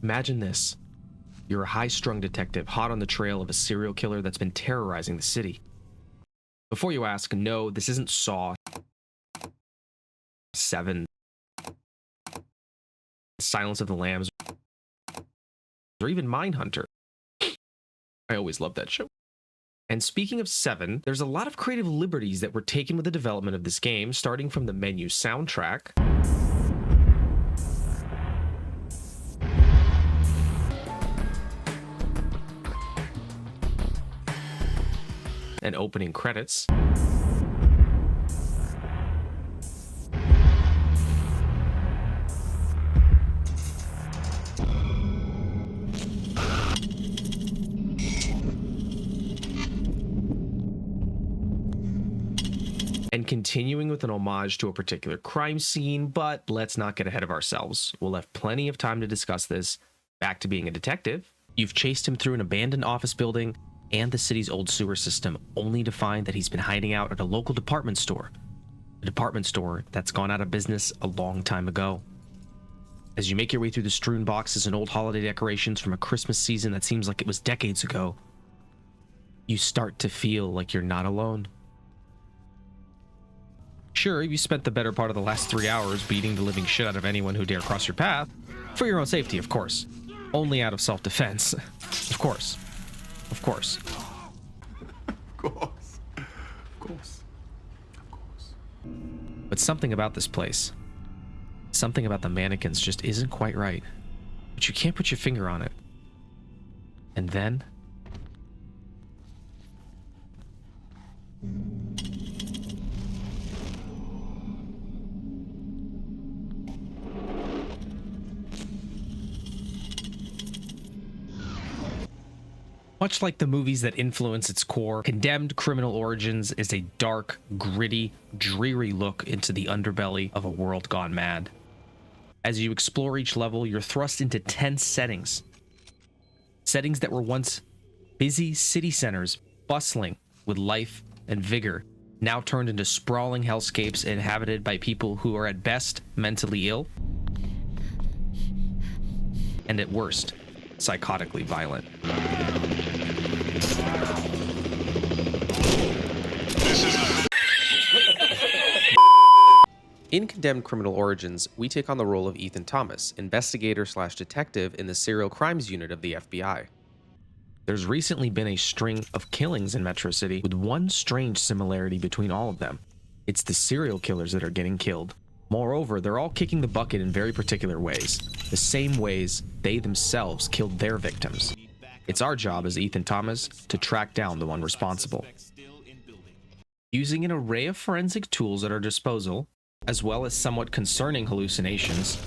Imagine this. You're a high-strung detective hot on the trail of a serial killer that's been terrorizing the city. Before you ask, no, this isn't Saw 7, Silence of the Lambs, or even Mindhunter. I always loved that show. And speaking of 7, there's a lot of creative liberties that were taken with the development of this game, starting from the menu soundtrack, and opening credits, and continuing with an homage to a particular crime scene, but let's not get ahead of ourselves. We'll have plenty of time to discuss this. Back to being a detective. You've chased him through an abandoned office building and the city's old sewer system, only to find that he's been hiding out at a local department store. A department store that's gone out of business a long time ago. As you make your way through the strewn boxes and old holiday decorations from a Christmas season that seems like it was decades ago, you start to feel like you're not alone. Sure, you spent the better part of the last 3 hours beating the living shit out of anyone who dare cross your path. For your own safety, of course. Only out of self-defense. Of course. Of course. Of course. Of course. Of course. But something about this place, something about the mannequins just isn't quite right. But you can't put your finger on it. And then... much like the movies that influence its core, Condemned Criminal Origins is a dark, gritty, dreary look into the underbelly of a world gone mad. As you explore each level, you're thrust into tense settings. Settings that were once busy city centers, bustling with life and vigor, now turned into sprawling hellscapes inhabited by people who are at best mentally ill, and at worst, psychotically violent. In Condemned Criminal Origins, we take on the role of Ethan Thomas, investigator/detective in the serial crimes unit of the FBI. There's recently been a string of killings in Metro City, with one strange similarity between all of them. It's the serial killers that are getting killed. Moreover, they're all kicking the bucket in very particular ways, the same ways they themselves killed their victims. It's our job as Ethan Thomas to track down the one responsible. Using an array of forensic tools at our disposal, as well as somewhat concerning hallucinations,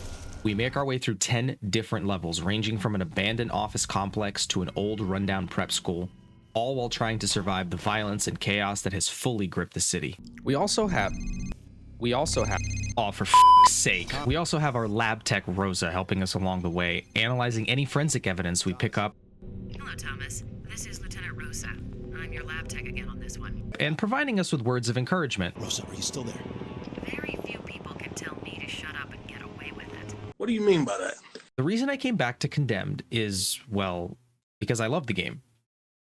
we make our way through 10 different levels, ranging from an abandoned office complex to an old rundown prep school, all while trying to survive the violence and chaos that has fully gripped the city. We also have, oh, for f***'s sake, we also have our lab tech Rosa helping us along the way, analyzing any forensic evidence we pick up. Hello, Thomas. This is Lieutenant Rosa. I'm your lab tech again on this one. And providing us with words of encouragement. Rosa, are you still there? Very few people can tell me to shut up and get away with it. What do you mean by that? The reason I came back to Condemned is, well, because I love the game.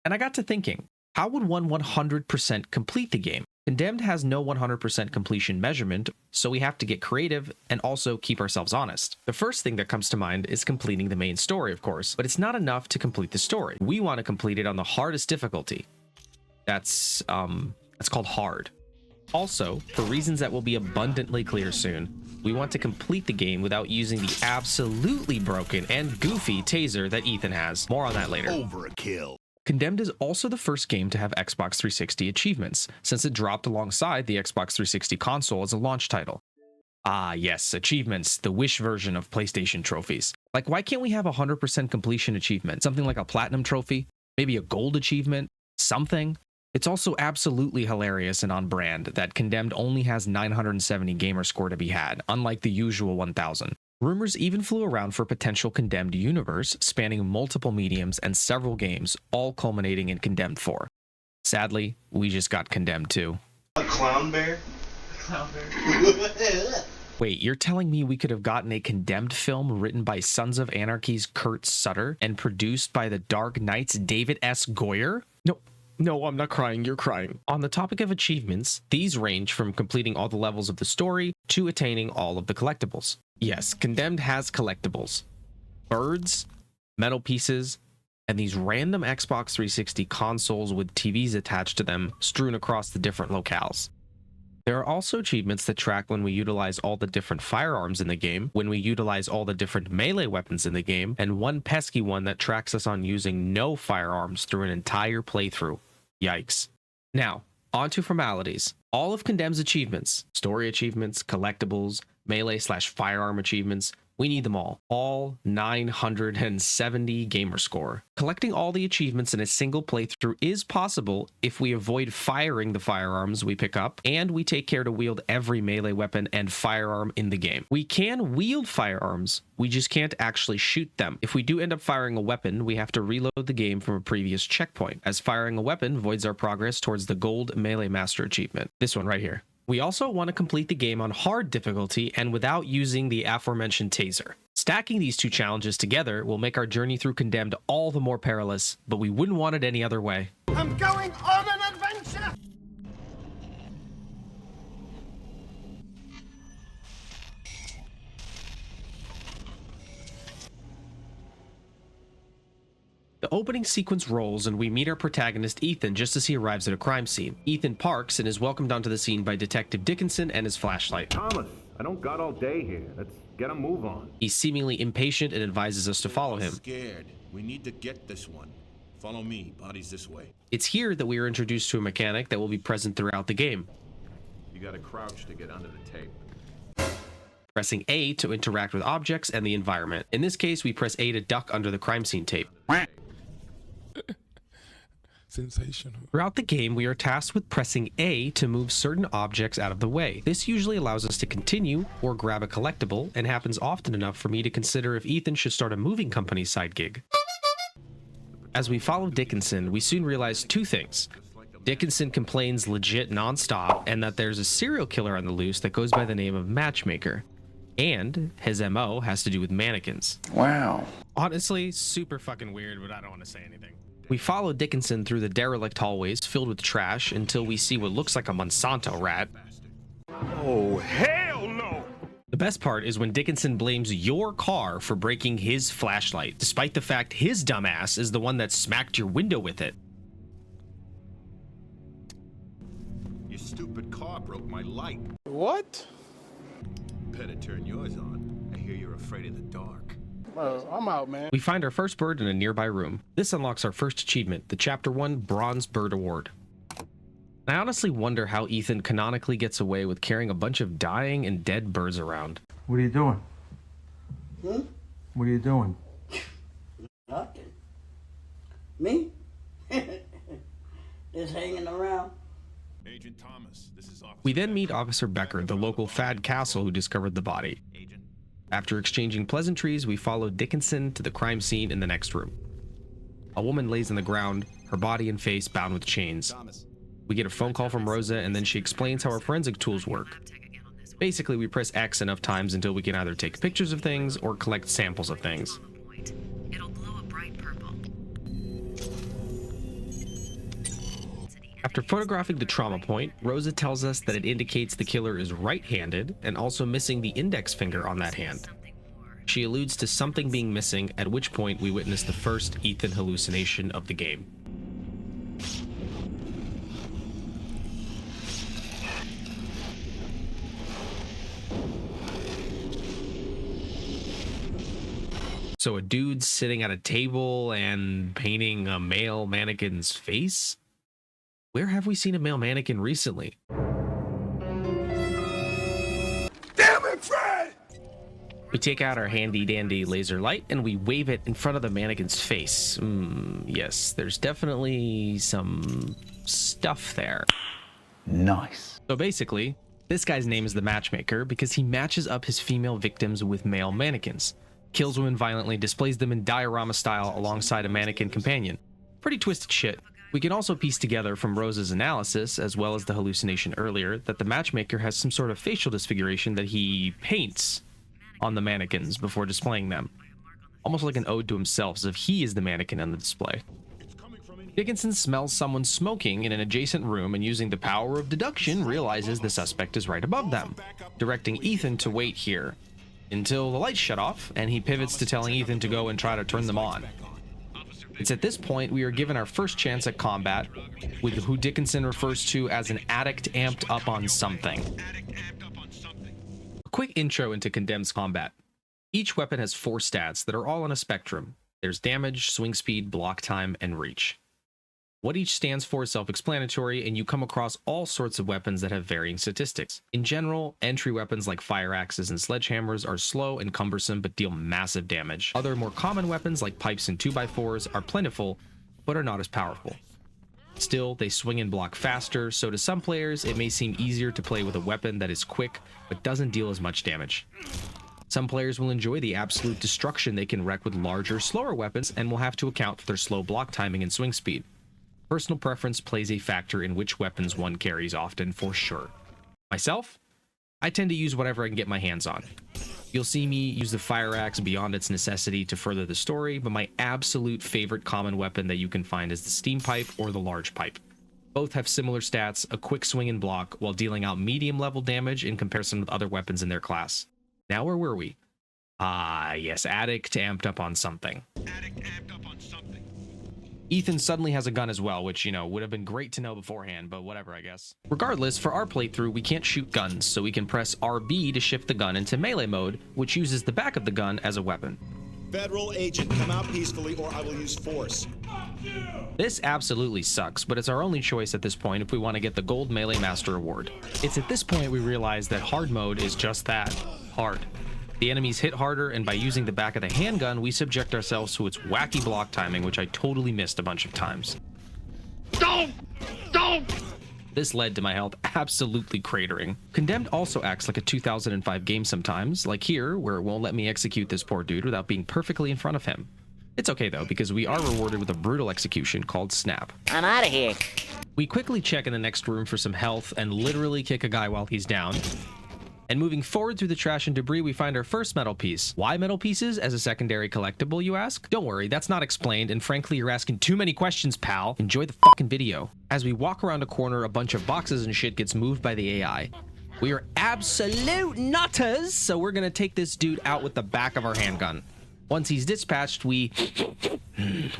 And I got to thinking, how would one 100% complete the game? Condemned has no 100% completion measurement, so we have to get creative and also keep ourselves honest. The first thing that comes to mind is completing the main story, of course, but it's not enough to complete the story. We want to complete it on the hardest difficulty. That's called hard. Also, for reasons that will be abundantly clear soon, we want to complete the game without using the absolutely broken and goofy taser that Ethan has. More on that later. Overkill. Condemned is also the first game to have Xbox 360 achievements, since it dropped alongside the Xbox 360 console as a launch title. Ah yes, achievements, the Wish version of PlayStation trophies. Like, why can't we have a 100% completion achievement? Something like a Platinum trophy? Maybe a Gold achievement? Something? It's also absolutely hilarious and on brand that Condemned only has 970 gamer score to be had, unlike the usual 1000. Rumors even flew around for a potential Condemned universe, spanning multiple mediums and several games, all culminating in Condemned 4. Sadly, we just got Condemned 2. A clown bear? Clown bear. Wait, you're telling me we could have gotten a Condemned film written by Sons of Anarchy's Kurt Sutter and produced by The Dark Knight's David S. Goyer? No, I'm not crying, you're crying. On the topic of achievements, these range from completing all the levels of the story to attaining all of the collectibles. Yes, Condemned has collectibles. Birds, metal pieces, and these random Xbox 360 consoles with TVs attached to them strewn across the different locales. There are also achievements that track when we utilize all the different firearms in the game, when we utilize all the different melee weapons in the game, and one pesky one that tracks us on using no firearms through an entire playthrough. Yikes. Now, on to formalities. All of Condemned's achievements, story achievements, collectibles, melee/firearm achievements, we need them all 970 gamer score. Collecting all the achievements in a single playthrough is possible if we avoid firing the firearms we pick up, and we take care to wield every melee weapon and firearm in the game. We can wield firearms, we just can't actually shoot them. If we do end up firing a weapon, we have to reload the game from a previous checkpoint, as firing a weapon voids our progress towards the Gold Melee Master achievement. This one right here. We also want to complete the game on hard difficulty and without using the aforementioned taser. Stacking these two challenges together will make our journey through Condemned all the more perilous, but we wouldn't want it any other way. I'm going on an adventure! The opening sequence rolls and we meet our protagonist Ethan just as he arrives at a crime scene. Ethan parks and is welcomed onto the scene by Detective Dickinson and his flashlight. Thomas, I don't got all day here. Let's get a move on. He's seemingly impatient and advises us to follow him. Scared. We need to get this one. Follow me. Body's this way. It's here that we are introduced to a mechanic that will be present throughout the game. You gotta crouch to get under the tape. Pressing A to interact with objects and the environment. In this case, we press A to duck under the crime scene tape. Sensational. Throughout the game, we are tasked with pressing A to move certain objects out of the way. This usually allows us to continue or grab a collectible, and happens often enough for me to consider if Ethan should start a moving company side gig. As we follow Dickinson, we soon realize two things. Dickinson complains legit nonstop, and that there's a serial killer on the loose that goes by the name of Matchmaker. And his MO has to do with mannequins. Wow. Honestly, super fucking weird, but I don't want to say anything. We follow Dickinson through the derelict hallways filled with trash until we see what looks like a Monsanto rat. Oh, hell no! The best part is when Dickinson blames your car for breaking his flashlight, despite the fact his dumbass is the one that smacked your window with it. Your stupid car broke my light. What? Better turn yours on. I hear you're afraid of the dark. I'm out, man. We find our first bird in a nearby room. This unlocks our first achievement, the Chapter 1 Bronze Bird Award. I honestly wonder how Ethan canonically gets away with carrying a bunch of dying and dead birds around. What are you doing? Hmm? What are you doing? Nothing. Me? Just hanging around. Agent Thomas, this is Officer. We then meet Officer Becker, the local Fad Castle who discovered the body. Agent. After exchanging pleasantries, we follow Dickinson to the crime scene in the next room. A woman lays on the ground, her body and face bound with chains. Thomas. We get a phone call from Rosa, and then she explains how our forensic tools work. Lab tech again on this one. Basically, we press X enough times until we can either take pictures of things or collect samples of things. On the point. It'll glow a bright purple. After photographing the trauma point, Rosa tells us that it indicates the killer is right-handed and also missing the index finger on that hand. Something more. She alludes to something being missing, at which point we witness the first Ethan hallucination of the game. So a dude's sitting at a table and painting a male mannequin's face? Where have we seen a male mannequin recently? Damn it, Fred! We take out our handy dandy laser light and we wave it in front of the mannequin's face. Yes, there's definitely some stuff there. Nice. So basically, this guy's name is the Matchmaker because he matches up his female victims with male mannequins, kills women violently, displays them in diorama style alongside a mannequin companion. Pretty twisted shit. We can also piece together from Rose's analysis, as well as the hallucination earlier, that the matchmaker has some sort of facial disfiguration that he paints on the mannequins before displaying them. Almost like an ode to himself, as if he is the mannequin on the display. Dickinson smells someone smoking in an adjacent room and, using the power of deduction, realizes the suspect is right above them, directing Ethan to wait here until the lights shut off, and he pivots to telling Ethan to go and try to turn them on. It's at this point we are given our first chance at combat with who Dickinson refers to as an addict amped up on something. A quick intro into Condemned's combat. Each weapon has 4 stats that are all on a spectrum. There's damage, swing speed, block time, and reach. What each stands for is self-explanatory, and you come across all sorts of weapons that have varying statistics. In general, entry weapons like fire axes and sledgehammers are slow and cumbersome but deal massive damage. Other more common weapons like pipes and 2x4s are plentiful, but are not as powerful. Still, they swing and block faster, so to some players it may seem easier to play with a weapon that is quick but doesn't deal as much damage. Some players will enjoy the absolute destruction they can wreak with larger, slower weapons and will have to account for their slow block timing and swing speed. Personal preference plays a factor in which weapons one carries often, for sure. Myself, I tend to use whatever I can get my hands on. You'll see me use the fire axe beyond its necessity to further the story, but my absolute favorite common weapon that you can find is the steam pipe or the large pipe. Both have similar stats, a quick swing and block, while dealing out medium level damage in comparison with other weapons in their class. Now where were we? Ah, yes, addict amped up on something. Ethan suddenly has a gun as well, which, would have been great to know beforehand, but whatever, I guess. Regardless, for our playthrough, we can't shoot guns, so we can press RB to shift the gun into melee mode, which uses the back of the gun as a weapon. Federal agent, come out peacefully or I will use force. This absolutely sucks, but it's our only choice at this point if we want to get the Gold Melee Master Award. It's at this point we realize that hard mode is just that, hard. The enemies hit harder, and by using the back of the handgun, we subject ourselves to its wacky block timing, which I totally missed a bunch of times. Don't! This led to my health absolutely cratering. Condemned also acts like a 2005 game sometimes, like here, where it won't let me execute this poor dude without being perfectly in front of him. It's okay though, because we are rewarded with a brutal execution called Snap. I'm out of here. We quickly check in the next room for some health and literally kick a guy while he's down. And moving forward through the trash and debris, we find our first metal piece. Why metal pieces as a secondary collectible, you ask? Don't worry, that's not explained, and frankly, you're asking too many questions, pal. Enjoy the fucking video. As we walk around a corner, a bunch of boxes and shit gets moved by the AI. We are absolute nutters, so we're gonna take this dude out with the back of our handgun. Once he's dispatched, we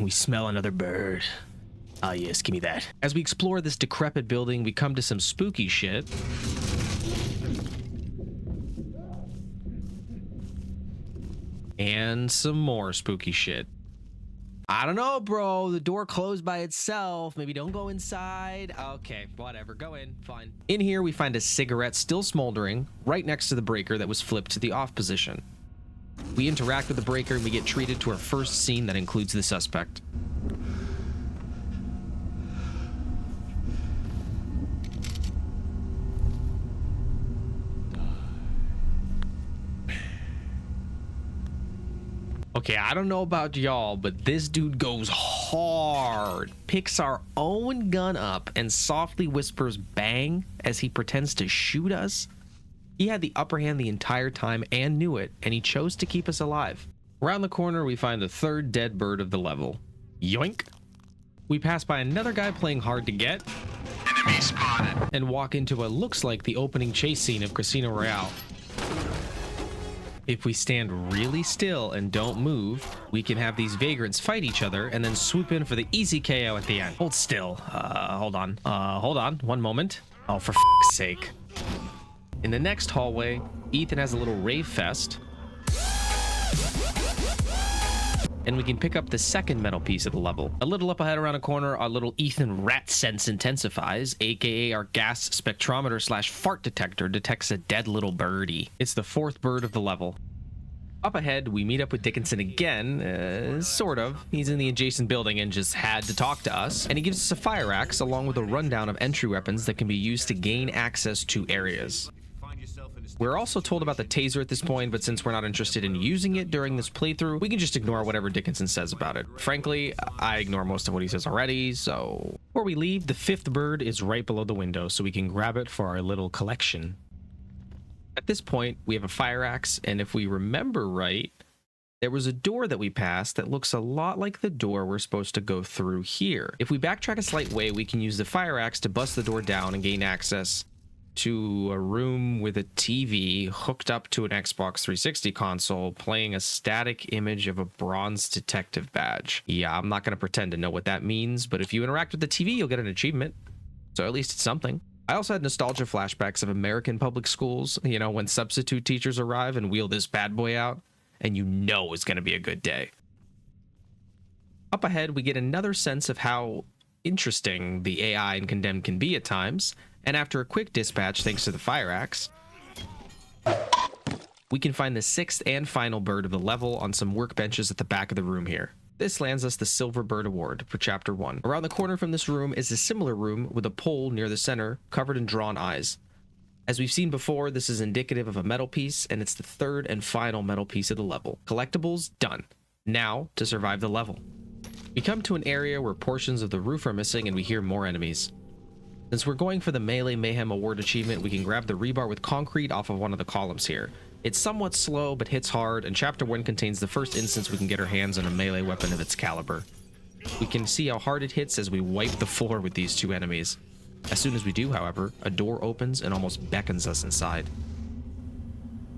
smell another bird. Ah yes, give me that. As we explore this decrepit building, we come to some spooky shit. And some more spooky shit. I don't know, bro. The door closed by itself. Maybe don't go inside. Okay, whatever. Go in. Fine. In here, we find a cigarette still smoldering right next to the breaker that was flipped to the off position. We interact with the breaker and we get treated to our first scene that includes the suspect. Okay, I don't know about y'all, but this dude goes hard, picks our own gun up, and softly whispers bang as he pretends to shoot us. He had the upper hand the entire time and knew it, and he chose to keep us alive. Around the corner, we find the third dead bird of the level. Yoink! We pass by another guy playing hard to get, enemy spotted, and walk into what looks like the opening chase scene of Casino Royale. If we stand really still and don't move, we can have these vagrants fight each other and then swoop in for the easy KO at the end. Hold still. Hold on. One moment. Oh, for f***'s sake. In the next hallway, Ethan has a little rave fest. And we can pick up the second metal piece of the level. A little up ahead around a corner, our little Ethan rat sense intensifies, aka our gas spectrometer / fart detector detects a dead little birdie. It's the fourth bird of the level. Up ahead, we meet up with Dickinson again, sort of. He's in the adjacent building and just had to talk to us. And he gives us a fire axe along with a rundown of entry weapons that can be used to gain access to areas. Find yourself in a We're also told about the taser at this point, but since we're not interested in using it during this playthrough, we can just ignore whatever Dickinson says about it. Frankly, I ignore most of what he says already, so... Before we leave, the 5th bird is right below the window, so we can grab it for our little collection. At this point, we have a fire axe, and if we remember right, there was a door that we passed that looks a lot like the door we're supposed to go through here. If we backtrack a slight way, we can use the fire axe to bust the door down and gain access to a room with a TV hooked up to an Xbox 360 console playing a static image of a bronze detective badge. Yeah, I'm not going to pretend to know what that means, but if you interact with the TV, you'll get an achievement. So at least it's something. I also had nostalgia flashbacks of American public schools, you know, when substitute teachers arrive and wheel this bad boy out, and you know it's going to be a good day. Up ahead, we get another sense of how interesting the AI in Condemned can be at times, and after a quick dispatch thanks to the fire axe, we can find the 6th and final bird of the level on some workbenches at the back of the room here. This lands us the Silver Bird Award for Chapter 1. Around the corner from this room is a similar room with a pole near the center covered in drawn eyes. As we've seen before, this is indicative of a metal piece, and it's the 3rd and final metal piece of the level. Collectibles done. Now to survive the level. We come to an area where portions of the roof are missing and we hear more enemies. Since we're going for the Melee Mayhem Award achievement, we can grab the rebar with concrete off of one of the columns here. It's somewhat slow, but hits hard, and Chapter 1 contains the first instance we can get our hands on a melee weapon of its caliber. We can see how hard it hits as we wipe the floor with these 2 enemies. As soon as we do, however, a door opens and almost beckons us inside.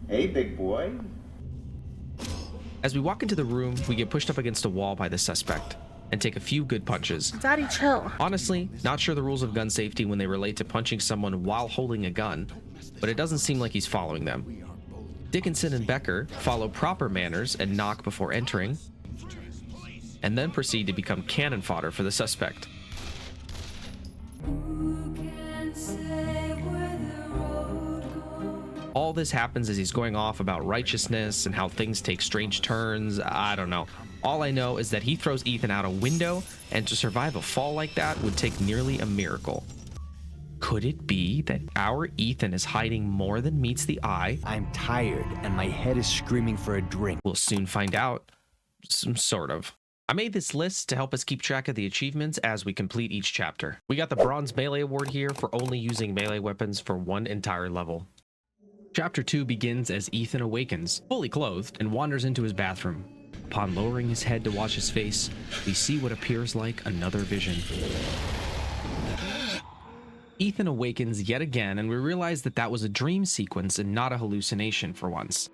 Hey, big boy. As we walk into the room, we get pushed up against a wall by the suspect and take a few good punches. Daddy, chill. Honestly, not sure the rules of gun safety when they relate to punching someone while holding a gun, but it doesn't seem like he's following them. Dickinson and Becker follow proper manners and knock before entering, and then proceed to become cannon fodder for the suspect. All this happens as he's going off about righteousness and how things take strange turns. I don't know. All I know is that he throws Ethan out a window, and to survive a fall like that would take nearly a miracle. Could it be that our Ethan is hiding more than meets the eye? I'm tired, and my head is screaming for a drink. We'll soon find out. Sort of. I made this list to help us keep track of the achievements as we complete each chapter. We got the Bronze Melee Award here for only using melee weapons for 1 entire level. Chapter 2 begins as Ethan awakens, fully clothed, and wanders into his bathroom. Upon lowering his head to wash his face, we see what appears like another vision. Ethan awakens yet again, and we realize that that was a dream sequence and not a hallucination for once.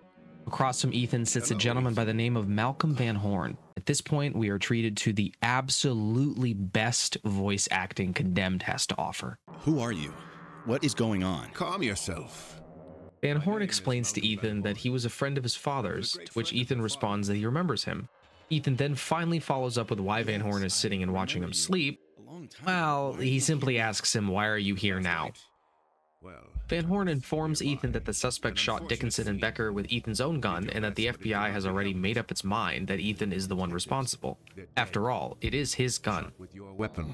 Across from Ethan sits a gentleman by the name of Malcolm Van Horn. At this point, we are treated to the absolutely best voice acting Condemned has to offer. Who are you? What is going on? Calm yourself. Van Horn explains to Ethan that he was a friend of his father's, to which Ethan responds that he remembers him. Ethan then finally follows up with why Van Horn is sitting and watching him sleep. Well, he simply asks him, "Why are you here now?" Van Horn informs Ethan that the suspect shot Dickinson and Becker with Ethan's own gun, and that the FBI has already made up its mind that Ethan is the one responsible. After all, it is his gun. With your weapon,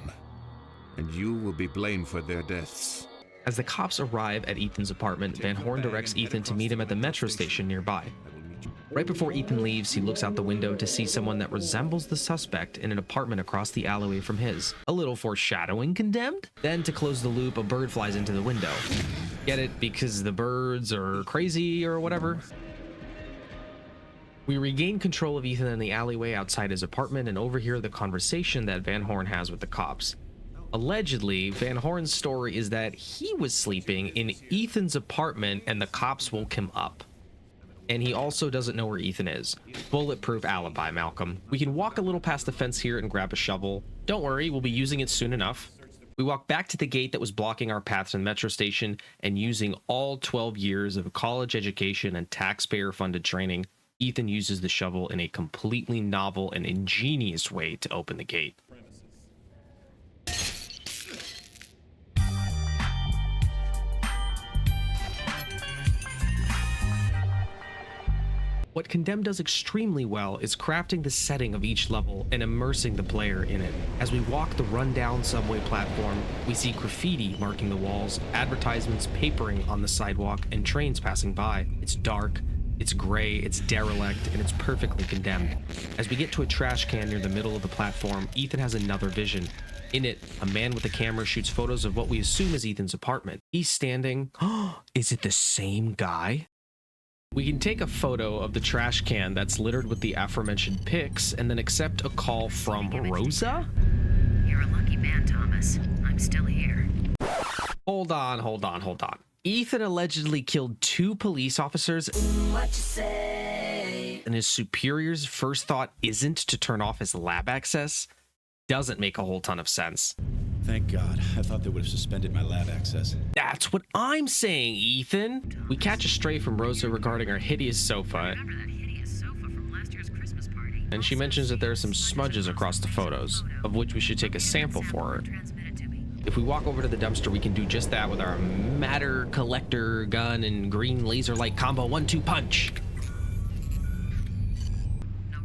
and you will be blamed for their deaths. As the cops arrive at Ethan's apartment, Van Horn directs Ethan to meet him at the metro station nearby. Right before Ethan leaves, he looks out the window to see someone that resembles the suspect in an apartment across the alleyway from his. A little foreshadowing, Condemned? Then, to close the loop, a bird flies into the window. Get it? Because the birds are crazy or whatever? We regain control of Ethan in the alleyway outside his apartment and overhear the conversation that Van Horn has with the cops. Allegedly, Van Horn's story is that he was sleeping in Ethan's apartment and the cops woke him up. And he also doesn't know where Ethan is. Bulletproof alibi, Malcolm. We can walk a little past the fence here and grab a shovel. Don't worry, we'll be using it soon enough. We walk back to the gate that was blocking our path to the metro station, and using all 12 years of college education and taxpayer-funded training, Ethan uses the shovel in a completely novel and ingenious way to open the gate. What Condemned does extremely well is crafting the setting of each level and immersing the player in it. As we walk the rundown subway platform, we see graffiti marking the walls, advertisements papering on the sidewalk, and trains passing by. It's dark, it's gray, it's derelict, and it's perfectly condemned. As we get to a trash can near the middle of the platform, Ethan has another vision. In it, a man with a camera shoots photos of what we assume is Ethan's apartment. He's standing. Is it the same guy? We can take a photo of the trash can that's littered with the aforementioned pics and then accept a call from Rosa? You're a lucky man, Thomas. I'm still here. Hold on. Ethan allegedly killed 2 police officers. What you say? And his superior's first thought isn't to turn off his lab access? Doesn't make a whole ton of sense. Thank God. I thought they would have suspended my lab access. That's what I'm saying, Ethan. We catch a stray from Rosa regarding our hideous sofa, Remember that hideous sofa from last year's Christmas party? and she mentions that there are some smudges across the photos, of which we should take a sample for her. Transmit it to me. If we walk over to the dumpster, we can do just that with our matter collector gun and green laser light combo 1-2 punch.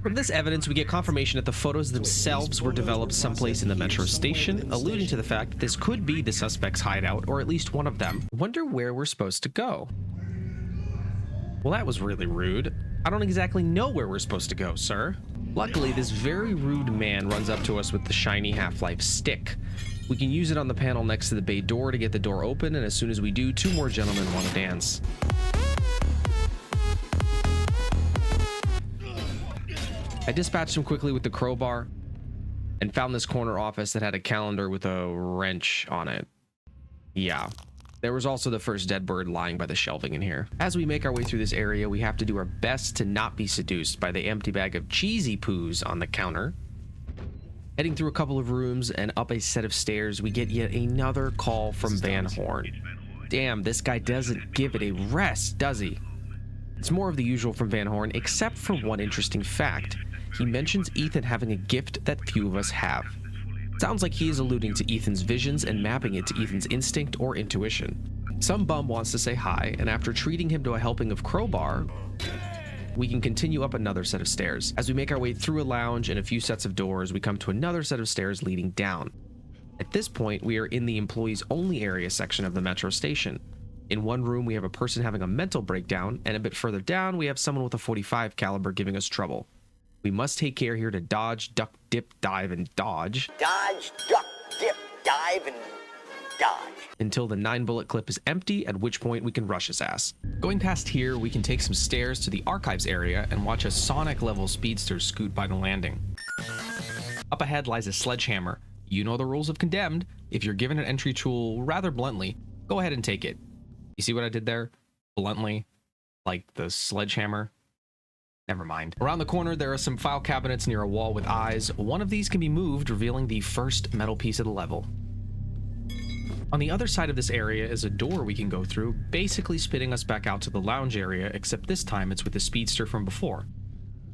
From this evidence, we get confirmation that the photos themselves were developed someplace in the metro station, alluding to the fact that this could be the suspect's hideout, or at least one of them. Wonder where we're supposed to go. Well, that was really rude. I don't exactly know where we're supposed to go, sir. Luckily, this very rude man runs up to us with the shiny Half-Life stick. We can use it on the panel next to the bay door to get the door open, and as soon as we do, 2 more gentlemen want to dance. I dispatched him quickly with the crowbar and found this corner office that had a calendar with a wrench on it. Yeah. There was also the first dead bird lying by the shelving in here. As we make our way through this area, we have to do our best to not be seduced by the empty bag of cheesy poos on the counter. Heading through a couple of rooms and up a set of stairs, we get yet another call from Van Horn. Damn, this guy doesn't give it a rest, does he? It's more of the usual from Van Horn, except for one interesting fact. He mentions Ethan having a gift that few of us have. Sounds like he is alluding to Ethan's visions and mapping it to Ethan's instinct or intuition. Some bum wants to say hi, and after treating him to a helping of crowbar, we can continue up another set of stairs. As we make our way through a lounge and a few sets of doors, we come to another set of stairs leading down. At this point, we are in the employees only area section of the metro station. In one room, we have a person having a mental breakdown, and a bit further down, we have someone with a .45 caliber giving us trouble. We must take care here to dodge, duck, dip, dive, and dodge. Dodge, duck, dip, dive, and dodge. Until the 9-bullet clip is empty, at which point we can rush his ass. Going past here, we can take some stairs to the archives area and watch a Sonic-level speedster scoot by the landing. Up ahead lies a sledgehammer. You know the rules of Condemned. If you're given an entry tool rather bluntly, go ahead and take it. You see what I did there? Bluntly. Like the sledgehammer. Never mind. Around the corner, there are some file cabinets near a wall with eyes. One of these can be moved, revealing the first metal piece of the level. On the other side of this area is a door we can go through, basically spitting us back out to the lounge area, except this time it's with the speedster from before.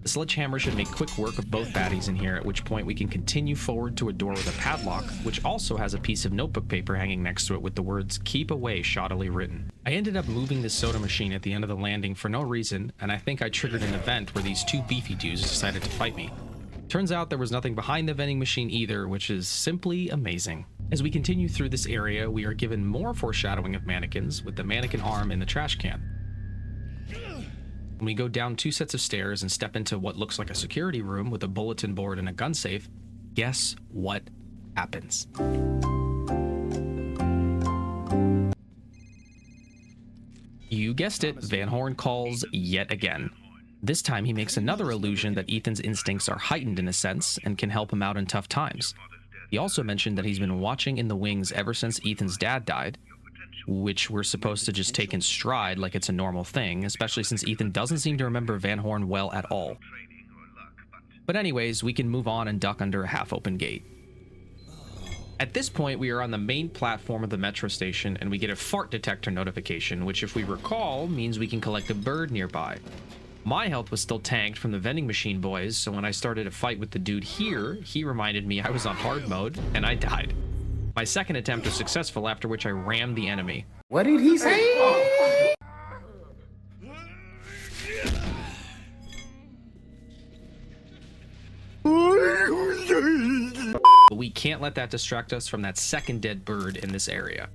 The sledgehammer should make quick work of both baddies in here, at which point we can continue forward to a door with a padlock, which also has a piece of notebook paper hanging next to it with the words "Keep Away" shoddily written. I ended up moving the soda machine at the end of the landing for no reason, and I think I triggered an event where these 2 beefy dudes decided to fight me. Turns out there was nothing behind the vending machine either, which is simply amazing. As we continue through this area, we are given more foreshadowing of mannequins, with the mannequin arm in the trash can. When we go down 2 sets of stairs and step into what looks like a security room with a bulletin board and a gun safe, guess what happens? You guessed it, Van Horn calls yet again. This time he makes another illusion that Ethan's instincts are heightened in a sense and can help him out in tough times. He also mentioned that he's been watching in the wings ever since Ethan's dad died, which we're supposed to just take in stride like it's a normal thing, especially since Ethan doesn't seem to remember Van Horn well at all. But anyways, we can move on and duck under a half-open gate. At this point, we are on the main platform of the metro station, and we get a fart detector notification, which if we recall, means we can collect a bird nearby. My health was still tanked from the vending machine boys, so when I started a fight with the dude here, he reminded me I was on hard mode, and I died. My second attempt was successful, after which I rammed the enemy. What did he say? But we can't let that distract us from that second dead bird in this area.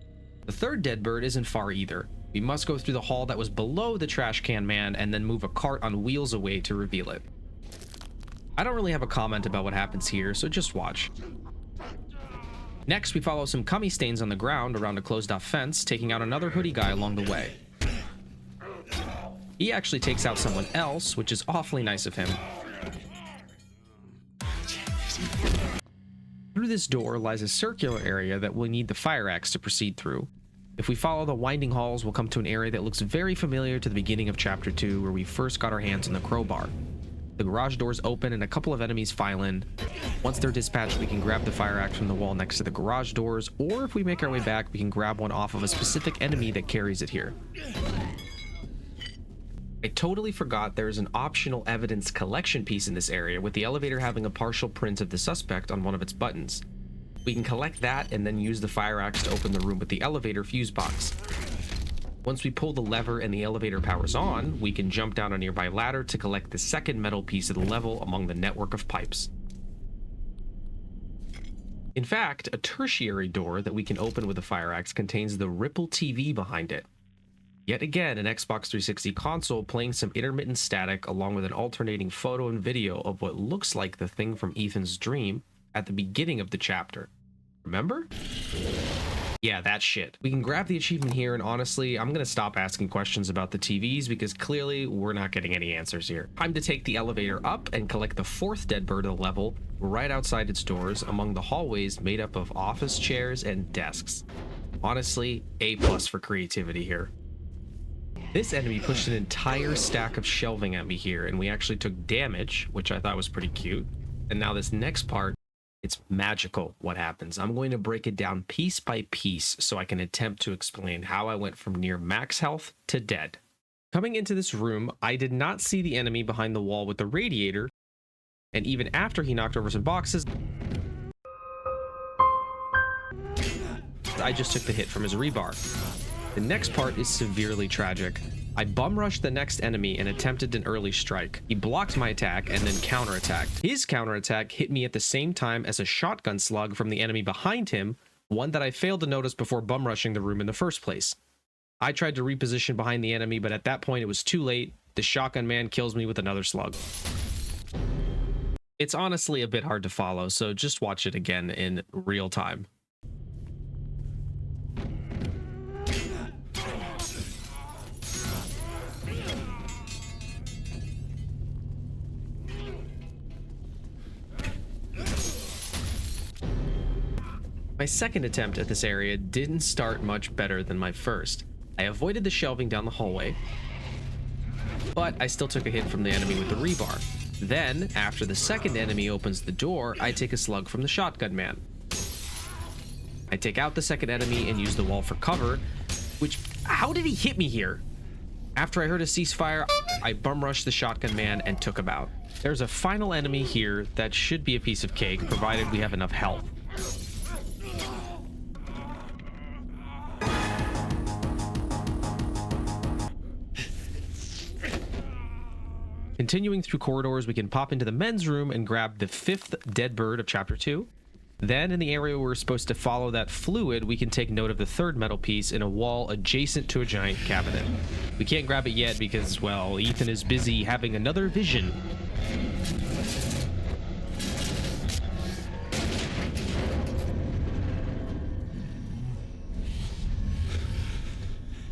The third dead bird isn't far either. We must go through the hall that was below the trash can man and then move a cart on wheels away to reveal it. I don't really have a comment about what happens here, so just watch. Next, we follow some cummy stains on the ground around a closed-off fence, taking out another hoodie guy along the way. He actually takes out someone else, which is awfully nice of him. Through this door lies a circular area that we'll need the fire axe to proceed through. If we follow the winding halls, we'll come to an area that looks very familiar to the beginning of Chapter 2, where we first got our hands on the crowbar. The garage doors open and a couple of enemies file in. Once they're dispatched, we can grab the fire axe from the wall next to the garage doors, or if we make our way back, we can grab one off of a specific enemy that carries it here. I totally forgot there is an optional evidence collection piece in this area, with the elevator having a partial print of the suspect on one of its buttons. We can collect that and then use the fire axe to open the room with the elevator fuse box. Once we pull the lever and the elevator powers on, we can jump down a nearby ladder to collect the second metal piece of the level among the network of pipes. In fact, a tertiary door that we can open with the fire axe contains the Ripple TV behind it. Yet again, an Xbox 360 console playing some intermittent static along with an alternating photo and video of what looks like the thing from Ethan's dream at the beginning of the chapter. Remember? Yeah, that shit. We can grab the achievement here, and honestly, I'm gonna stop asking questions about the TVs because clearly we're not getting any answers here. Time to take the elevator up and collect the fourth dead bird of the level right outside its doors among the hallways made up of office chairs and desks. Honestly, A+ for creativity here. This enemy pushed an entire stack of shelving at me here, and we actually took damage, which I thought was pretty cute. And now this next part, it's magical what happens. I'm going to break it down piece by piece so I can attempt to explain how I went from near max health to dead. Coming into this room, I did not see the enemy behind the wall with the radiator, and even after he knocked over some boxes, I just took the hit from his rebar. The next part is severely tragic. I bum rushed the next enemy and attempted an early strike. He blocked my attack and then counterattacked. His counterattack hit me at the same time as a shotgun slug from the enemy behind him, one that I failed to notice before bum rushing the room in the first place. I tried to reposition behind the enemy, but at that point it was too late. The shotgun man kills me with another slug. It's honestly a bit hard to follow, so just watch it again in real time. My second attempt at this area didn't start much better than my first. I avoided the shelving down the hallway, but I still took a hit from the enemy with the rebar. Then, after the second enemy opens the door, I take a slug from the shotgun man. I take out the second enemy and use the wall for cover, which, how did he hit me here? After I heard a ceasefire, I bum rushed the shotgun man and took him out. There's a final enemy here that should be a piece of cake, provided we have enough health. Continuing through corridors, we can pop into the men's room and grab the fifth dead bird of Chapter 2. Then, in the area we're supposed to follow that fluid, we can take note of the third metal piece in a wall adjacent to a giant cabinet. We can't grab it yet because, well, Ethan is busy having another vision.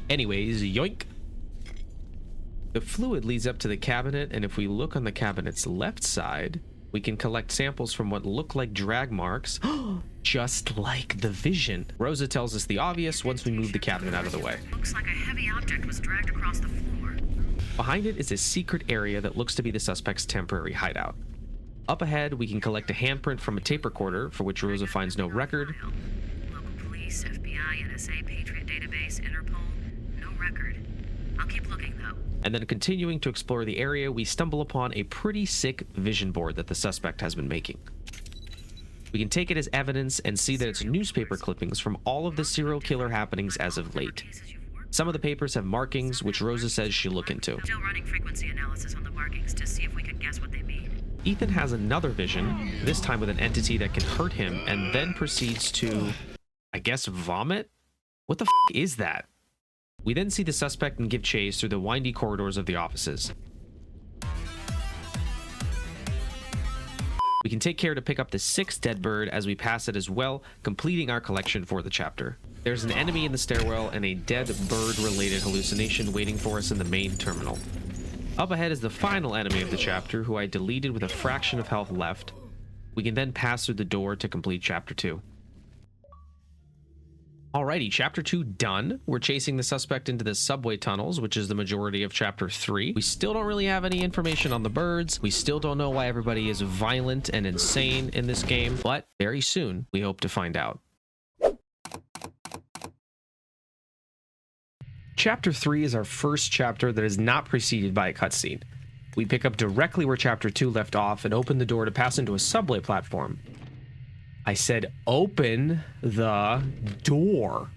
Anyways, yoink. The fluid leads up to the cabinet, and if we look on the cabinet's left side, we can collect samples from what look like drag marks, just like the vision. Rosa tells us the obvious once we move the cabinet out of the way. Looks like a heavy object was dragged across the floor. Behind it is a secret area that looks to be the suspect's temporary hideout. Up ahead, we can collect a handprint from a tape recorder, for which Rosa finds no record. Local police, FBI, NSA, Patriot Database, Interpol, no record. I'll keep looking, though. And then continuing to explore the area, we stumble upon a pretty sick vision board that the suspect has been making. We can take it as evidence and see that it's newspaper clippings from all of the serial killer happenings as of late. Some of the papers have markings, which Rosa says she'll look into. Still running frequency analysis on the markings to see if we can guess what they mean. Ethan has another vision, this time with an entity that can hurt him, and then proceeds to, I guess, vomit? What the f is that? We then see the suspect and give chase through the windy corridors of the offices. We can take care to pick up the 6th dead bird as we pass it as well, completing our collection for the chapter. There's an enemy in the stairwell and a dead bird-related hallucination waiting for us in the main terminal. Up ahead is the final enemy of the chapter, who I deleted with a fraction of health left. We can then pass through the door to complete Chapter 2. Alrighty, Chapter 2 done. We're chasing the suspect into the subway tunnels, which is the majority of Chapter 3. We still don't really have any information on the birds. We still don't know why everybody is violent and insane in this game, but very soon we hope to find out. Chapter 3 is our first chapter that is not preceded by a cutscene. We pick up directly where Chapter 2 left off and open the door to pass into a subway platform. I said, open the door,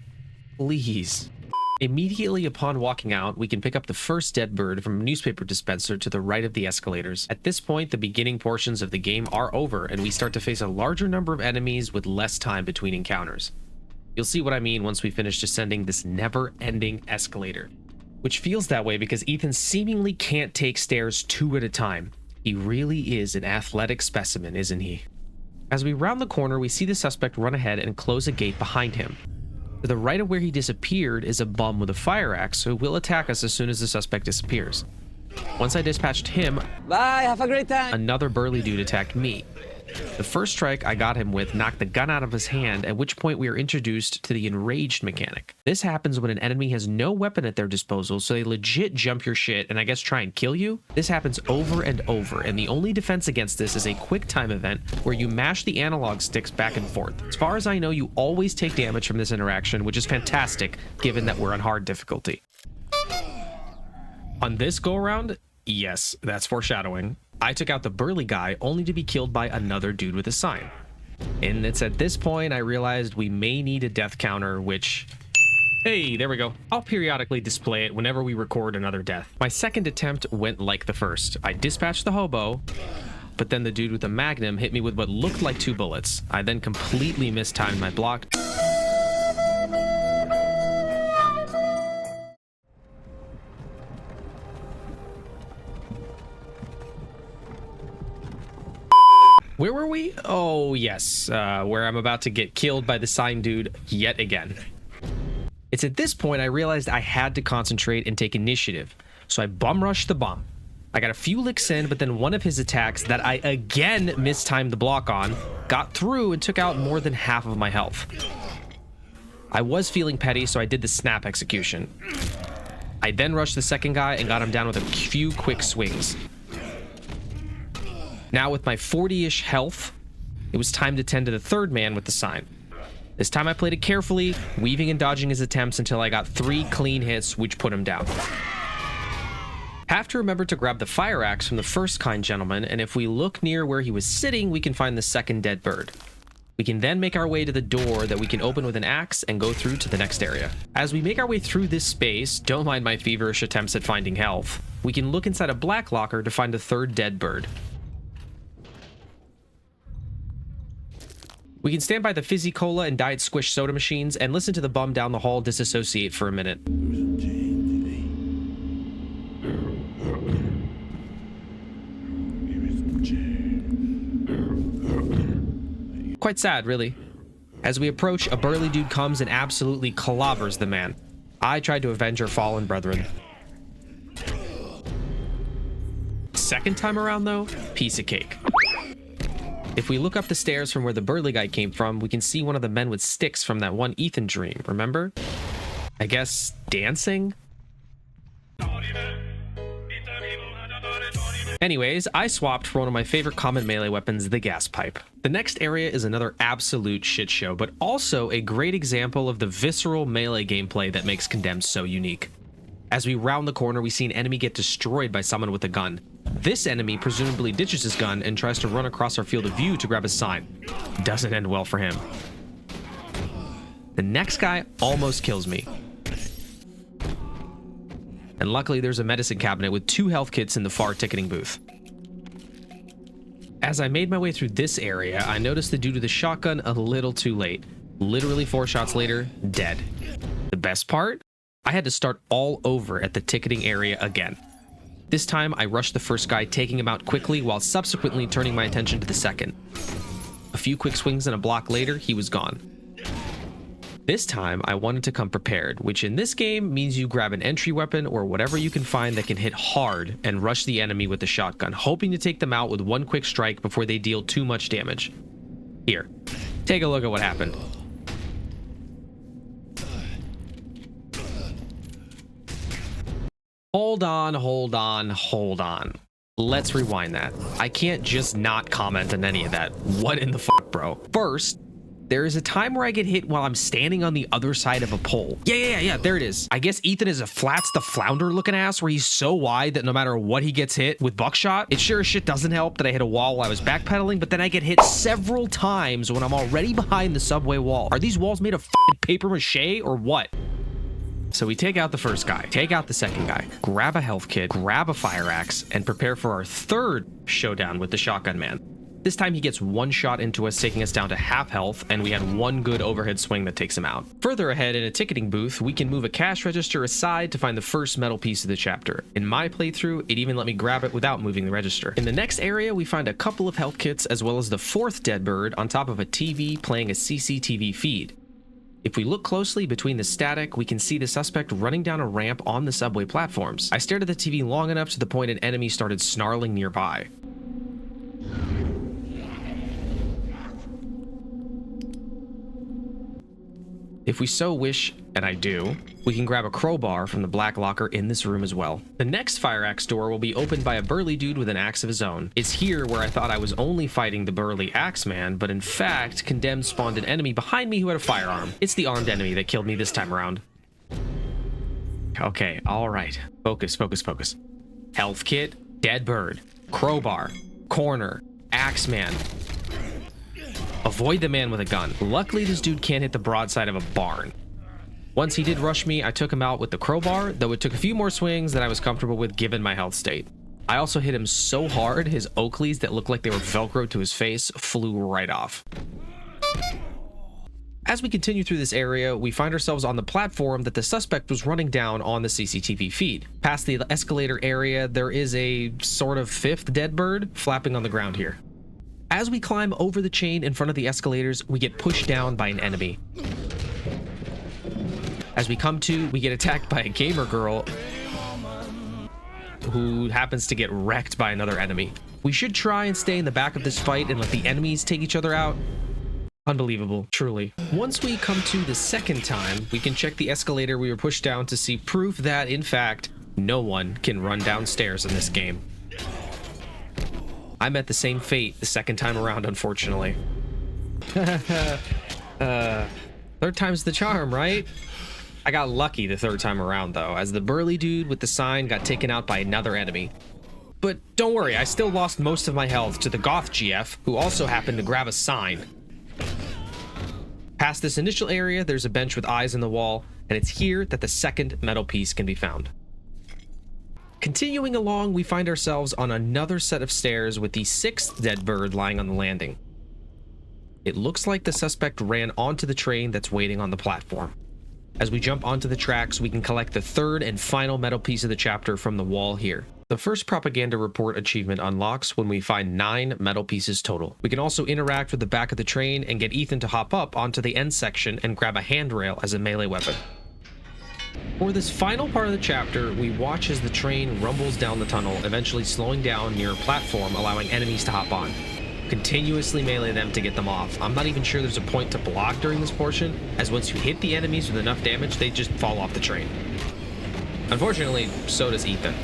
please. Immediately upon walking out, we can pick up the first dead bird from a newspaper dispenser to the right of the escalators. At this point, the beginning portions of the game are over, and we start to face a larger number of enemies with less time between encounters. You'll see what I mean once we finish descending this never-ending escalator. Which feels that way because Ethan seemingly can't take stairs 2 at a time. He really is an athletic specimen, isn't he? As we round the corner, we see the suspect run ahead and close a gate behind him. To the right of where he disappeared is a bum with a fire axe who will attack us as soon as the suspect disappears. Once I dispatched him, Bye, have a great time. another burly dude attacked me. The first strike I got him with knocked the gun out of his hand, at which point we are introduced to the enraged mechanic. This happens when an enemy has no weapon at their disposal, so they legit jump your shit and I guess try and kill you. This happens over and over, and the only defense against this is a quick time event where you mash the analog sticks back and forth. As far as I know, you always take damage from this interaction, which is fantastic given that we're on hard difficulty. On this go-around, yes, that's foreshadowing. I took out the burly guy only to be killed by another dude with a sign. And it's at this point I realized we may need a death counter, which... Hey, there we go. I'll periodically display it whenever we record another death. My second attempt went like the first. I dispatched the hobo, but then the dude with the magnum hit me with what looked like 2 bullets. I then completely mistimed my block. Where were we? Oh, yes, where I'm about to get killed by the sign dude yet again. It's at this point I realized I had to concentrate and take initiative, so I bum rushed the bum. I got a few licks in, but then one of his attacks that I again mistimed the block on got through and took out more than half of my health. I was feeling petty, so I did the snap execution. I then rushed the second guy and got him down with a few quick swings. Now with my 40-ish health, it was time to tend to the third man with the sign. This time I played it carefully, weaving and dodging his attempts until I got 3 clean hits, which put him down. Have to remember to grab the fire axe from the first kind gentleman, and if we look near where he was sitting, we can find the second dead bird. We can then make our way to the door that we can open with an axe and go through to the next area. As we make our way through this space, don't mind my feverish attempts at finding health, we can look inside a black locker to find the third dead bird. We can stand by the fizzy cola and diet squish soda machines and listen to the bum down the hall disassociate for a minute. Quite sad, really. As we approach, a burly dude comes and absolutely clobbers the man. I tried to avenge our fallen brethren. Second time around, though, piece of cake. If we look up the stairs from where the burly guy came from, we can see one of the men with sticks from that one Ethan dream, remember? I guess dancing? Anyways, I swapped for one of my favorite common melee weapons, the gas pipe. The next area is another absolute shit show, but also a great example of the visceral melee gameplay that makes Condemned so unique. As we round the corner, we see an enemy get destroyed by someone with a gun. This enemy presumably ditches his gun and tries to run across our field of view to grab a sign. Doesn't end well for him. The next guy almost kills me. And luckily there's a medicine cabinet with 2 health kits in the far ticketing booth. As I made my way through this area, I noticed the dude with the shotgun a little too late. Literally 4 shots later, dead. The best part? I had to start all over at the ticketing area again. This time, I rushed the first guy, taking him out quickly while subsequently turning my attention to the second. A few quick swings and a block later, he was gone. This time, I wanted to come prepared, which in this game means you grab an entry weapon or whatever you can find that can hit hard and rush the enemy with the shotgun, hoping to take them out with one quick strike before they deal too much damage. Here, take a look at what happened. Hold on. Let's rewind that. I can't just not comment on any of that. What in the fuck, bro? First, there is a time where I get hit while I'm standing on the other side of a pole. Yeah, there it is. I guess Ethan is a Flats the Flounder looking ass where he's so wide that no matter what he gets hit with buckshot. It sure as shit doesn't help that I hit a wall while I was backpedaling, but then I get hit several times when I'm already behind the subway wall. Are these walls made of fucking paper mache or what? So we take out the first guy, take out the second guy, grab a health kit, grab a fire axe, and prepare for our third showdown with the shotgun man. This time he gets one shot into us, taking us down to half health, and we had one good overhead swing that takes him out. Further ahead in a ticketing booth, we can move a cash register aside to find the first metal piece of the chapter. In my playthrough, it even let me grab it without moving the register. In the next area, we find a couple of health kits as well as the fourth dead bird on top of a TV playing a CCTV feed. If we look closely between the static, we can see the suspect running down a ramp on the subway platforms. I stared at the TV long enough to the point an enemy started snarling nearby. If we so wish, and I do, we can grab a crowbar from the black locker in this room as well. The next fire axe door will be opened by a burly dude with an axe of his own. It's here where I thought I was only fighting the burly axe man, but in fact, Condemned spawned an enemy behind me who had a firearm. It's the armed enemy that killed me this time around. Okay, alright. Focus. Health kit, dead bird, crowbar, corner, axe man. Avoid the man with a gun. Luckily, this dude can't hit the broadside of a barn. Once he did rush me, I took him out with the crowbar, though it took a few more swings than I was comfortable with given my health state. I also hit him so hard, his Oakleys that looked like they were Velcroed to his face flew right off. As we continue through this area, we find ourselves on the platform that the suspect was running down on the CCTV feed. Past the escalator area, there is a sort of fifth dead bird flapping on the ground here. As we climb over the chain in front of the escalators, we get pushed down by an enemy. As we come to, we get attacked by a gamer girl who happens to get wrecked by another enemy. We should try and stay in the back of this fight and let the enemies take each other out. Unbelievable, truly. Once we come to the second time, we can check the escalator we were pushed down to see proof that, in fact, no one can run downstairs in this game. I met the same fate the second time around, unfortunately. Third time's the charm, right? I got lucky the third time around, though, as the burly dude with the sign got taken out by another enemy. But don't worry, I still lost most of my health to the goth GF, who also happened to grab a sign. Past this initial area, there's a bench with eyes in the wall, and it's here that the second metal piece can be found. Continuing along, we find ourselves on another set of stairs with the sixth dead bird lying on the landing. It looks like the suspect ran onto the train that's waiting on the platform. As we jump onto the tracks, we can collect the third and final metal piece of the chapter from the wall here. The first propaganda report achievement unlocks when we find 9 metal pieces total. We can also interact with the back of the train and get Ethan to hop up onto the end section and grab a handrail as a melee weapon. For this final part of the chapter, we watch as the train rumbles down the tunnel, eventually slowing down near a platform, allowing enemies to hop on. Continuously melee them to get them off. I'm not even sure there's a point to block during this portion, as once you hit the enemies with enough damage, they just fall off the train. Unfortunately, so does Ethan.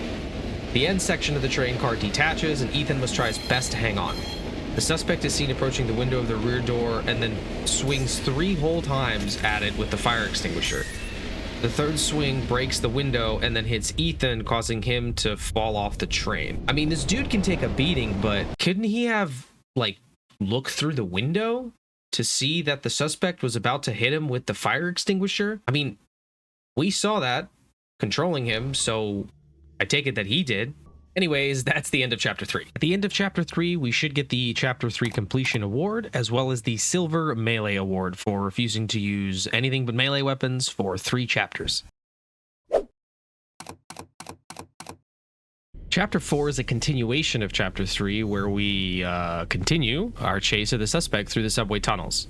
The end section of the train car detaches, and Ethan must try his best to hang on. The suspect is seen approaching the window of the rear door and then swings 3 whole times at it with the fire extinguisher. The third swing breaks the window and then hits Ethan, causing him to fall off the train. I mean, this dude can take a beating, but couldn't he have, like, looked through the window to see that the suspect was about to hit him with the fire extinguisher? I mean, we saw that controlling him, so I take it that he did. Anyways, that's the end of Chapter 3. At the end of Chapter 3, we should get the Chapter 3 Completion Award, as well as the Silver Melee Award for refusing to use anything but melee weapons for 3 chapters. Chapter 4 is a continuation of Chapter 3, where we continue our chase of the suspect through the subway tunnels.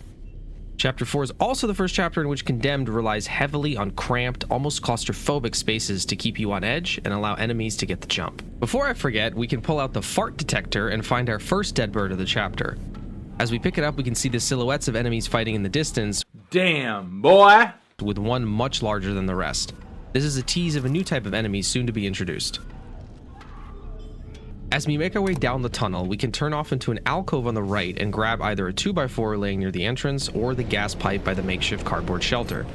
Chapter 4 is also the first chapter in which Condemned relies heavily on cramped, almost claustrophobic spaces to keep you on edge and allow enemies to get the jump. Before I forget, we can pull out the fart detector and find our first dead bird of the chapter. As we pick it up, we can see the silhouettes of enemies fighting in the distance. Damn, boy! With one much larger than the rest. This is a tease of a new type of enemy soon to be introduced. As we make our way down the tunnel, we can turn off into an alcove on the right and grab either a 2x4 laying near the entrance or the gas pipe by the makeshift cardboard shelter.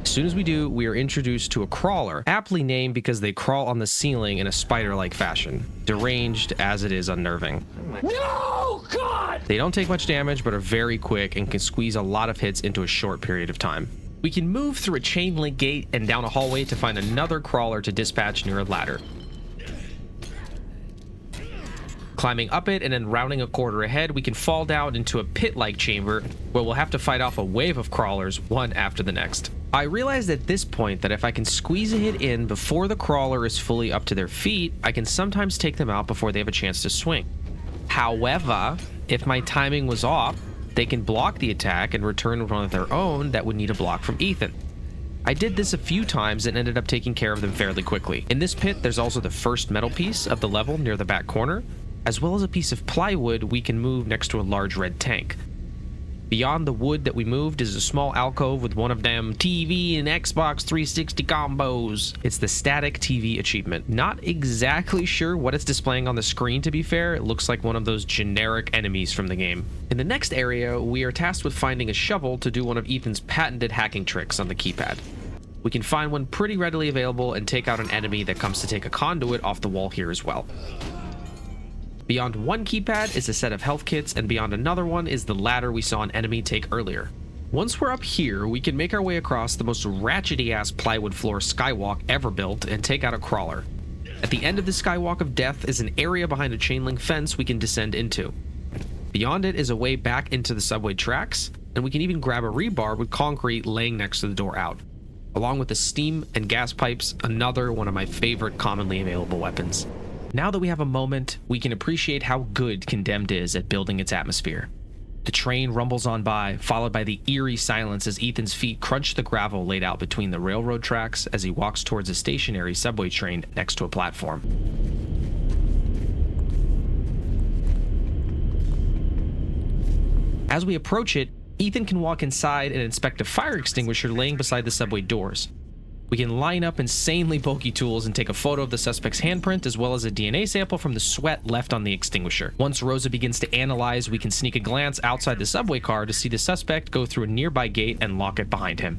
As soon as we do, we are introduced to a crawler, aptly named because they crawl on the ceiling in a spider-like fashion, deranged as it is unnerving. No, God! They don't take much damage but are very quick and can squeeze a lot of hits into a short period of time. We can move through a chain link gate and down a hallway to find another crawler to dispatch near a ladder. Climbing up it and then rounding a quarter ahead, we can fall down into a pit-like chamber where we'll have to fight off a wave of crawlers, one after the next. I realized at this point that if I can squeeze a hit in before the crawler is fully up to their feet, I can sometimes take them out before they have a chance to swing. However, if my timing was off, they can block the attack and return with one of their own that would need a block from Ethan. I did this a few times and ended up taking care of them fairly quickly. In this pit, there's also the first metal piece of the level near the back corner, as well as a piece of plywood we can move next to a large red tank. Beyond the wood that we moved is a small alcove with one of them TV and Xbox 360 combos. It's the static TV achievement. Not exactly sure what it's displaying on the screen, to be fair. It looks like one of those generic enemies from the game. In the next area, we are tasked with finding a shovel to do one of Ethan's patented hacking tricks on the keypad. We can find one pretty readily available and take out an enemy that comes to take a conduit off the wall here as well. Beyond one keypad is a set of health kits, and beyond another one is the ladder we saw an enemy take earlier. Once we're up here, we can make our way across the most ratchety-ass plywood floor skywalk ever built and take out a crawler. At the end of the skywalk of death is an area behind a chain link fence we can descend into. Beyond it is a way back into the subway tracks, and we can even grab a rebar with concrete laying next to the door out. Along with the steam and gas pipes, another one of my favorite commonly available weapons. Now that we have a moment, we can appreciate how good Condemned is at building its atmosphere. The train rumbles on by, followed by the eerie silence as Ethan's feet crunch the gravel laid out between the railroad tracks as he walks towards a stationary subway train next to a platform. As we approach it, Ethan can walk inside and inspect a fire extinguisher laying beside the subway doors. We can line up insanely bulky tools and take a photo of the suspect's handprint as well as a DNA sample from the sweat left on the extinguisher. Once Rosa begins to analyze, we can sneak a glance outside the subway car to see the suspect go through a nearby gate and lock it behind him.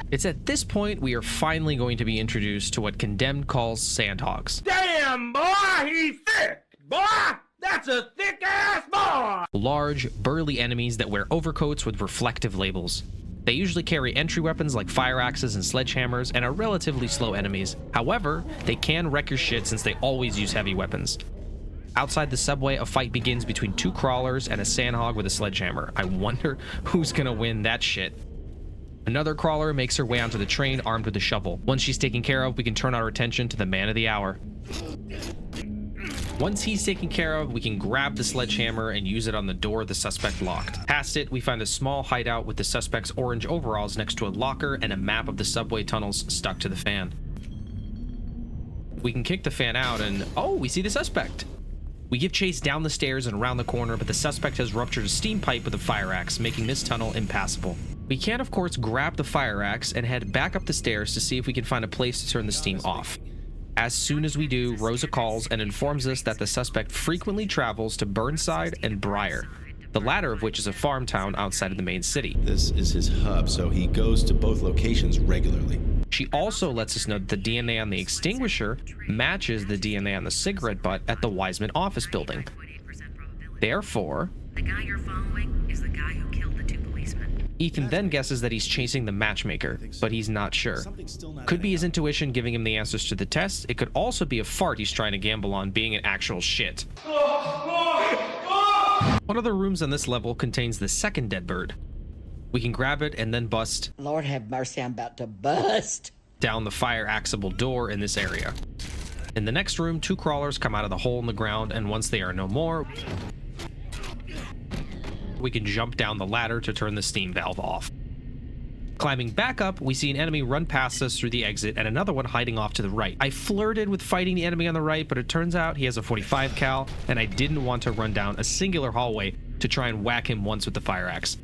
It's at this point we are finally going to be introduced to what Condemned calls sandhogs. Damn, boy, he's thick, boy! That's a thick-ass boy! Large, burly enemies that wear overcoats with reflective labels. They usually carry entry weapons like fire axes and sledgehammers and are relatively slow enemies. However, they can wreck your shit since they always use heavy weapons. Outside the subway, a fight begins between 2 crawlers and a sandhog with a sledgehammer. I wonder who's gonna win that shit. Another crawler makes her way onto the train armed with a shovel. Once she's taken care of, we can turn our attention to the man of the hour. Once he's taken care of, we can grab the sledgehammer and use it on the door the suspect locked. Past it, we find a small hideout with the suspect's orange overalls next to a locker and a map of the subway tunnels stuck to the fan. We can kick the fan out and, oh, we see the suspect. We give chase down the stairs and around the corner, but the suspect has ruptured a steam pipe with a fire axe, making this tunnel impassable. We can, of course, grab the fire axe and head back up the stairs to see if we can find a place to turn the steam off. As soon as we do, Rosa calls and informs us that the suspect frequently travels to Burnside and Briar, the latter of which is a farm town outside of the main city. This is his hub, so he goes to both locations regularly. She also lets us know that the DNA on the extinguisher matches the DNA on the cigarette butt at the Wiseman office building. Therefore, The guy you're following is the guy who killed the 2 policemen. Ethan then guesses that he's chasing the matchmaker, but he's not sure. Could be his intuition giving him the answers to the test. It could also be a fart he's trying to gamble on being an actual shit. One of the rooms on this level contains the second dead bird. We can grab it and then bust. Lord have mercy, I'm about to bust. Down the fire axable door in this area. In the next room, 2 crawlers come out of the hole in the ground, and once they are no more, we can jump down the ladder to turn the steam valve off. Climbing back up, we see an enemy run past us through the exit and another one hiding off to the right. I flirted with fighting the enemy on the right, but it turns out he has a 45 cal, and I didn't want to run down a singular hallway to try and whack him once with the fire axe.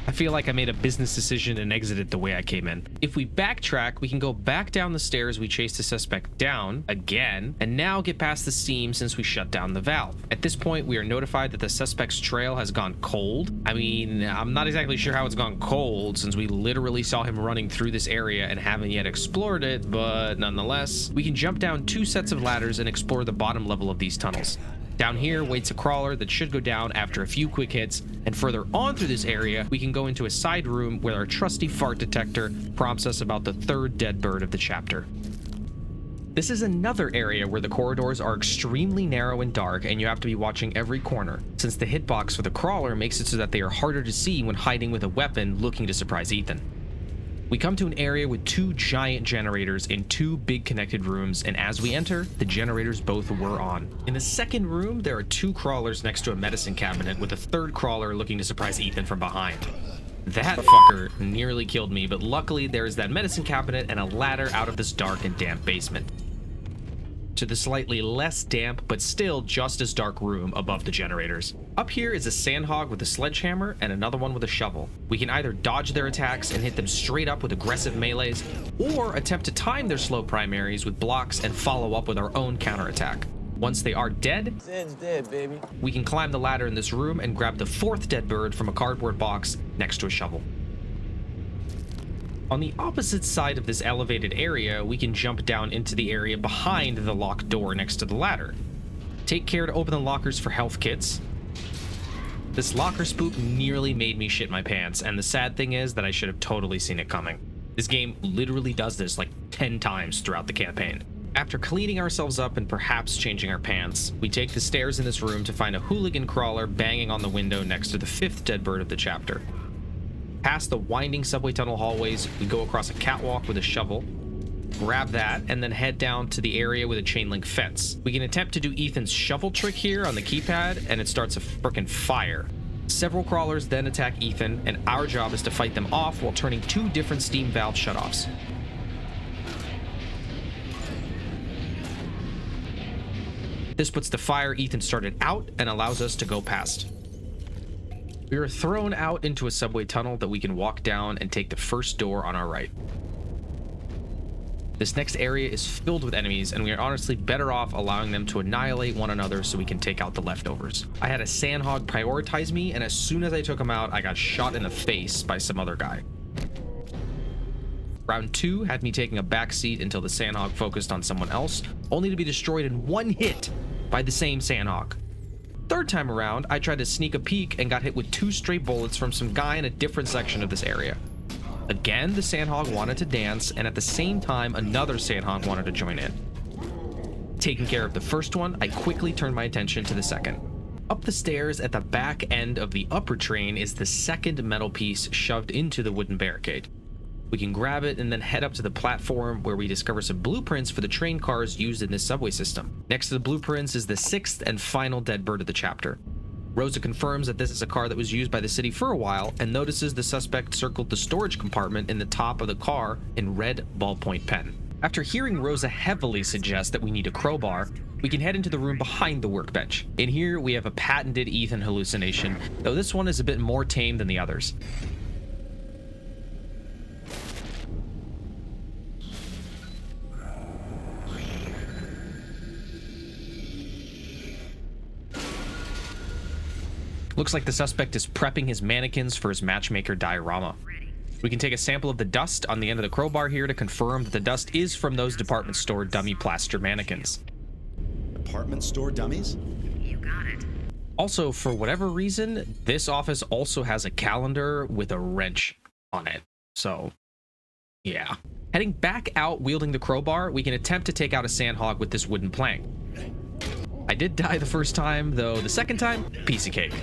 I feel like I made a business decision and exited the way I came in. If we backtrack, we can go back down the stairs we chased the suspect down again, and now get past the steam since we shut down the valve. At this point, we are notified that the suspect's trail has gone cold. I mean, I'm not exactly sure how it's gone cold since we literally saw him running through this area and haven't yet explored it, but nonetheless, we can jump down 2 sets of ladders and explore the bottom level of these tunnels. Down here waits a crawler that should go down after a few quick hits, and further on through this area, we can go into a side room where our trusty fart detector prompts us about the 3rd dead bird of the chapter. This is another area where the corridors are extremely narrow and dark, and you have to be watching every corner, since the hitbox for the crawler makes it so that they are harder to see when hiding with a weapon looking to surprise Ethan. We come to an area with 2 giant generators in 2 big connected rooms, and as we enter, the generators both were on. In the second room, there are 2 crawlers next to a medicine cabinet with a 3rd crawler looking to surprise Ethan from behind. That fucker nearly killed me, but luckily there is that medicine cabinet and a ladder out of this dark and damp basement to the slightly less damp but still just as dark room above the generators. Up here is a sandhog with a sledgehammer and another one with a shovel. We can either dodge their attacks and hit them straight up with aggressive melees, or attempt to time their slow primaries with blocks and follow up with our own counterattack. Once they are dead, baby. we can climb the ladder in this room and grab the 4th dead bird from a cardboard box next to a shovel. On the opposite side of this elevated area, we can jump down into the area behind the locked door next to the ladder. Take care to open the lockers for health kits. This locker spook nearly made me shit my pants, and the sad thing is that I should have totally seen it coming. This game literally does this like 10 times throughout the campaign. After cleaning ourselves up and perhaps changing our pants, we take the stairs in this room to find a hooligan crawler banging on the window next to the 5th dead bird of the chapter. Past the winding subway tunnel hallways, we go across a catwalk with a shovel, grab that, and then head down to the area with a chain link fence. We can attempt to do Ethan's shovel trick here on the keypad, and it starts a frickin' fire. Several crawlers then attack Ethan, and our job is to fight them off while turning 2 different steam valve shutoffs. This puts the fire Ethan started out and allows us to go past. We are thrown out into a subway tunnel that we can walk down and take the first door on our right. This next area is filled with enemies, and we are honestly better off allowing them to annihilate one another so we can take out the leftovers. I had a sandhog prioritize me, and as soon as I took him out, I got shot in the face by some other guy. Round 2 had me taking a backseat until the sandhog focused on someone else, only to be destroyed in 1 hit by the same sandhog. 3rd time around, I tried to sneak a peek and got hit with 2 stray bullets from some guy in a different section of this area. Again, the sandhog wanted to dance, and at the same time, another sandhog wanted to join in. Taking care of the first one, I quickly turned my attention to the second. Up the stairs at the back end of the upper train is the 2nd metal piece shoved into the wooden barricade. We can grab it and then head up to the platform where we discover some blueprints for the train cars used in this subway system. Next to the blueprints is the 6th and final dead bird of the chapter. Rosa confirms that this is a car that was used by the city for a while and notices the suspect circled the storage compartment in the top of the car in red ballpoint pen. After hearing Rosa heavily suggest that we need a crowbar, we can head into the room behind the workbench. In here, we have a patented Ethan hallucination, though this one is a bit more tame than the others. Looks like the suspect is prepping his mannequins for his matchmaker diorama. We can take a sample of the dust on the end of the crowbar here to confirm that the dust is from those department store dummy plaster mannequins. Department store dummies? You got it. Also, for whatever reason, this office also has a calendar with a wrench. on it. So, yeah. Heading back out wielding the crowbar, we can attempt to take out a sandhog with this wooden plank. I did die the first time, though the second time, piece of cake.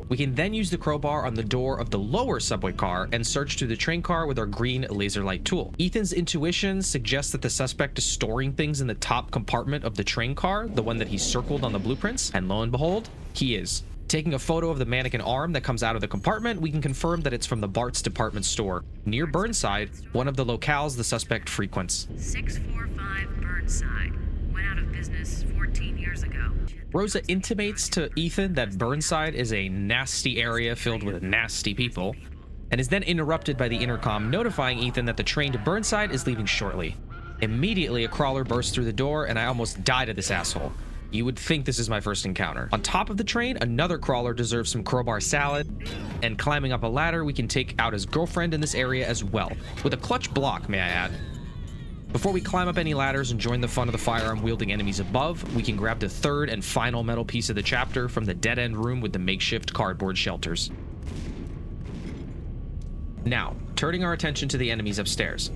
We can then use the crowbar on the door of the lower subway car and search through the train car with our green laser light tool. Ethan's intuition suggests that the suspect is storing things in the top compartment of the train car, the one that he circled on the blueprints, and lo and behold, he is. Taking a photo of the mannequin arm that comes out of the compartment, we can confirm that it's from the Bart's department store, near Burnside, one of the locales the suspect frequents. 645 Burnside. Went out of business 14 years ago. Rosa intimates to Ethan that Burnside is a nasty area filled with nasty people, and is then interrupted by the intercom notifying Ethan that the train to Burnside is leaving shortly. Immediately, a crawler bursts through the door, and I almost died of this asshole. You would think this is my first encounter. On top of the train, another crawler deserves some crowbar salad, and climbing up a ladder, we can take out his girlfriend in this area as well, with a clutch block, may I add. Before we climb up any ladders and join the fun of the firearm-wielding enemies above, we can grab the third and final metal piece of the chapter from the dead-end room with the makeshift cardboard shelters. Now, turning our attention to the enemies upstairs.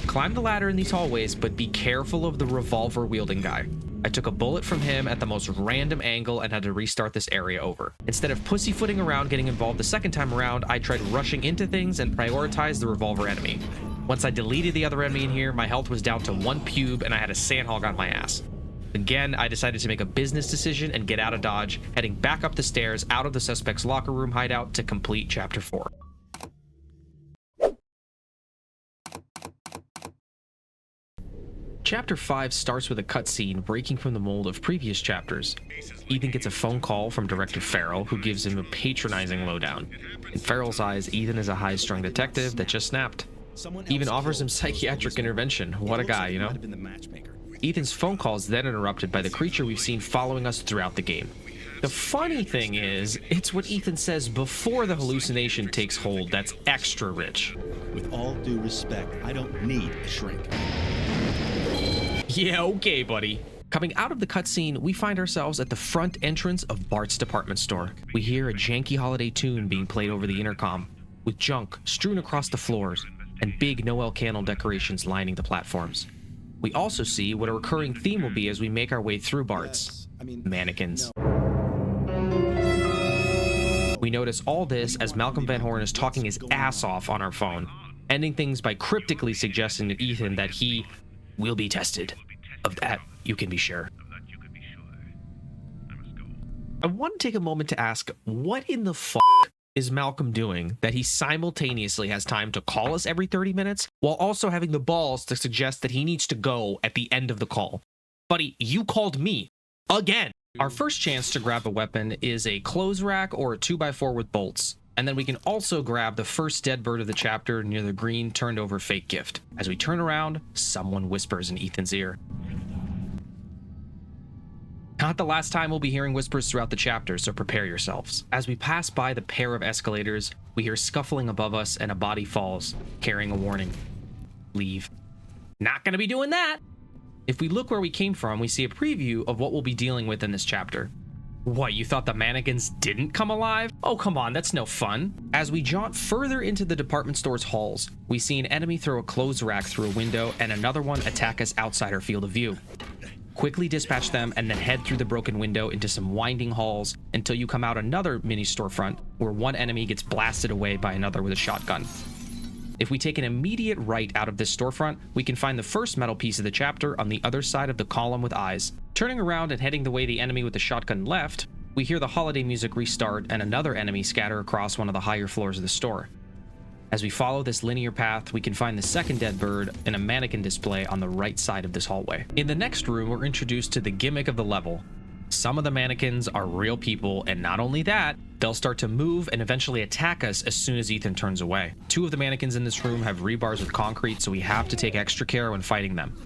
Climb the ladder in these hallways, but be careful of the revolver-wielding guy. I took a bullet from him at the most random angle and had to restart this area over. Instead of pussyfooting around getting involved the second time around, I tried rushing into things and prioritized the revolver enemy. Once I deleted the other enemy in here, my health was down to 1 pube and I had a sandhog on my ass. Again, I decided to make a business decision and get out of Dodge, heading back up the stairs out of the suspect's locker room hideout to complete Chapter 4. Chapter 5 starts with a cutscene breaking from the mold of previous chapters. Ethan gets a phone call from Director Farrell, who gives him a patronizing lowdown. In Farrell's eyes, Ethan is a high-strung detective that just snapped. He even offers him psychiatric intervention. What a guy, you know? Ethan's phone call is then interrupted by the creature we've seen following us throughout the game. The funny thing is, it's what Ethan says before the hallucination takes hold that's extra rich. With all due respect, I don't need a shrink. Yeah, okay, buddy. Coming out of the cutscene, we find ourselves at the front entrance of Bart's department store. We hear a janky holiday tune being played over the intercom, with junk strewn across the floors and big Noel candle decorations lining the platforms. We also see what a recurring theme will be as we make our way through Bart's. Mannequins. We notice all this as Malcolm Van Horn is talking his ass off on our phone, ending things by cryptically suggesting to Ethan that he will be tested. Of that, you can be sure. I want to take a moment to ask, what in the fuck is Malcolm doing that he simultaneously has time to call us every 30 minutes while also having the balls to suggest that he needs to go at the end of the call? Buddy, you called me. Again. Our first chance to grab a weapon is a clothes rack or a 2x4 with bolts. And then we can also grab the first dead bird of the chapter near the green turned over fake gift. As we turn around, someone whispers in Ethan's ear. Not the last time we'll be hearing whispers throughout the chapter, so prepare yourselves. As we pass by the pair of escalators, we hear scuffling above us and a body falls, carrying a warning. Leave. Not gonna be doing that! If we look where we came from, we see a preview of what we'll be dealing with in this chapter. What, you thought the mannequins didn't come alive? Oh, come on, that's no fun. As we jaunt further into the department store's halls, we see an enemy throw a clothes rack through a window and another one attack us outside our field of view. Quickly dispatch them and then head through the broken window into some winding halls until you come out another mini storefront where one enemy gets blasted away by another with a shotgun. If we take an immediate right out of this storefront, we can find the first metal piece of the chapter on the other side of the column with eyes. Turning around and heading the way the enemy with the shotgun left, we hear the holiday music restart and another enemy scatter across one of the higher floors of the store. As we follow this linear path, we can find the second dead bird in a mannequin display on the right side of this hallway. In the next room, we're introduced to the gimmick of the level. Some of the mannequins are real people, and not only that, they'll start to move and eventually attack us as soon as Ethan turns away. 2 of the mannequins in this room have rebars with concrete, so we have to take extra care when fighting them.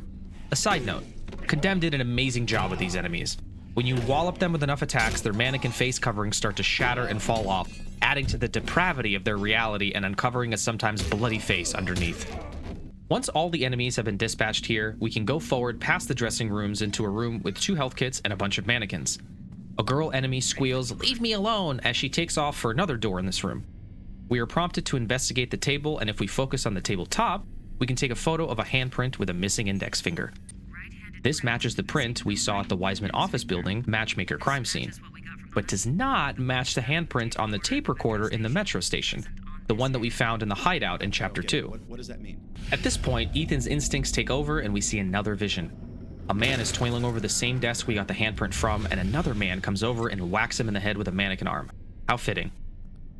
A side note, Condemned did an amazing job with these enemies. When you wallop them with enough attacks, their mannequin face coverings start to shatter and fall off, adding to the depravity of their reality and uncovering a sometimes bloody face underneath. Once all the enemies have been dispatched here, we can go forward past the dressing rooms into a room with 2 health kits and a bunch of mannequins. A girl enemy squeals, "Leave me alone," as she takes off for another door in this room. We are prompted to investigate the table, and if we focus on the tabletop, we can take a photo of a handprint with a missing index finger. This matches the print we saw at the Wiseman office building matchmaker crime scene, but does not match the handprint on the tape recorder in the metro station, the one that we found in the hideout in Chapter 2. What does that mean? At this point, Ethan's instincts take over and we see another vision. A man is toiling over the same desk we got the handprint from, and another man comes over and whacks him in the head with a mannequin arm. How fitting.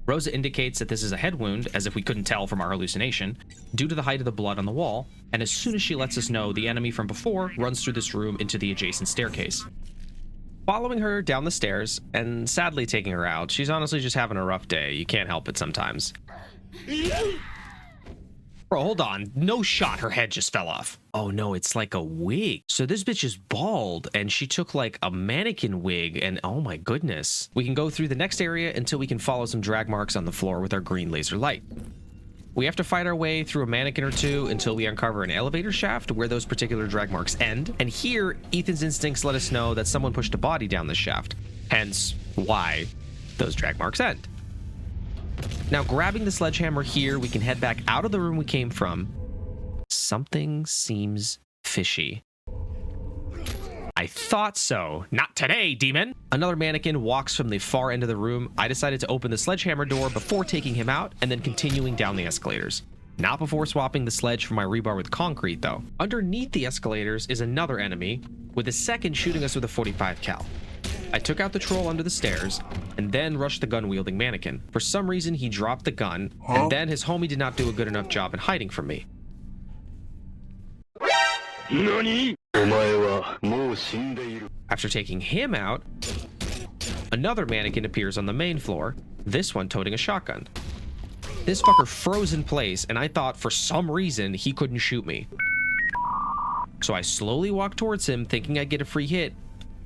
Rosa indicates that this is a head wound, as if we couldn't tell from our hallucination, due to the height of the blood on the wall, and as soon as she lets us know, the enemy from before runs through this room into the adjacent staircase. Following her down the stairs, and sadly taking her out, she's honestly just having a rough day. You can't help it sometimes. Bro, hold on. No shot, her head just fell off. Oh no, it's like a wig. So this bitch is bald, and she took like a mannequin wig, and oh my goodness. We can go through the next area until we can follow some drag marks on the floor with our green laser light. We have to fight our way through a mannequin or two until we uncover an elevator shaft where those particular drag marks end, and here, Ethan's instincts let us know that someone pushed a body down this shaft, hence why those drag marks end. Now, grabbing the sledgehammer here, we can head back out of the room we came from. Something seems fishy. I thought so. Not today, demon. Another mannequin walks from the far end of the room. I decided to open the sledgehammer door before taking him out and then continuing down the escalators. Not before swapping the sledge for my rebar with concrete, though. Underneath the escalators is another enemy, with a second shooting us with a 45 cal. I took out the troll under the stairs and then rushed the gun-wielding mannequin. For some reason, he dropped the gun, and then his homie did not do a good enough job in hiding from me. After taking him out, another mannequin appears on the main floor, this one toting a shotgun. This fucker froze in place, and I thought for some reason he couldn't shoot me. So I slowly walked towards him, thinking I'd get a free hit,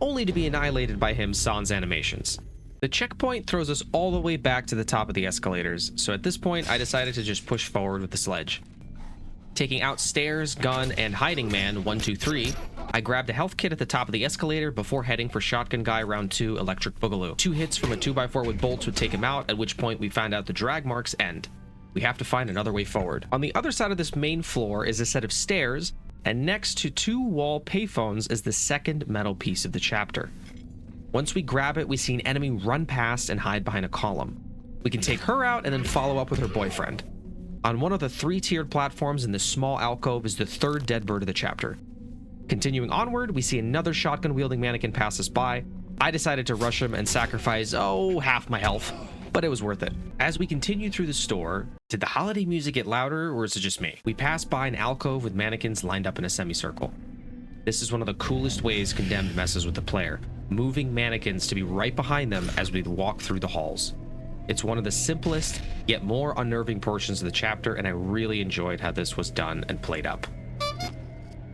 only to be annihilated by him sans animations. The checkpoint throws us all the way back to the top of the escalators, so at this point I decided to just push forward with the sledge. Taking out stairs, gun, and hiding man 1, 2, 3, I grabbed a health kit at the top of the escalator before heading for Shotgun Guy Round 2 Electric Boogaloo. 2 hits from a 2x4 with bolts would take him out, at which point we found out the drag marks end. We have to find another way forward. On the other side of this main floor is a set of stairs, and next to 2 wall payphones is the second metal piece of the chapter. Once we grab it, we see an enemy run past and hide behind a column. We can take her out and then follow up with her boyfriend. On one of the 3-tiered platforms in this small alcove is the third dead bird of the chapter. Continuing onward, we see another shotgun-wielding mannequin pass us by. I decided to rush him and sacrifice, half my health, but it was worth it. As we continue through the store, did the holiday music get louder, or is it just me? We pass by an alcove with mannequins lined up in a semicircle. This is one of the coolest ways Condemned messes with the player, moving mannequins to be right behind them as we walk through the halls. It's one of the simplest, yet more unnerving portions of the chapter, and I really enjoyed how this was done and played up.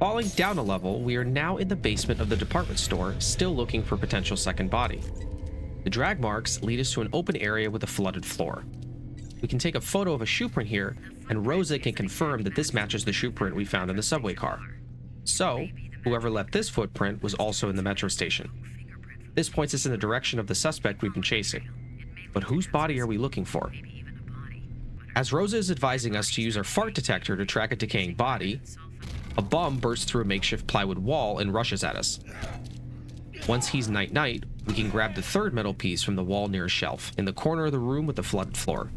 Falling down a level, we are now in the basement of the department store, still looking for potential second body. The drag marks lead us to an open area with a flooded floor. We can take a photo of a shoe print here, and Rosa can confirm that this matches the shoe print we found in the subway car. So, whoever left this footprint was also in the metro station. This points us in the direction of the suspect we've been chasing. But whose body are we looking for? As Rosa is advising us to use our fart detector to track a decaying body, a bum bursts through a makeshift plywood wall and rushes at us. Once he's night-night, we can grab the third metal piece from the wall near a shelf, in the corner of the room with the flooded floor.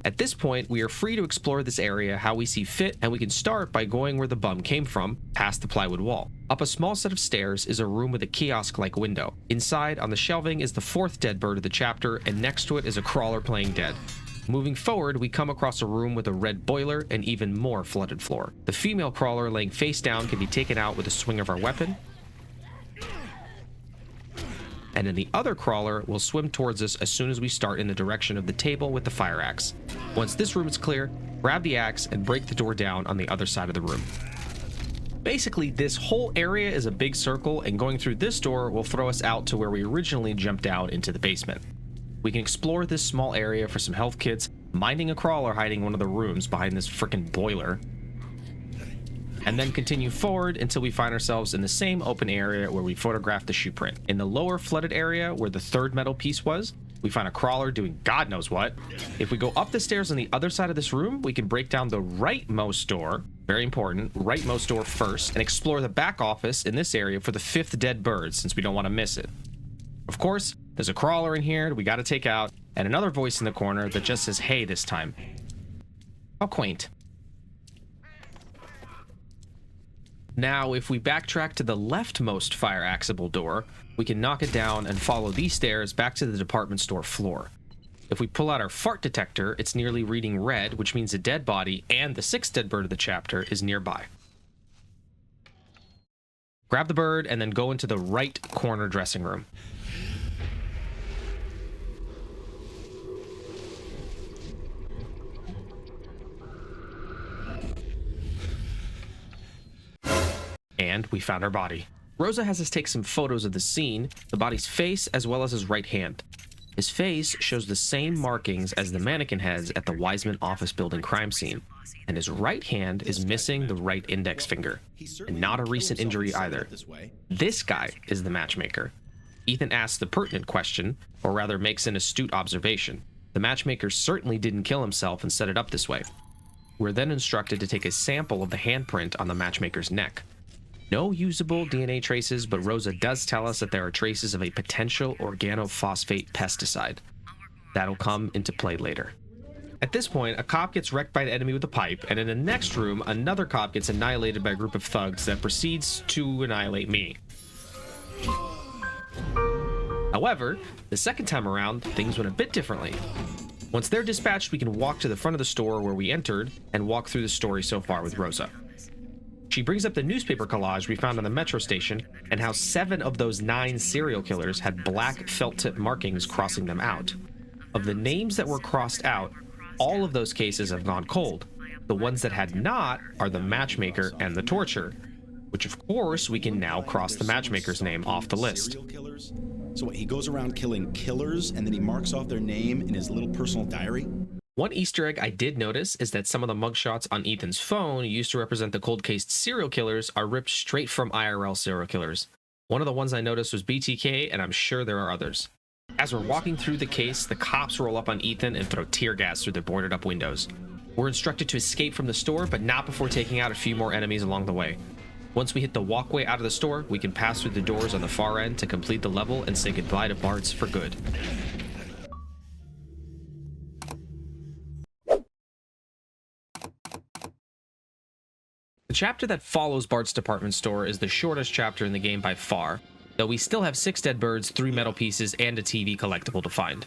At this point, we are free to explore this area how we see fit, and we can start by going where the bum came from, past the plywood wall. Up a small set of stairs is a room with a kiosk-like window. Inside, on the shelving, is the fourth dead bird of the chapter, and next to it is a crawler playing dead. Moving forward, we come across a room with a red boiler and even more flooded floor. The female crawler laying face down can be taken out with a swing of our weapon, and then the other crawler will swim towards us as soon as we start in the direction of the table with the fire axe. Once this room is clear, grab the axe and break the door down on the other side of the room. Basically, this whole area is a big circle, and going through this door will throw us out to where we originally jumped out into the basement. We can explore this small area for some health kits, minding a crawler hiding in one of the rooms behind this frickin' boiler, and then continue forward until we find ourselves in the same open area where we photographed the shoe print. In the lower flooded area where the third metal piece was, We find a crawler doing God knows what. If we go up the stairs on the other side of this room, we can break down the rightmost door, very important, rightmost door first, and explore the back office in this area for the 5th dead bird, since we don't want to miss it. Of course, there's a crawler in here that we got to take out, and another voice in the corner that just says hey this time. How quaint. Now, if we backtrack to the leftmost fire-accessible door, we can knock it down and follow these stairs back to the department store floor. If we pull out our fart detector, it's nearly reading red, which means a dead body and the 6th dead bird of the chapter is nearby. Grab the bird and then go into the right corner dressing room. And we found our body. Rosa has us take some photos of the scene, the body's face, as well as his right hand. His face shows the same markings as the mannequin heads at the Wiseman office building crime scene, and his right hand is missing the right index finger, and not a recent injury either. This guy is the matchmaker. Ethan asks the pertinent question, or rather makes an astute observation. The matchmaker certainly didn't kill himself and set it up this way. We're then instructed to take a sample of the handprint on the matchmaker's neck. No usable DNA traces, but Rosa does tell us that there are traces of a potential organophosphate pesticide. That'll come into play later. At this point, a cop gets wrecked by an enemy with a pipe, and in the next room, another cop gets annihilated by a group of thugs that proceeds to annihilate me. However, the second time around, things went a bit differently. Once they're dispatched, we can walk to the front of the store where we entered and walk through the story so far with Rosa. She brings up the newspaper collage we found on the metro station and how 7 of those 9 serial killers had black felt tip markings crossing them out. Of the names that were crossed out, all of those cases have gone cold. The ones that had not are the matchmaker and the torturer, which of course we can now cross the matchmaker's name off the list. So what, he goes around killing killers and then he marks off their name in his little personal diary? One Easter egg I did notice is that some of the mugshots on Ethan's phone used to represent the cold-cased serial killers are ripped straight from IRL serial killers. One of the ones I noticed was BTK, and I'm sure there are others. As we're walking through the case, the cops roll up on Ethan and throw tear gas through their boarded-up windows. We're instructed to escape from the store, but not before taking out a few more enemies along the way. Once we hit the walkway out of the store, we can pass through the doors on the far end to complete the level and say goodbye to Bart's for good. The chapter that follows Bart's department store is the shortest chapter in the game by far, though we still have 6 dead birds, 3 metal pieces, and a TV collectible to find.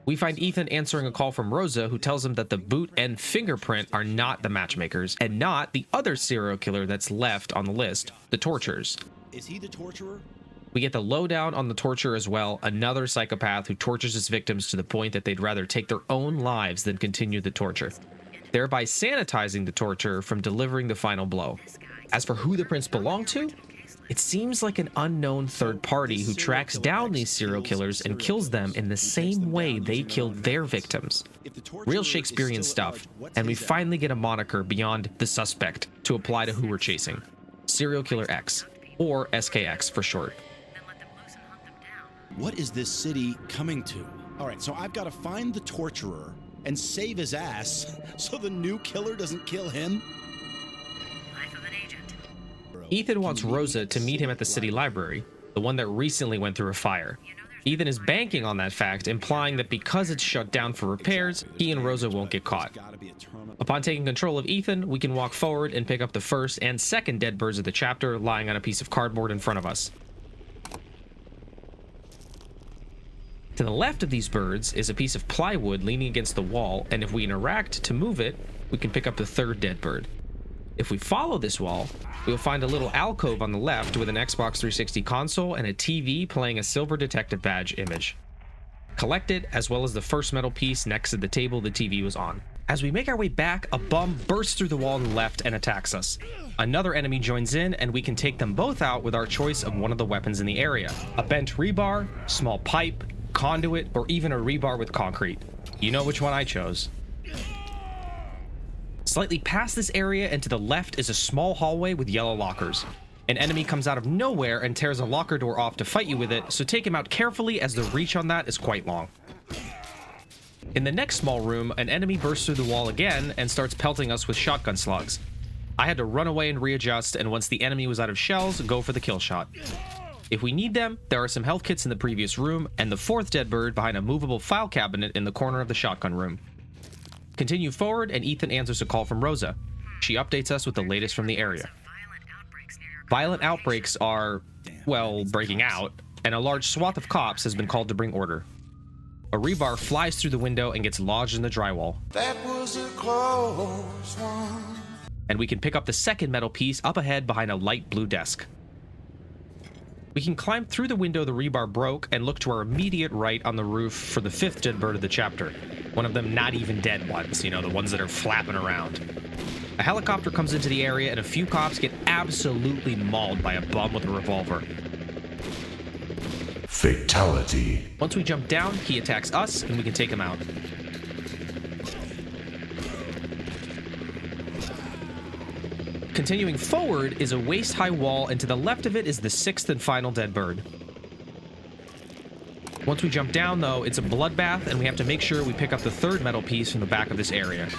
We find Ethan answering a call from Rosa, who tells him that the boot and fingerprint are not the matchmakers, and not the other serial killer that's left on the list, the torturers. Is he the torturer? We get the lowdown on the torturer as well, another psychopath who tortures his victims to the point that they'd rather take their own lives than continue the torture, thereby sanitizing the torturer from delivering the final blow. As for who the prints belong to, it seems like an unknown third party who tracks down these serial killers and kills them in the same way they killed their victims. Real Shakespearean stuff, and we finally get a moniker beyond the suspect to apply to who we're chasing. Serial Killer X, or SKX for short. What is this city coming to? All right, so I've got to find the torturer and save his ass so the new killer doesn't kill him? Ethan wants Rosa to meet him at the city library, the one that recently went through a fire. Ethan is banking on that fact, implying that because it's shut down for repairs, he and Rosa won't get caught. Upon taking control of Ethan, we can walk forward and pick up the first and second dead birds of the chapter lying on a piece of cardboard in front of us. To the left of these birds is a piece of plywood leaning against the wall, and if we interact to move it, we can pick up the third dead bird. If we follow this wall, we'll find a little alcove on the left with an Xbox 360 console and a TV playing a silver detective badge image. Collect it, as well as the first metal piece next to the table the TV was on. As we make our way back, a bum bursts through the wall on the left and attacks us. Another enemy joins in, and we can take them both out with our choice of one of the weapons in the area. A bent rebar, small pipe, conduit, or even a rebar with concrete. You know which one I chose. Slightly past this area and to the left is a small hallway with yellow lockers. An enemy comes out of nowhere and tears a locker door off to fight you with it, so take him out carefully as the reach on that is quite long. In the next small room, an enemy bursts through the wall again and starts pelting us with shotgun slugs. I had to run away and readjust, and once the enemy was out of shells, go for the kill shot. If we need them, there are some health kits in the previous room, and the fourth dead bird behind a movable file cabinet in the corner of the shotgun room. Continue forward, and Ethan answers a call from Rosa. She updates us with the latest from the area. Violent outbreaks are, well, breaking out, and a large swath of cops has been called to bring order. A rebar flies through the window and gets lodged in the drywall. That was a close one. And we can pick up the second metal piece up ahead behind a light blue desk. We can climb through the window the rebar broke and look to our immediate right on the roof for the fifth dead bird of the chapter. One of them not even dead ones, you know, the ones that are flapping around. A helicopter comes into the area and a few cops get absolutely mauled by a bum with a revolver. Fatality. Once we jump down, he attacks us and we can take him out. Continuing forward is a waist-high wall, and to the left of it is the sixth and final dead bird. Once we jump down, though, it's a bloodbath, and we have to make sure we pick up the third metal piece from the back of this area.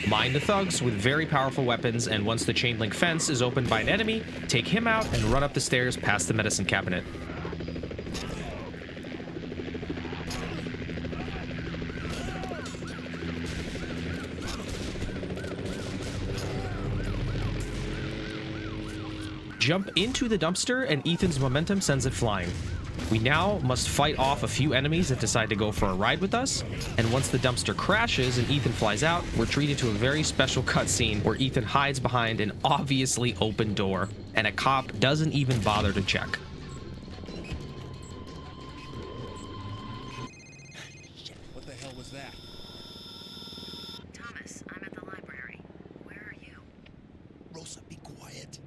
Mine the thugs with very powerful weapons, and once the chain link fence is opened by an enemy, take him out and run up the stairs past the medicine cabinet. Jump into the dumpster, and Ethan's momentum sends it flying. We now must fight off a few enemies that decide to go for a ride with us, and once the dumpster crashes and Ethan flies out, we're treated to a very special cutscene where Ethan hides behind an obviously open door, and a cop doesn't even bother to check. Shit, what the hell was that? Thomas, I'm at the library. Where are you? Rosa, be quiet.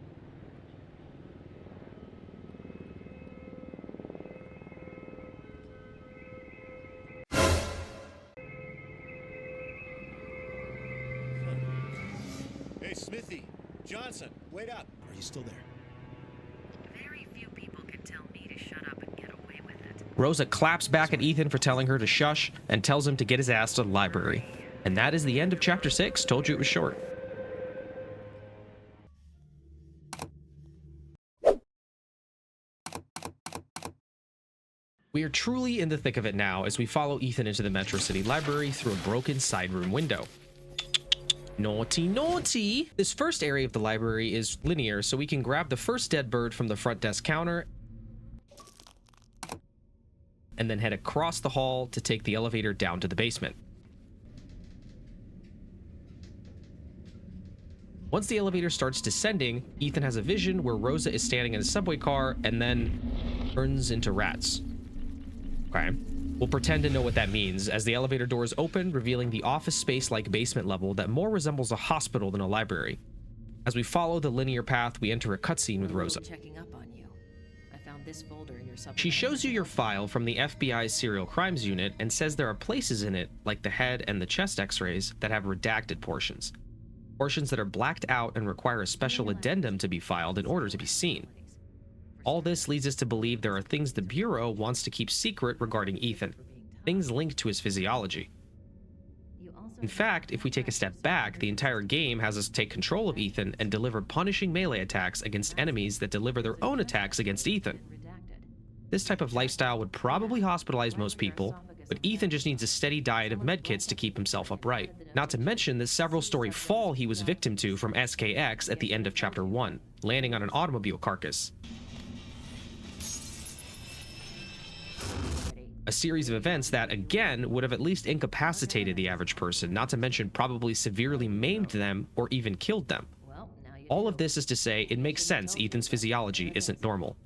Hey, Smithy, Johnson, wait up. Are you still there? Very few people can tell me to shut up and get away with it. Rosa claps back at Ethan for telling her to shush and tells him to get his ass to the library. And that is the end of Chapter 6. Told you it was short. We are truly in the thick of it now as we follow Ethan into the Metro City Library through a broken side room window. Naughty, naughty! This first area of the library is linear, so we can grab the first dead bird from the front desk counter and then head across the hall to take the elevator down to the basement. Once the elevator starts descending, Ethan has a vision where Rosa is standing in a subway car and then turns into rats. Okay. We'll pretend to know what that means as the elevator doors open, revealing the office space-like basement level that more resembles a hospital than a library. As we follow the linear path, we enter a cutscene with Rosa. Checking up on you. I found this folder in your She shows you your file from the FBI's Serial Crimes Unit and says there are places in it, like the head and the chest x-rays, that have redacted portions. Portions that are blacked out and require a special addendum to be filed in order to be seen. All this leads us to believe there are things the Bureau wants to keep secret regarding Ethan, things linked to his physiology. In fact, if we take a step back, the entire game has us take control of Ethan and deliver punishing melee attacks against enemies that deliver their own attacks against Ethan. This type of lifestyle would probably hospitalize most people, but Ethan just needs a steady diet of medkits to keep himself upright. Not to mention the several story fall he was victim to from SKX at the end of Chapter 1, landing on an automobile carcass. A series of events that, again, would have at least incapacitated the average person, not to mention probably severely maimed them or even killed them. All of this is to say, it makes sense Ethan's physiology isn't normal.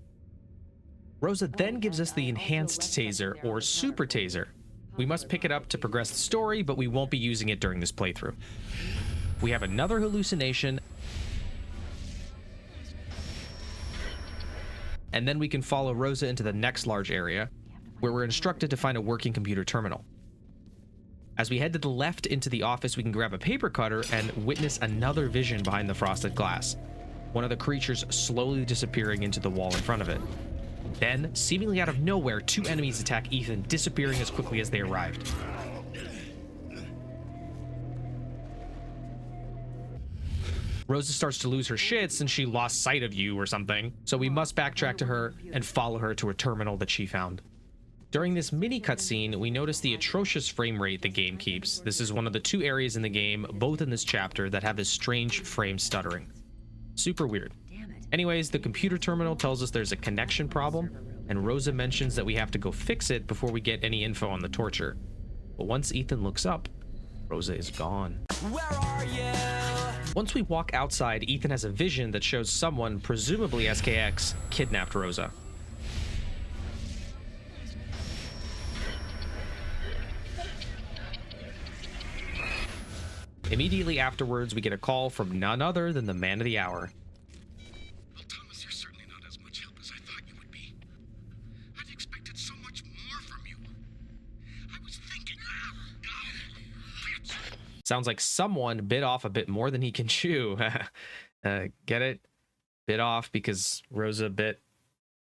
Rosa then gives us the enhanced taser, or super taser. We must pick it up to progress the story, but we won't be using it during this playthrough. We have another hallucination, and then we can follow Rosa into the next large area, where we're instructed to find a working computer terminal. As we head to the left into the office, we can grab a paper cutter and witness another vision behind the frosted glass. one of the creatures slowly disappearing into the wall in front of it. Then, seemingly out of nowhere, 2 enemies attack Ethan, disappearing as quickly as they arrived. Rosa starts to lose her shit since she lost sight of you or something, so we must backtrack to her and follow her to a terminal that she found. During this mini cutscene, we notice the atrocious frame rate the game keeps. This is one of the 2 areas in the game, both in this chapter, that have this strange frame stuttering. Super weird. Anyways, the computer terminal tells us there's a connection problem, and Rosa mentions that we have to go fix it before we get any info on the torture. But once Ethan looks up, Rosa is gone. Where are you? Once we walk outside, Ethan has a vision that shows someone, presumably SKX, kidnapped Rosa. Immediately afterwards, we get a call from none other than the man of the hour. Well, Thomas, you're certainly not as much help as I thought you would be. I'd expected so much more from you. I was thinking... Sounds like someone bit off a bit more than he can chew. Get it? Bit off because Rosa bit...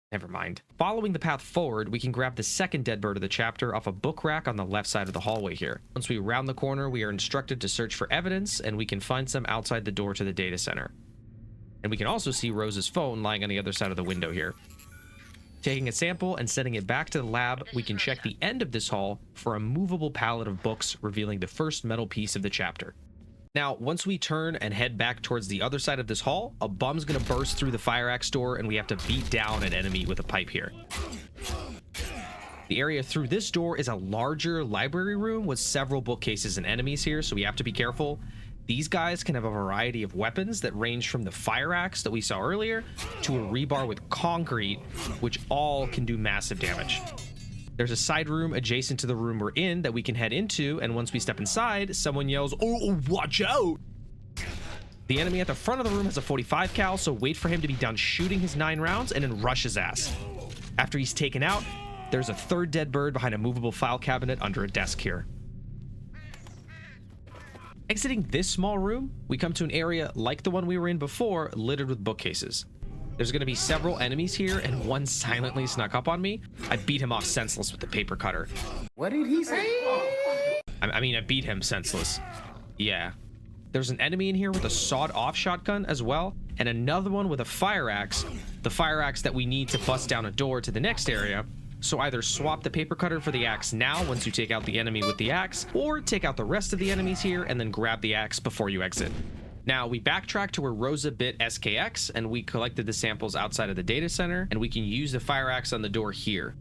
Never mind. Following the path forward, we can grab the second dead bird of the chapter off a book rack on the left side of the hallway here. Once we round the corner, we are instructed to search for evidence, and we can find some outside the door to the data center. And we can also see Rosa's phone lying on the other side of the window here. Taking a sample and sending it back to the lab, we can check the end of this hall for a movable pallet of books revealing the first metal piece of the chapter. Now, once we turn and head back towards the other side of this hall, a bum's gonna burst through the fire axe door and we have to beat down an enemy with a pipe here. The area through this door is a larger library room with several bookcases and enemies here, so we have to be careful. These guys can have a variety of weapons that range from the fire axe that we saw earlier to a rebar with concrete, which all can do massive damage. There's a side room adjacent to the room we're in that we can head into, and once we step inside, someone yells, "Oh, watch out!" The enemy at the front of the room has a 45 cal, so wait for him to be done shooting his 9 rounds and then rush his ass. After he's taken out, there's a third dead bird behind a movable file cabinet under a desk here. Exiting this small room, we come to an area like the one we were in before, littered with bookcases. There's going to be several enemies here, and one silently snuck up on me. I beat him off senseless with the paper cutter. What did he say? I mean, I beat him senseless. Yeah. There's an enemy in here with a sawed-off shotgun as well, and another one with a fire axe, the fire axe that we need to bust down a door to the next area. So either swap the paper cutter for the axe now once you take out the enemy with the axe, or take out the rest of the enemies here and then grab the axe before you exit. Now, we backtrack to where Rosa bit SKX, and we collected the samples outside of the data center, and we can use the fire axe on the door here.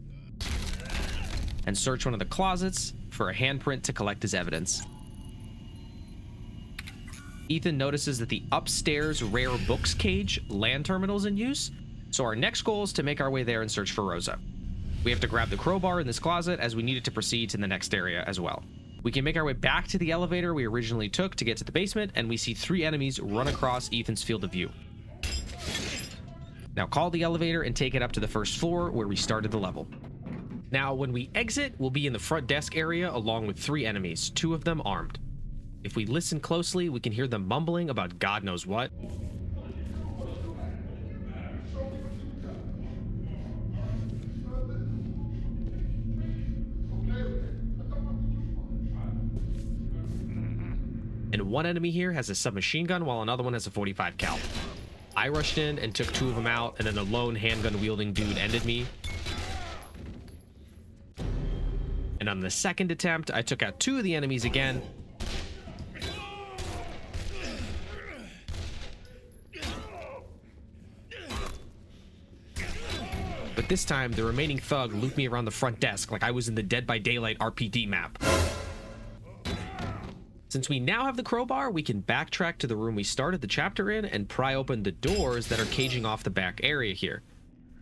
And search one of the closets for a handprint to collect as evidence. Ethan notices that the upstairs rare books cage land terminal is in use, so our next goal is to make our way there and search for Rosa. We have to grab the crowbar in this closet as we need it to proceed to the next area as well. We can make our way back to the elevator we originally took to get to the basement, and we see 3 enemies run across Ethan's field of view. Now call the elevator and take it up to the first floor where we started the level. Now when we exit, we'll be in the front desk area along with 3 enemies, 2 of them armed. If we listen closely, we can hear them mumbling about God knows what. And one enemy here has a submachine gun while another one has a 45 cal. I rushed in and took 2 of them out, and then the lone handgun wielding dude ended me. And on the second attempt, I took out 2 of the enemies again. But this time, the remaining thug looped me around the front desk like I was in the Dead by Daylight RPD map. Since we now have the crowbar, we can backtrack to the room we started the chapter in and pry open the doors that are caging off the back area here.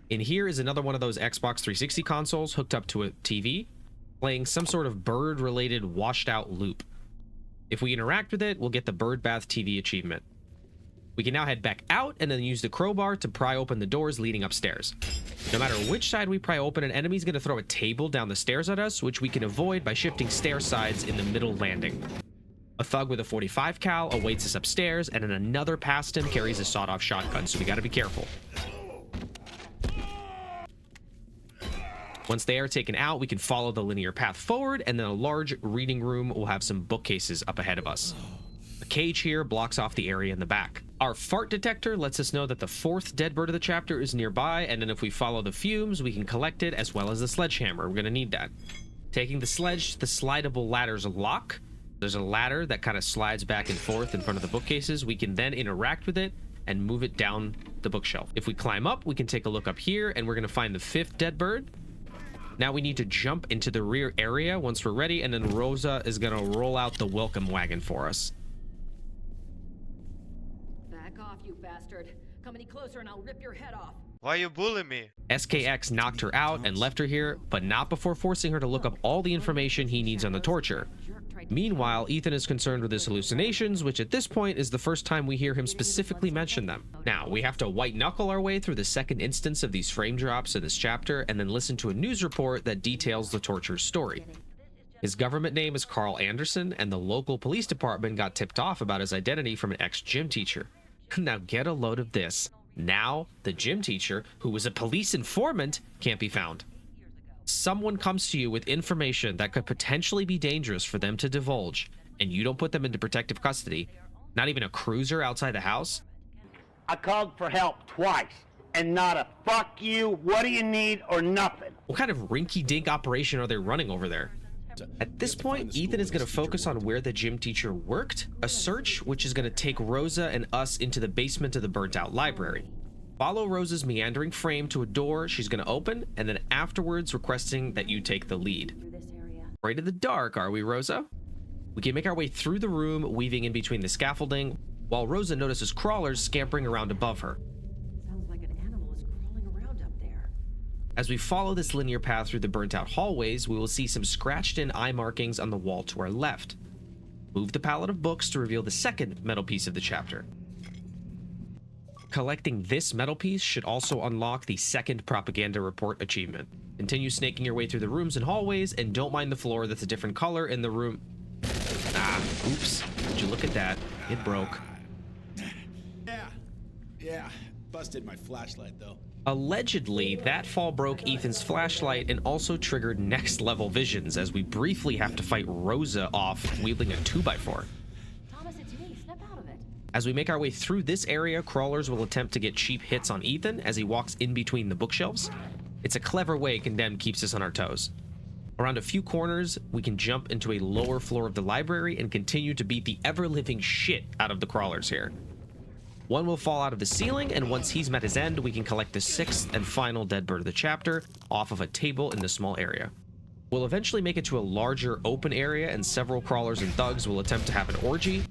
In here is another one of those Xbox 360 consoles hooked up to a TV, playing some sort of bird-related washed-out loop. If we interact with it, we'll get the Bird Bath TV achievement. We can now head back out and then use the crowbar to pry open the doors leading upstairs. No matter which side we pry open, an enemy's going to throw a table down the stairs at us, which we can avoid by shifting stair sides in the middle landing. A thug with a 45 cal awaits us upstairs, and then another past him carries a sawed-off shotgun, so we gotta be careful. Once they are taken out, we can follow the linear path forward, and then a large reading room will have some bookcases up ahead of us. A cage here blocks off the area in the back. Our fart detector lets us know that the 4th dead bird of the chapter is nearby, and then if we follow the fumes, we can collect it, as well as the sledgehammer. We're gonna need that. Taking the sledge to the slidable ladder's lock. There's a ladder that kind of slides back and forth in front of the bookcases. We can then interact with it and move it down the bookshelf. If we climb up, we can take a look up here, and we're gonna find the 5th dead bird. Now we need to jump into the rear area once we're ready, and then Rosa is gonna roll out the welcome wagon for us. Back off, you bastard. Come any closer and I'll rip your head off. Why you bullying me? SKX knocked her out and left her here, but not before forcing her to look up all the information he needs on the torture. Meanwhile, Ethan is concerned with his hallucinations, which at this point is the first time we hear him specifically mention them. Now, we have to white-knuckle our way through the second instance of these frame drops in this chapter, and then listen to a news report that details the torture story. His government name is Carl Anderson, and the local police department got tipped off about his identity from an ex-gym teacher. Now get a load of this. Now, the gym teacher, who was a police informant, can't be found. Someone comes to you with information that could potentially be dangerous for them to divulge, and you don't put them into protective custody, not even a cruiser outside the house. I called for help twice, and not a fuck you, what do you need, or nothing. What kind of rinky-dink operation are they running over there? At this point, Ethan is going to focus on where the gym teacher worked, a search which is going to take Rosa and us into the basement of the burnt-out library. Follow Rosa's meandering frame to a door she's going to open, and then afterwards requesting that you take the lead. Right in the dark, are we, Rosa? We can make our way through the room, weaving in between the scaffolding, while Rosa notices crawlers scampering around above her. Sounds like an animal is crawling around up there. As we follow this linear path through the burnt-out hallways, we will see some scratched-in eye markings on the wall to our left. Move the pallet of books to reveal the second metal piece of the chapter. Collecting this metal piece should also unlock the second propaganda report achievement. Continue snaking your way through the rooms and hallways, and don't mind the floor that's a different color in the room. Ah, oops. Would you look at that? It broke. Yeah. Busted my flashlight, though. Allegedly, that fall broke Ethan's flashlight and also triggered next level visions, as we briefly have to fight Rosa off wielding a 2x4. Thomas, it's me. Snap out of it. As we make our way through this area, crawlers will attempt to get cheap hits on Ethan as he walks in between the bookshelves. It's a clever way Condemned keeps us on our toes. Around a few corners, we can jump into a lower floor of the library and continue to beat the ever-living shit out of the crawlers here. One will fall out of the ceiling, and once he's met his end, we can collect the 6th and final dead bird of the chapter off of a table in the small area. We'll eventually make it to a larger open area, and several crawlers and thugs will attempt to have an orgy,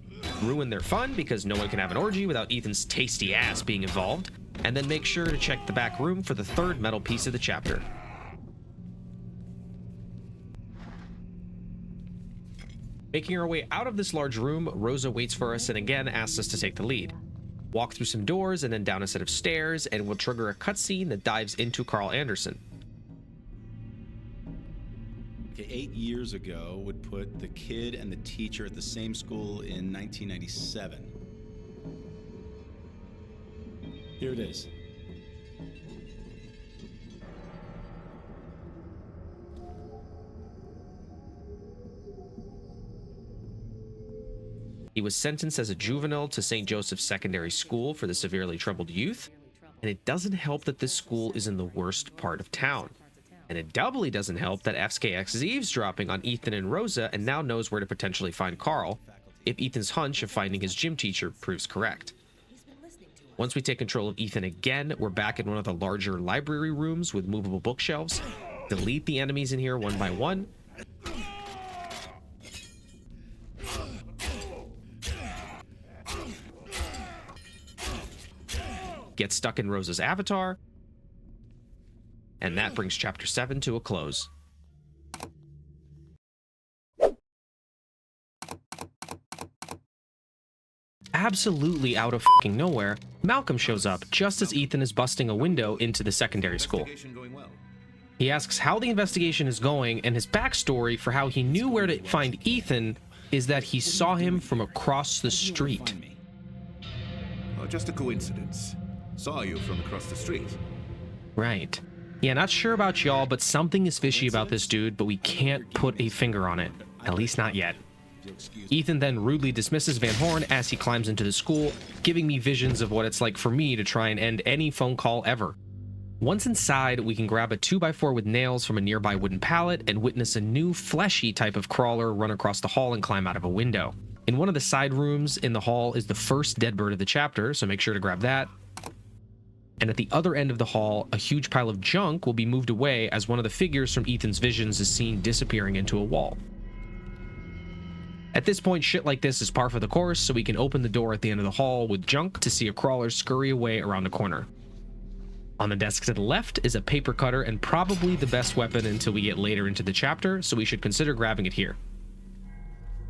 ruin their fun because no one can have an orgy without Ethan's tasty ass being involved, and then make sure to check the back room for the third metal piece of the chapter. Making our way out of this large room, Rosa waits for us and again asks us to take the lead. Walk through some doors and then down a set of stairs, and we'll trigger a cutscene that dives into Carl Anderson. Okay, 8 years ago would put the kid and the teacher at the same school in 1997. Here it is. He was sentenced as a juvenile to St. Joseph's Secondary School for the severely troubled youth, and it doesn't help that this school is in the worst part of town. And it doubly doesn't help that SKX is eavesdropping on Ethan and Rosa and now knows where to potentially find Carl, if Ethan's hunch of finding his gym teacher proves correct. Once we take control of Ethan again, we're back in one of the larger library rooms with movable bookshelves. Delete the enemies in here one by one. Get stuck in Rosa's avatar. And that brings chapter 7 to a close. Absolutely out of fucking nowhere, Malcolm shows up just as Ethan is busting a window into the secondary school. He asks how the investigation is going, and his backstory for how he knew where to find Ethan is that he saw him from across the street. Find me. Oh, just a coincidence. Saw you from across the street. Right. Yeah, not sure about y'all, but something is fishy about this dude, but we can't put a finger on it. At least not yet. Ethan then rudely dismisses Van Horn as he climbs into the school, giving me visions of what it's like for me to try and end any phone call ever. Once inside, we can grab a 2x4 with nails from a nearby wooden pallet and witness a new fleshy type of crawler run across the hall and climb out of a window. In one of the side rooms in the hall is the first dead bird of the chapter, so make sure to grab that. And at the other end of the hall, a huge pile of junk will be moved away as one of the figures from Ethan's visions is seen disappearing into a wall. At this point, shit like this is par for the course, so we can open the door at the end of the hall with junk to see a crawler scurry away around the corner. On the desk to the left is a paper cutter and probably the best weapon until we get later into the chapter, so we should consider grabbing it here.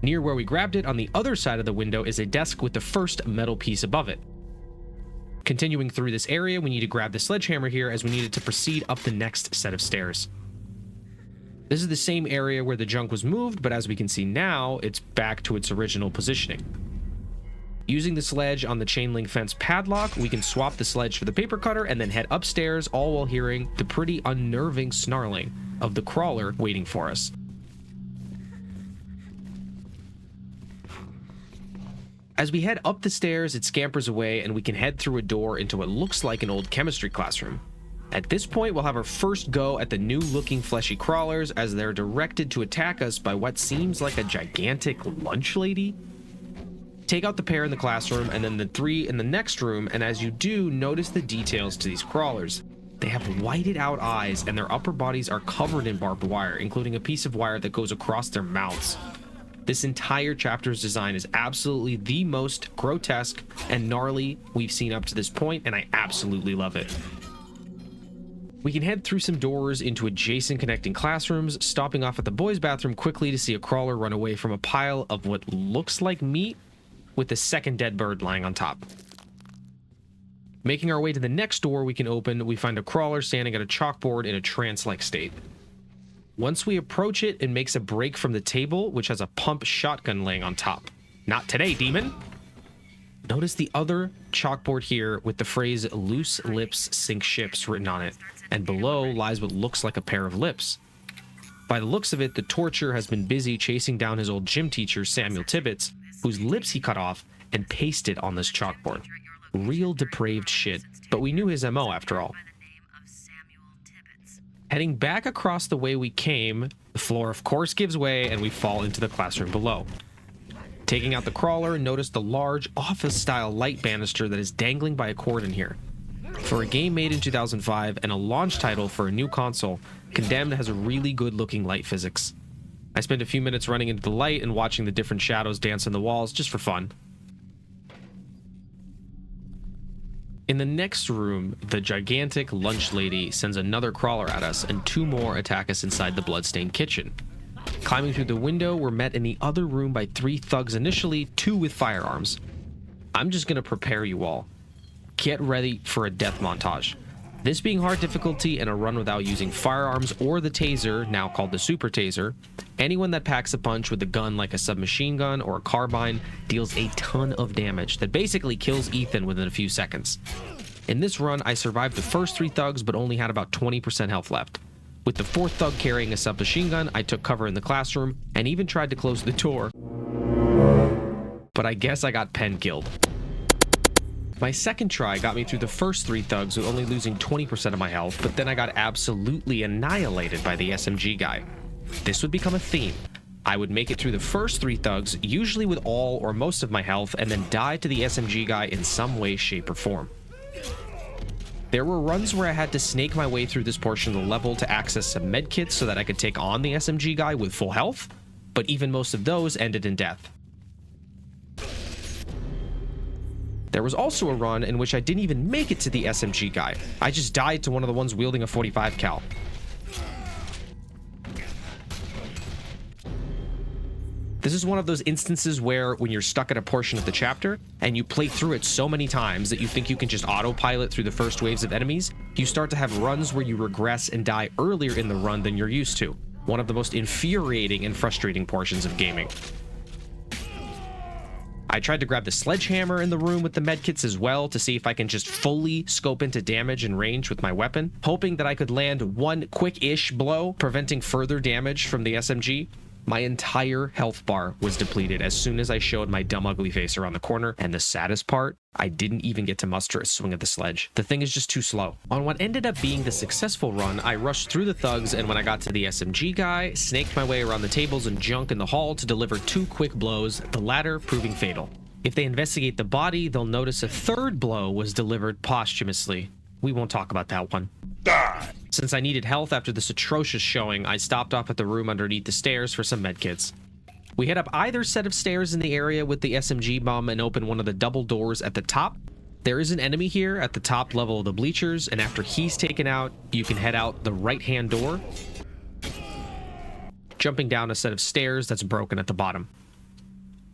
Near where we grabbed it on the other side of the window is a desk with the first metal piece above it. Continuing through this area, we need to grab the sledgehammer here as we need it to proceed up the next set of stairs. This is the same area where the junk was moved, but as we can see now, it's back to its original positioning. Using the sledge on the chain link fence padlock, we can swap the sledge for the paper cutter and then head upstairs, all while hearing the pretty unnerving snarling of the crawler waiting for us. As we head up the stairs, it scampers away and we can head through a door into what looks like an old chemistry classroom. At this point, we'll have our first go at the new-looking fleshy crawlers as they're directed to attack us by what seems like a gigantic lunch lady. Take out the pair in the classroom and then the 3 in the next room, and as you do, notice the details to these crawlers. They have whited out eyes and their upper bodies are covered in barbed wire, including a piece of wire that goes across their mouths. This entire chapter's design is absolutely the most grotesque and gnarly we've seen up to this point, and I absolutely love it. We can head through some doors into adjacent connecting classrooms, stopping off at the boys' bathroom quickly to see a crawler run away from a pile of what looks like meat with the second dead bird lying on top. Making our way to the next door we can open, we find a crawler standing at a chalkboard in a trance-like state. Once we approach it, it makes a break from the table, which has a pump shotgun laying on top. Not today, demon! Notice the other chalkboard here with the phrase "loose lips sink ships" written on it, and below lies what looks like a pair of lips. By the looks of it, the torturer has been busy chasing down his old gym teacher, Samuel Tibbets, whose lips he cut off and pasted on this chalkboard. Real depraved shit, but we knew his MO after all. Heading back across the way we came, the floor of course gives way and we fall into the classroom below. Taking out the crawler, notice the large office-style light banister that is dangling by a cord in here. For a game made in 2005 and a launch title for a new console, Condemned has a really good-looking light physics. I spent a few minutes running into the light and watching the different shadows dance on the walls just for fun. In the next room, the gigantic lunch lady sends another crawler at us and 2 more attack us inside the bloodstained kitchen. Climbing through the window, we're met in the other room by 3 thugs initially, 2 with firearms. I'm just gonna prepare you all. Get ready for a death montage. This being hard difficulty and a run without using firearms or the taser, now called the super taser, anyone that packs a punch with a gun like a submachine gun or a carbine deals a ton of damage that basically kills Ethan within a few seconds. In this run, I survived the first 3 thugs but only had about 20% health left. With the 4th thug carrying a submachine gun, I took cover in the classroom and even tried to close the door. But I guess I got pen killed. My second try got me through the first 3 thugs with only losing 20% of my health, but then I got absolutely annihilated by the SMG guy. This would become a theme. I would make it through the first 3 thugs, usually with all or most of my health, and then die to the SMG guy in some way, shape, or form. There were runs where I had to snake my way through this portion of the level to access some medkits so that I could take on the SMG guy with full health, but even most of those ended in death. There was also a run in which I didn't even make it to the SMG guy. I just died to one of the ones wielding a 45 cal. This is one of those instances where when you're stuck at a portion of the chapter and you play through it so many times that you think you can just autopilot through the first waves of enemies, you start to have runs where you regress and die earlier in the run than you're used to. One of the most infuriating and frustrating portions of gaming. I tried to grab the sledgehammer in the room with the medkits as well to see if I can just fully scope into damage and range with my weapon, hoping that I could land one quick-ish blow, preventing further damage from the SMG. My entire health bar was depleted as soon as I showed my dumb ugly face around the corner, and the saddest part, I didn't even get to muster a swing of the sledge. The thing is just too slow. On what ended up being the successful run, I rushed through the thugs, and when I got to the SMG guy, snaked my way around the tables and junk in the hall to deliver 2 quick blows, the latter proving fatal. If they investigate the body, they'll notice a third blow was delivered posthumously. We won't talk about that one. Since I needed health after this atrocious showing, I stopped off at the room underneath the stairs for some medkits. We head up either set of stairs in the area with the SMG bomb and open one of the double doors at the top. There is an enemy here at the top level of the bleachers, and after he's taken out, you can head out the right-hand door, jumping down a set of stairs that's broken at the bottom.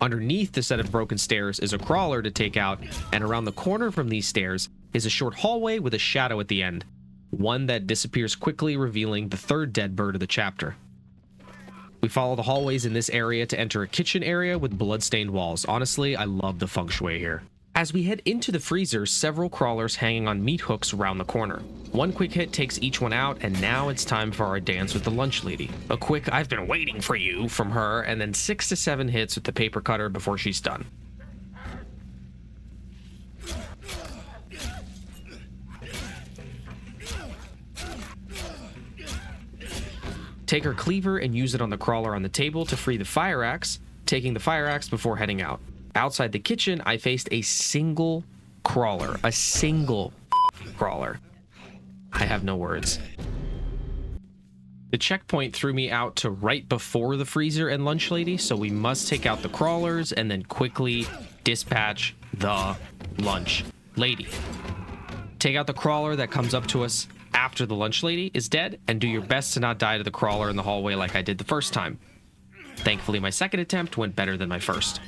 Underneath the set of broken stairs is a crawler to take out, and around the corner from these stairs is a short hallway with a shadow at the end. One that disappears quickly, revealing the third dead bird of the chapter. We follow the hallways in this area to enter a kitchen area with blood-stained walls. Honestly, I love the feng shui here. As we head into the freezer, several crawlers hanging on meat hooks around the corner. One quick hit takes each one out, and now it's time for our dance with the lunch lady. A quick "I've been waiting for you" from her, and then 6 to 7 hits with the paper cutter before she's done. Take her cleaver and use it on the crawler on the table to free the fire axe, taking the fire axe before heading out. Outside the kitchen, I faced a single crawler. A single crawler. I have no words. The checkpoint threw me out to right before the freezer and lunch lady, so we must take out the crawlers and then quickly dispatch the lunch lady. Take out the crawler that comes up to us after the lunch lady is dead, and do your best to not die to the crawler in the hallway like I did the first time. Thankfully, my second attempt went better than my first.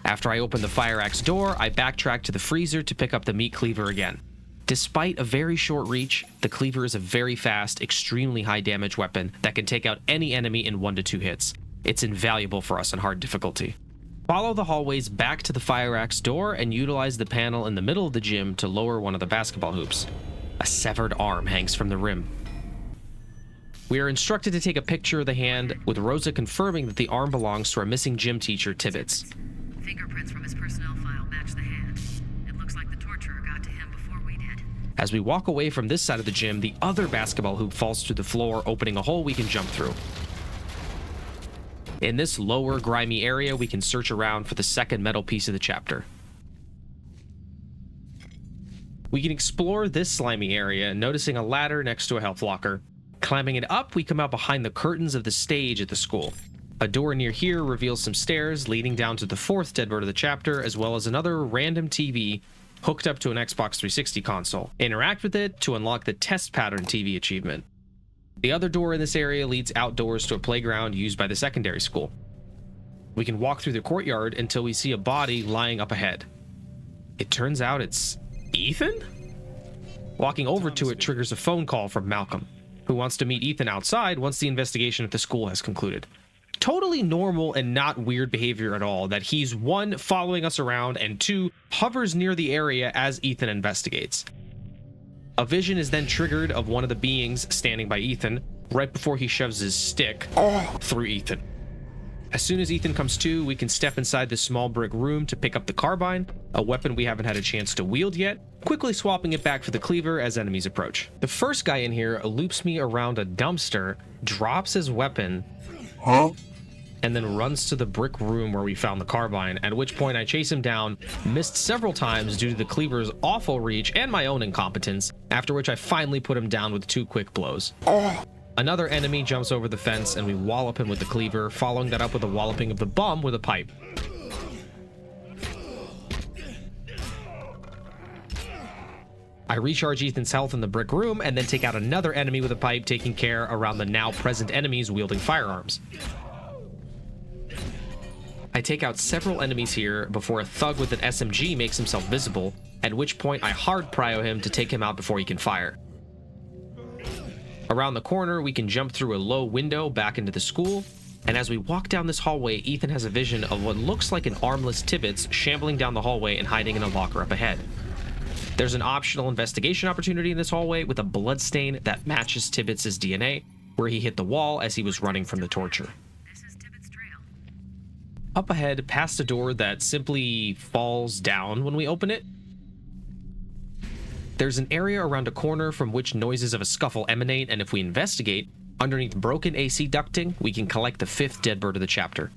After I opened the fire axe door, I backtracked to the freezer to pick up the meat cleaver again. Despite a very short reach, the cleaver is a very fast, extremely high damage weapon that can take out any enemy in 1 to 2 hits. It's invaluable for us in hard difficulty. Follow the hallways back to the fire axe door and utilize the panel in the middle of the gym to lower one of the basketball hoops. A severed arm hangs from the rim. We are instructed to take a picture of the hand, with Rosa confirming that the arm belongs to our missing gym teacher, Tibbets. Fingerprints from his personnel file match the hand. It looks like the torturer got to him before we did. As we walk away from this side of the gym, the other basketball hoop falls through the floor, opening a hole we can jump through. In this lower, grimy area, we can search around for the second metal piece of the chapter. We can explore this slimy area, noticing a ladder next to a health locker. Climbing it up, we come out behind the curtains of the stage at the school. A door near here reveals some stairs leading down to the fourth dead bird of the chapter, as well as another random TV hooked up to an Xbox 360 console. Interact with it to unlock the test pattern TV achievement. The other door in this area leads outdoors to a playground used by the secondary school. We can walk through the courtyard until we see a body lying up ahead. It turns out it's Ethan? Walking over to it triggers a phone call from Malcolm, who wants to meet Ethan outside once the investigation at the school has concluded. Totally normal and not weird behavior at all that he's 1, following us around, and 2, hovers near the area as Ethan investigates. A vision is then triggered of one of the beings standing by Ethan right before he shoves his stick through Ethan. As soon as Ethan comes to, we can step inside this small brick room to pick up the carbine, a weapon we haven't had a chance to wield yet, quickly swapping it back for the cleaver as enemies approach. The first guy in here loops me around a dumpster, drops his weapon, and then runs to the brick room where we found the carbine, at which point I chase him down, missed several times due to the cleaver's awful reach and my own incompetence, after which I finally put him down with 2 quick blows. Another enemy jumps over the fence and we wallop him with the cleaver, following that up with a walloping of the bum with a pipe. I recharge Ethan's health in the brick room and then take out another enemy with a pipe, taking care around the now present enemies wielding firearms. I take out several enemies here before a thug with an SMG makes himself visible, at which point I hard prio him to take him out before he can fire. Around the corner, we can jump through a low window back into the school. And as we walk down this hallway, Ethan has a vision of what looks like an armless Tibbets shambling down the hallway and hiding in a locker up ahead. There's an optional investigation opportunity in this hallway with a bloodstain that matches Tibbets' DNA, where he hit the wall as he was running from the torture. This is Tibbet's trail. Up ahead, past a door that simply falls down when we open it, there's an area around a corner from which noises of a scuffle emanate, and if we investigate, underneath broken AC ducting, we can collect the 5th dead bird of the chapter.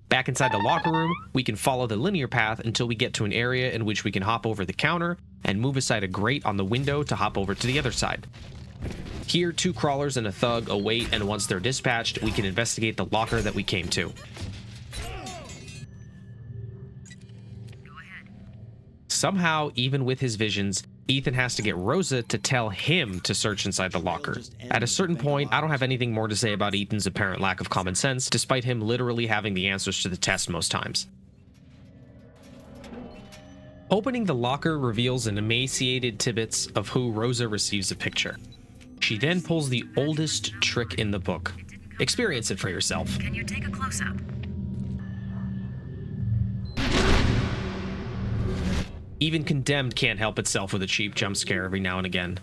Back inside the locker room, we can follow the linear path until we get to an area in which we can hop over the counter and move aside a grate on the window to hop over to the other side. Here, 2 crawlers and a thug await, and once they're dispatched, we can investigate the locker that we came to. Go ahead. Somehow, even with his visions, Ethan has to get Rosa to tell him to search inside the locker. At a certain point, I don't have anything more to say about Ethan's apparent lack of common sense, despite him literally having the answers to the test most times. Opening the locker reveals an emaciated Tibbets of who Rosa receives a picture. She then pulls the oldest trick in the book. Experience it for yourself. Can you take a close-up? Even Condemned can't help itself with a cheap jump scare every now and again.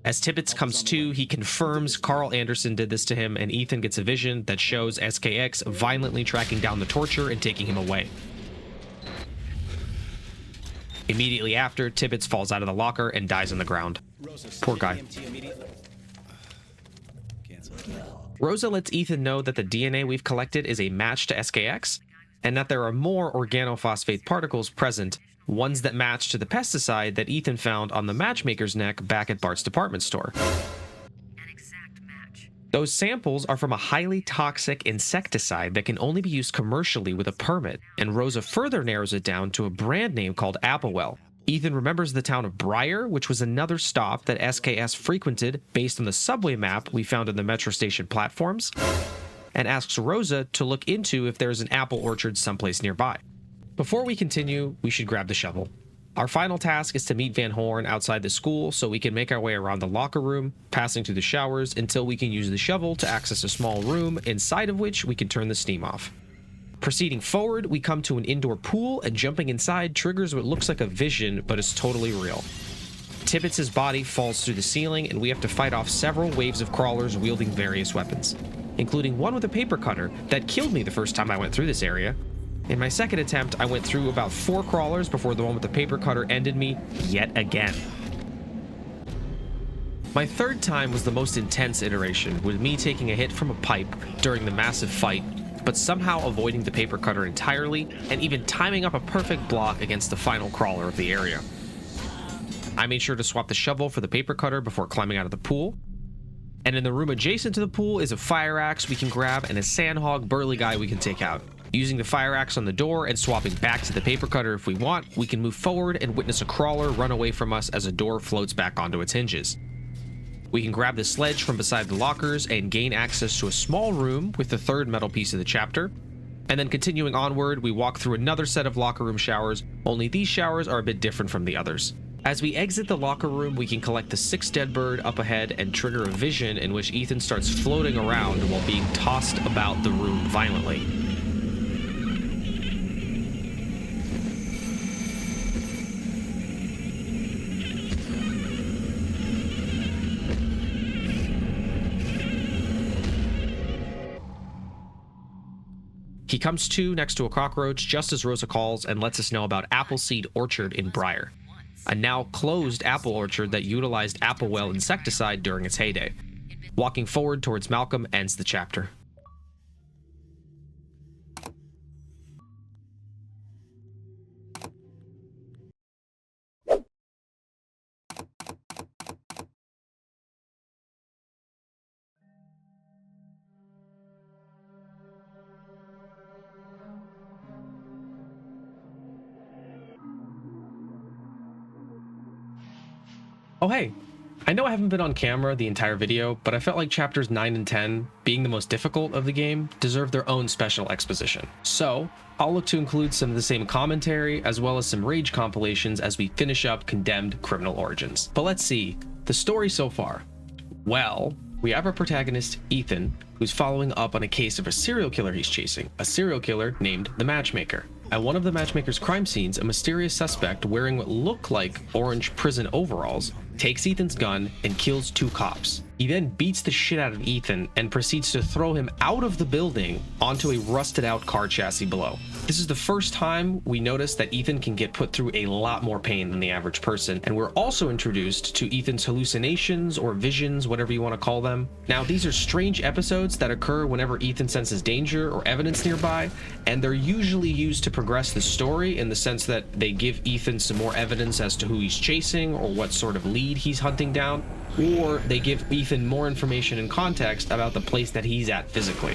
As Tibbets comes to, he confirms Carl Anderson did this to him, and Ethan gets a vision that shows SKX violently tracking down the torturer and taking him away. Immediately after, Tibbets falls out of the locker and dies on the ground. Poor guy. Rosa lets Ethan know that the DNA we've collected is a match to SKX, and that there are more organophosphate particles present, ones that match to the pesticide that Ethan found on the matchmaker's neck back at Bart's department store. An exact match. Those samples are from a highly toxic insecticide that can only be used commercially with a permit, and Rosa further narrows it down to a brand name called Applewell. Ethan remembers the town of Briar, which was another stop that SKS frequented based on the subway map we found in the metro station platforms, and asks Rosa to look into if there's an apple orchard someplace nearby. Before we continue, we should grab the shovel. Our final task is to meet Van Horn outside the school so we can make our way around the locker room, passing through the showers until we can use the shovel to access a small room inside of which we can turn the steam off. Proceeding forward, we come to an indoor pool, and jumping inside triggers what looks like a vision but is totally real. Tibbets' body falls through the ceiling, and we have to fight off several waves of crawlers wielding various weapons, including one with a paper cutter that killed me the first time I went through this area. In my second attempt, I went through about 4 crawlers before the one with the paper cutter ended me yet again. My third time was the most intense iteration, with me taking a hit from a pipe during the massive fight, but somehow avoiding the paper cutter entirely, and even timing up a perfect block against the final crawler of the area. I made sure to swap the shovel for the paper cutter before climbing out of the pool, and in the room adjacent to the pool is a fire axe we can grab and a sandhog burly guy we can take out. Using the fire axe on the door and swapping back to the paper cutter if we want, we can move forward and witness a crawler run away from us as a door floats back onto its hinges. We can grab the sledge from beside the lockers and gain access to a small room with the 3rd metal piece of the chapter. And then continuing onward, we walk through another set of locker room showers, only these showers are a bit different from the others. As we exit the locker room, we can collect the 6th dead bird up ahead and trigger a vision in which Ethan starts floating around while being tossed about the room violently. He comes to next to a cockroach just as Rosa calls and lets us know about Appleseed Orchard in Briar, a now closed apple orchard that utilized Applewell insecticide during its heyday. Walking forward towards Malcolm ends the chapter. Oh hey, I know I haven't been on camera the entire video, but I felt like chapters 9 and 10, being the most difficult of the game, deserve their own special exposition. So, I'll look to include some of the same commentary, as well as some rage compilations as we finish up Condemned Criminal Origins. But let's see, the story so far. Well, We have our protagonist, Ethan, who's following up on a case of a serial killer he's chasing, a serial killer named the Matchmaker. At one of the Matchmaker's crime scenes, a mysterious suspect wearing what look like orange prison overalls takes Ethan's gun and kills 2 cops. He then beats the shit out of Ethan and proceeds to throw him out of the building onto a rusted out car chassis below. This is the first time we notice that Ethan can get put through a lot more pain than the average person, and we're also introduced to Ethan's hallucinations or visions, whatever you want to call them. Now, these are strange episodes that occur whenever Ethan senses danger or evidence nearby, and they're usually used to progress the story in the sense that they give Ethan some more evidence as to who he's chasing or what sort of lead he's hunting down, or they give Ethan more information and context about the place that he's at physically.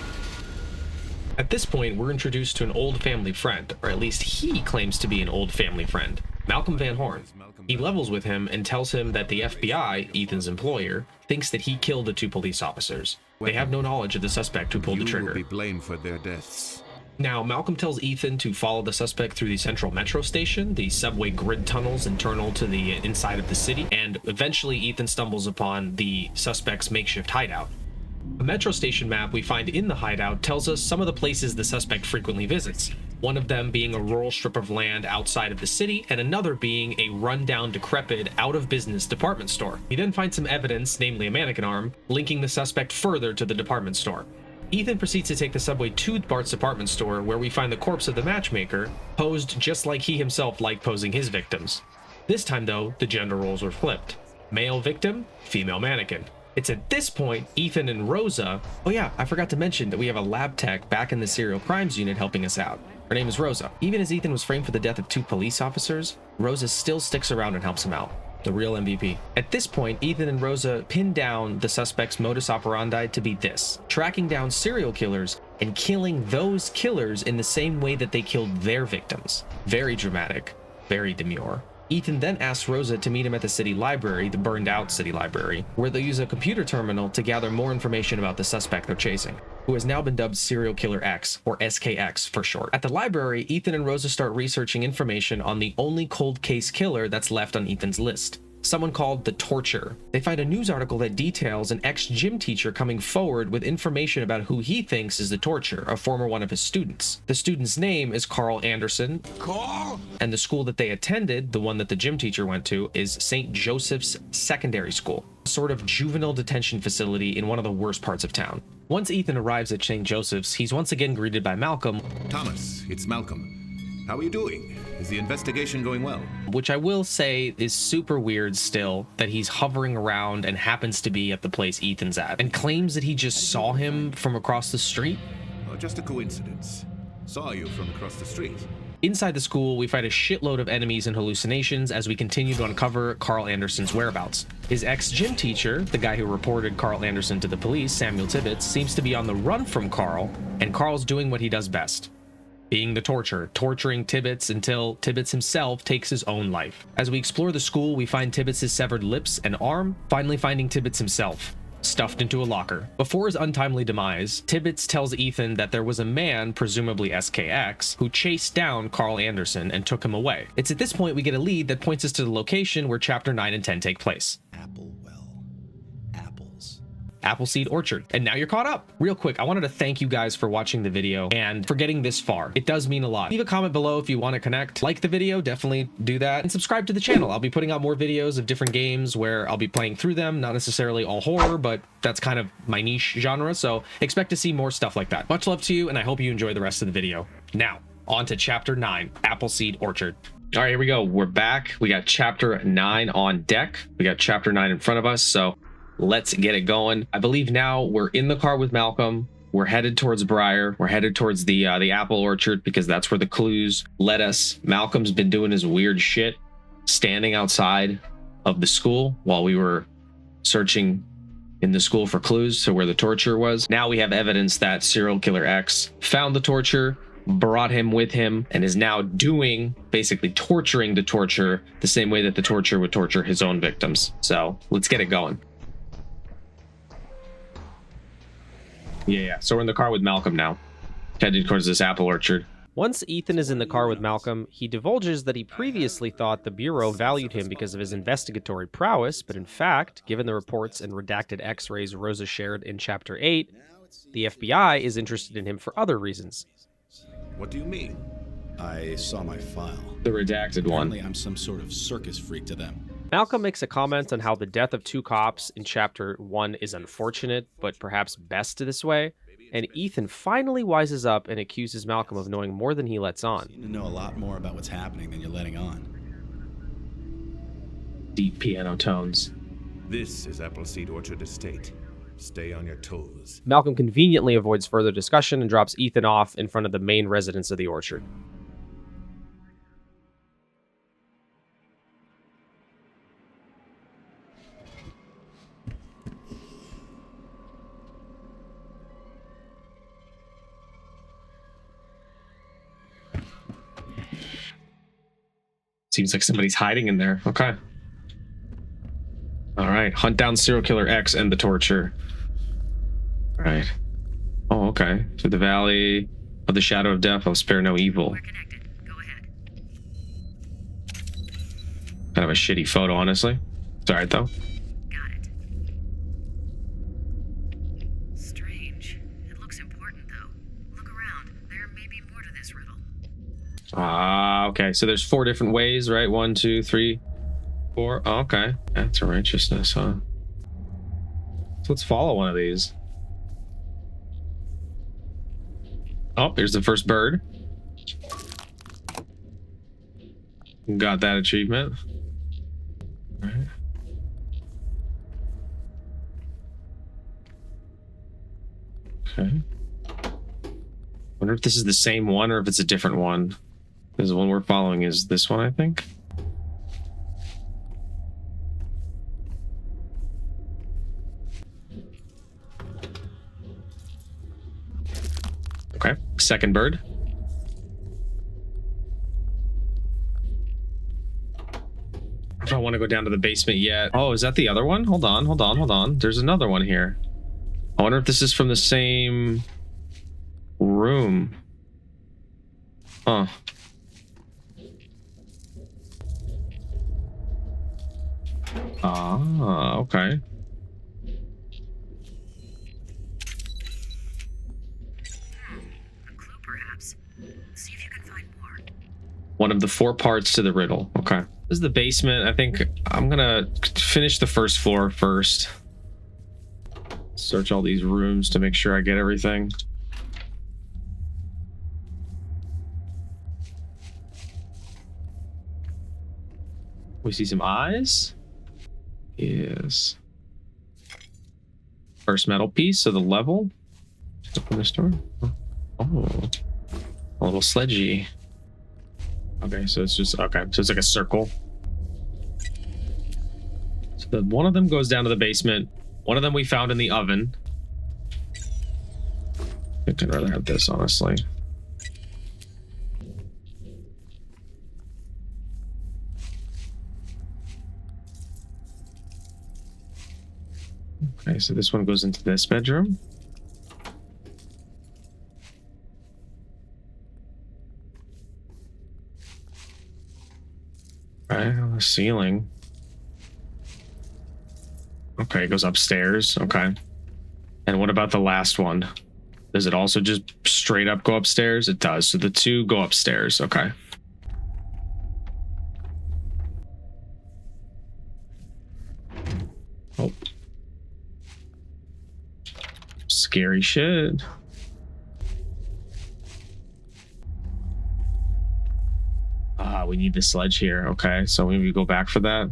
At this point, we're introduced to an old family friend, or at least he claims to be an old family friend, Malcolm Van Horn. He levels with him and tells him that the FBI, Ethan's employer, thinks that he killed the 2 police officers. They have no knowledge of the suspect who pulled the trigger. You will be blamed for their deaths. Now, Malcolm tells Ethan to follow the suspect through the central metro station, the subway grid tunnels internal to the inside of the city, and eventually Ethan stumbles upon the suspect's makeshift hideout. A metro station map we find in the hideout tells us some of the places the suspect frequently visits, one of them being a rural strip of land outside of the city, and another being a rundown, decrepit, out-of-business department store. We then find some evidence, namely a mannequin arm, linking the suspect further to the department store. Ethan proceeds to take the subway to Bart's department store, where we find the corpse of the Matchmaker, posed just like he himself liked posing his victims. This time, though, the gender roles were flipped. Male victim, female mannequin. It's at this point, Ethan and Rosa... Oh yeah, I forgot to mention that we have a lab tech back in the serial crimes unit helping us out. Her name is Rosa. Even as Ethan was framed for the death of 2 police officers, Rosa still sticks around and helps him out. The real MVP. At this point, Ethan and Rosa pin down the suspect's modus operandi to be this: tracking down serial killers and killing those killers in the same way that they killed their victims. Very dramatic, very demure. Ethan then asks Rosa to meet him at the city library, the burned out city library, where they'll use a computer terminal to gather more information about the suspect they're chasing, who has now been dubbed Serial Killer X, or SKX for short. At the library, Ethan and Rosa start researching information on the only cold case killer that's left on Ethan's list, someone called the Torture. They find a news article that details an ex-gym teacher coming forward with information about who he thinks is the Torture, a former one of his students. The student's name is Carl Anderson. Carl? And the school that they attended, the one that the gym teacher went to, is St. Joseph's Secondary School, a sort of juvenile detention facility in one of the worst parts of town. Once Ethan arrives at St. Joseph's, he's once again greeted by Malcolm. Thomas, it's Malcolm. How are you doing? Is the investigation going well? Which I will say is super weird still, that he's hovering around and happens to be at the place Ethan's at, and claims that he just saw him from across the street. Oh, just a coincidence. Saw you from across the street. Inside the school, we find a shitload of enemies and hallucinations as we continue to uncover Carl Anderson's whereabouts. His ex-gym teacher, the guy who reported Carl Anderson to the police, Samuel Tibbetts, seems to be on the run from Carl, and Carl's doing what he does best: being the Torture, torturing Tibbetts until Tibbetts himself takes his own life. As we explore the school, we find Tibbetts' severed lips and arm, finally finding Tibbetts himself, stuffed into a locker. Before his untimely demise, Tibbetts tells Ethan that there was a man, presumably SKX, who chased down Carl Anderson and took him away. It's at this point we get a lead that points us to the location where Chapter 9 and 10 take place. Appleseed Orchard. And now you're caught up. Real quick, I wanted to thank you guys for watching the video and for getting this far. It does mean a lot. Leave a comment below if you want to connect. Like the video, definitely do that. And subscribe to the channel. I'll be putting out more videos of different games where I'll be playing through them. Not necessarily all horror, but that's kind of my niche genre. So expect to see more stuff like that. Much love to you, and I hope you enjoy the rest of the video. Now, on to Chapter 9, Appleseed Orchard. All right, here we go. We're back. We got Chapter 9 on deck. We got Chapter 9 in front of us, so let's get it going. I believe now we're in the car with Malcolm. We're headed towards Briar. We're headed towards the apple orchard because that's where the clues led us. Malcolm's been doing his weird shit, standing outside of the school while we were searching in the school for clues to where the Torture was. Now we have evidence that Serial Killer X found the Torture, brought him with him, and is now basically torturing the Torture the same way that the Torture would torture his own victims. So let's get it going. Yeah. So we're in the car with Malcolm now, headed towards this apple orchard. Once Ethan is in the car with Malcolm, he divulges that he previously thought the Bureau valued him because of his investigatory prowess, but in fact, given the reports and redacted x-rays Rosa shared in Chapter 8, the FBI is interested in him for other reasons. What do you mean? I saw my file. The redacted one. Apparently I'm some sort of circus freak to them. Malcolm makes a comment on how the death of 2 cops in Chapter 1 is unfortunate, but perhaps best this way, and Ethan finally wises up and accuses Malcolm of knowing more than he lets on. You seem to know a lot more about what's happening than you're letting on. Deep piano tones. This is Appleseed Orchard Estate. Stay on your toes. Malcolm conveniently avoids further discussion and drops Ethan off in front of the main residence of the orchard. Seems like somebody's hiding in there. Okay. All right. Hunt down serial killer X and the torture. All right. Oh, okay. Through the valley of the shadow of death, I'll spare no evil. We're connected. Go ahead. Kind of a shitty photo, honestly. It's all right, though. Got it. Strange. It looks important, though. Look around. There may be more to this riddle. Ah, okay. So there's 4 different ways, right? 1, 2, 3, 4. Oh, okay. That's a righteousness, huh? So let's follow one of these. Oh, here's the first bird. Got that achievement. All right. Okay. Wonder if this is the same one or if it's a different one. Because the one we're following is this one, I think. Okay, second bird. I don't want to go down to the basement yet. Oh, is that the other one? Hold on, hold on, hold on. There's another one here. I wonder if this is from the same room. Huh. Ah, okay. A clue, perhaps. See if you can find more. One of the 4 parts to the riddle. Okay. This is the basement. I think I'm gonna finish the first floor first. Search all these rooms to make sure I get everything. We see some eyes. Yes. First metal piece of the level. Just open this door. Oh. A little sledgy. Okay, so it's just okay. So it's like a circle. So one of them goes down to the basement. One of them we found in the oven. I think I'd rather have this, honestly. Okay, so this one goes into this bedroom. Right on the ceiling. Okay, it goes upstairs. Okay. And what about the last one? Does it also just straight up go upstairs? It does. So the 2 go upstairs. Okay. Oh. Scary shit. We need the sledge here. Okay, so maybe we go back for that.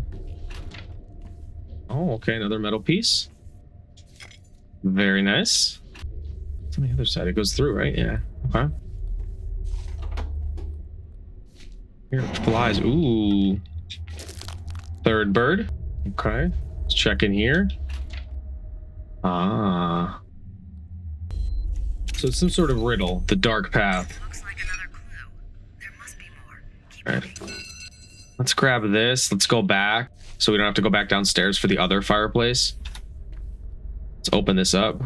Oh, okay, another metal piece. Very nice. It's on the other side. It goes through, right? Yeah. Okay. Here it flies. Ooh. Third bird. Okay. Let's check in here. Ah. So it's some sort of riddle. The dark path. Looks like another clue. There must be more. Keep All right. Let's grab this. Let's go back so we don't have to go back downstairs for the other fireplace. Let's open this up.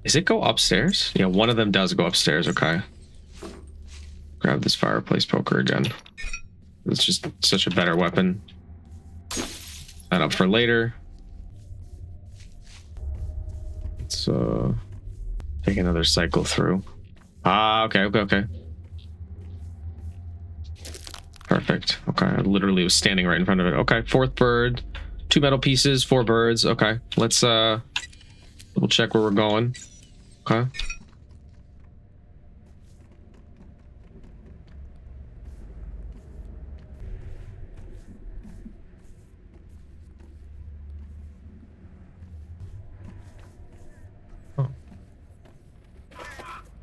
Is it go upstairs? Yeah, one of them does go upstairs. Okay. Grab this fireplace poker again. It's just such a better weapon. That up for later. Let's take another cycle through. Ah, okay. Perfect. Okay, I literally was standing right in front of it. Okay, 4th bird, 2 metal pieces, 4 birds. Okay, let's double check where we're going. Okay. Oh.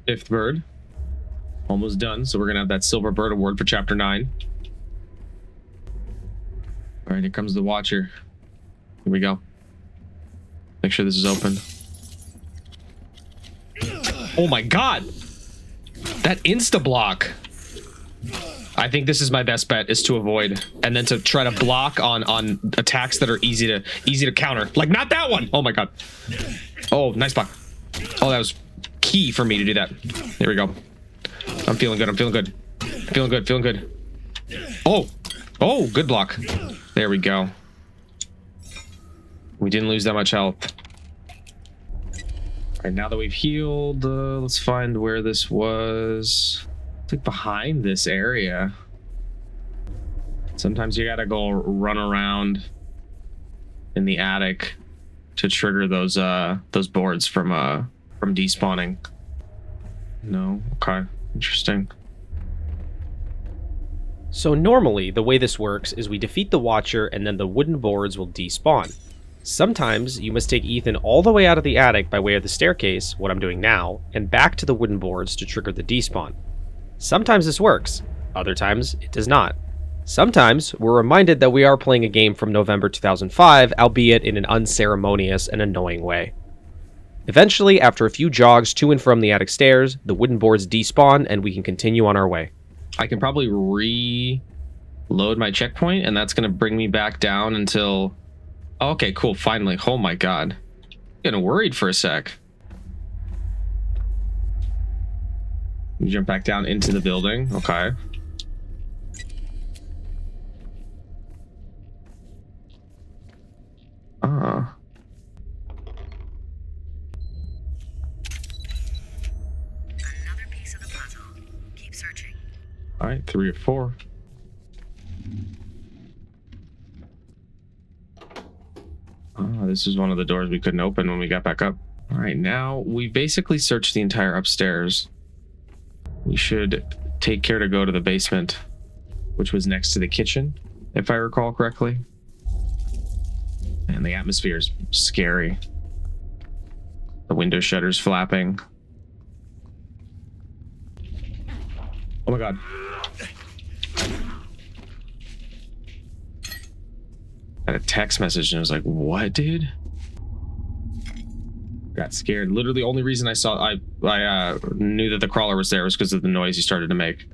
5th bird. Almost done, so we're gonna have that silver bird award for chapter 9. All right, here comes the watcher. Here we go. Make sure this is open. Oh my god! That insta-block! I think this is my best bet, is to avoid, and then to try to block on attacks that are easy to counter. Like, not that one! Oh my god. Oh, nice block. Oh, that was key for me to do that. There we go. I'm feeling good. Feeling good. Oh, good block. There we go. We didn't lose that much health. All right, now that we've healed, let's find where this was. It's like behind this area. Sometimes you gotta go run around in the attic to trigger those boards from despawning. No, okay. Interesting. So normally, the way this works is we defeat the Watcher and then the wooden boards will despawn. Sometimes you must take Ethan all the way out of the attic by way of the staircase, what I'm doing now, and back to the wooden boards to trigger the despawn. Sometimes this works, other times it does not. Sometimes we're reminded that we are playing a game from November 2005, albeit in an unceremonious and annoying way. Eventually, after a few jogs to and from the attic stairs, the wooden boards despawn and we can continue on our way. I can probably reload my checkpoint, and that's going to bring me back down until... Oh, okay, cool, finally. Oh my god. Getting worried for a sec. Jump back down into the building. Okay. Ah. Another piece of the puzzle. Keep searching. All right, 3 or 4. Ah, this is one of the doors we couldn't open when we got back up. All right, now we basically searched the entire upstairs. We should take care to go to the basement, which was next to the kitchen, if I recall correctly. And the atmosphere is scary. The window shutters flapping. Oh my god. Got a text message and I was like, what, dude? Got scared. Literally the only reason I knew that the crawler was there was because of the noise he started to make.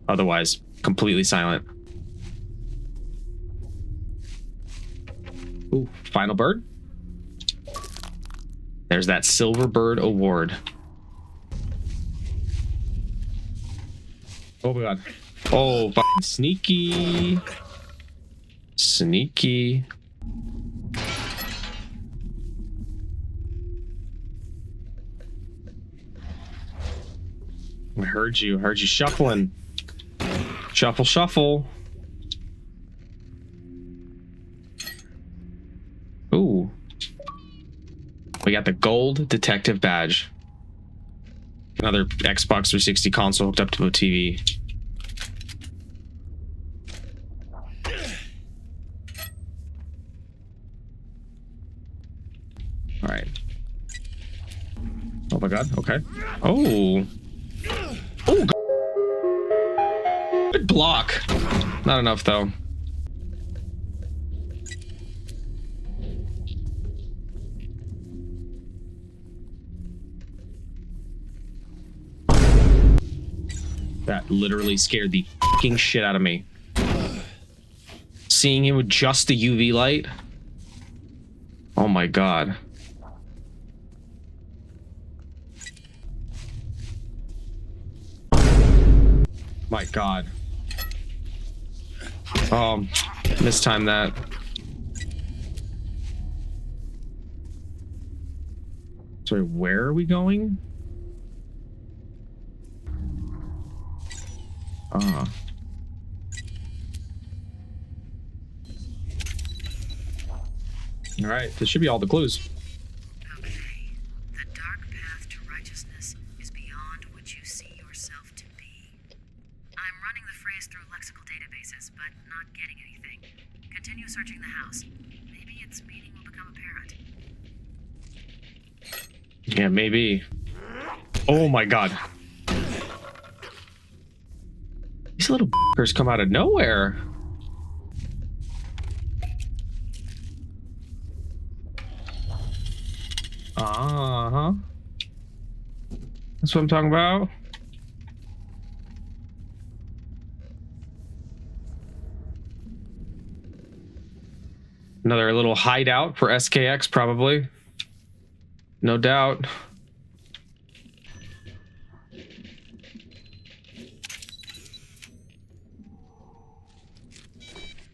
Otherwise, completely silent. Ooh, final bird. There's that silver bird award. Oh my god. Oh, fucking sneaky. Sneaky. I heard you shuffling. Shuffle, shuffle. Ooh. We got the gold detective badge. Another Xbox 360 console hooked up to a TV. All right. Oh my god. Okay. Oh. Oh. Good block. Not enough though. That literally scared the fucking shit out of me. Seeing him with just the UV light. Oh my god. My God. Oh, mistimed that. Sorry, where are we going? Ah. All right, this should be all the clues. Okay. The dark path to righteousness is beyond what you see yourself to be. I'm running the phrase through lexical databases, but not getting anything. Continue searching the house. Maybe its meaning will become apparent. Yeah, maybe. Oh my God. These little b***ers come out of nowhere. Uh-huh. That's what I'm talking about. Another little hideout for SKX, probably. No doubt.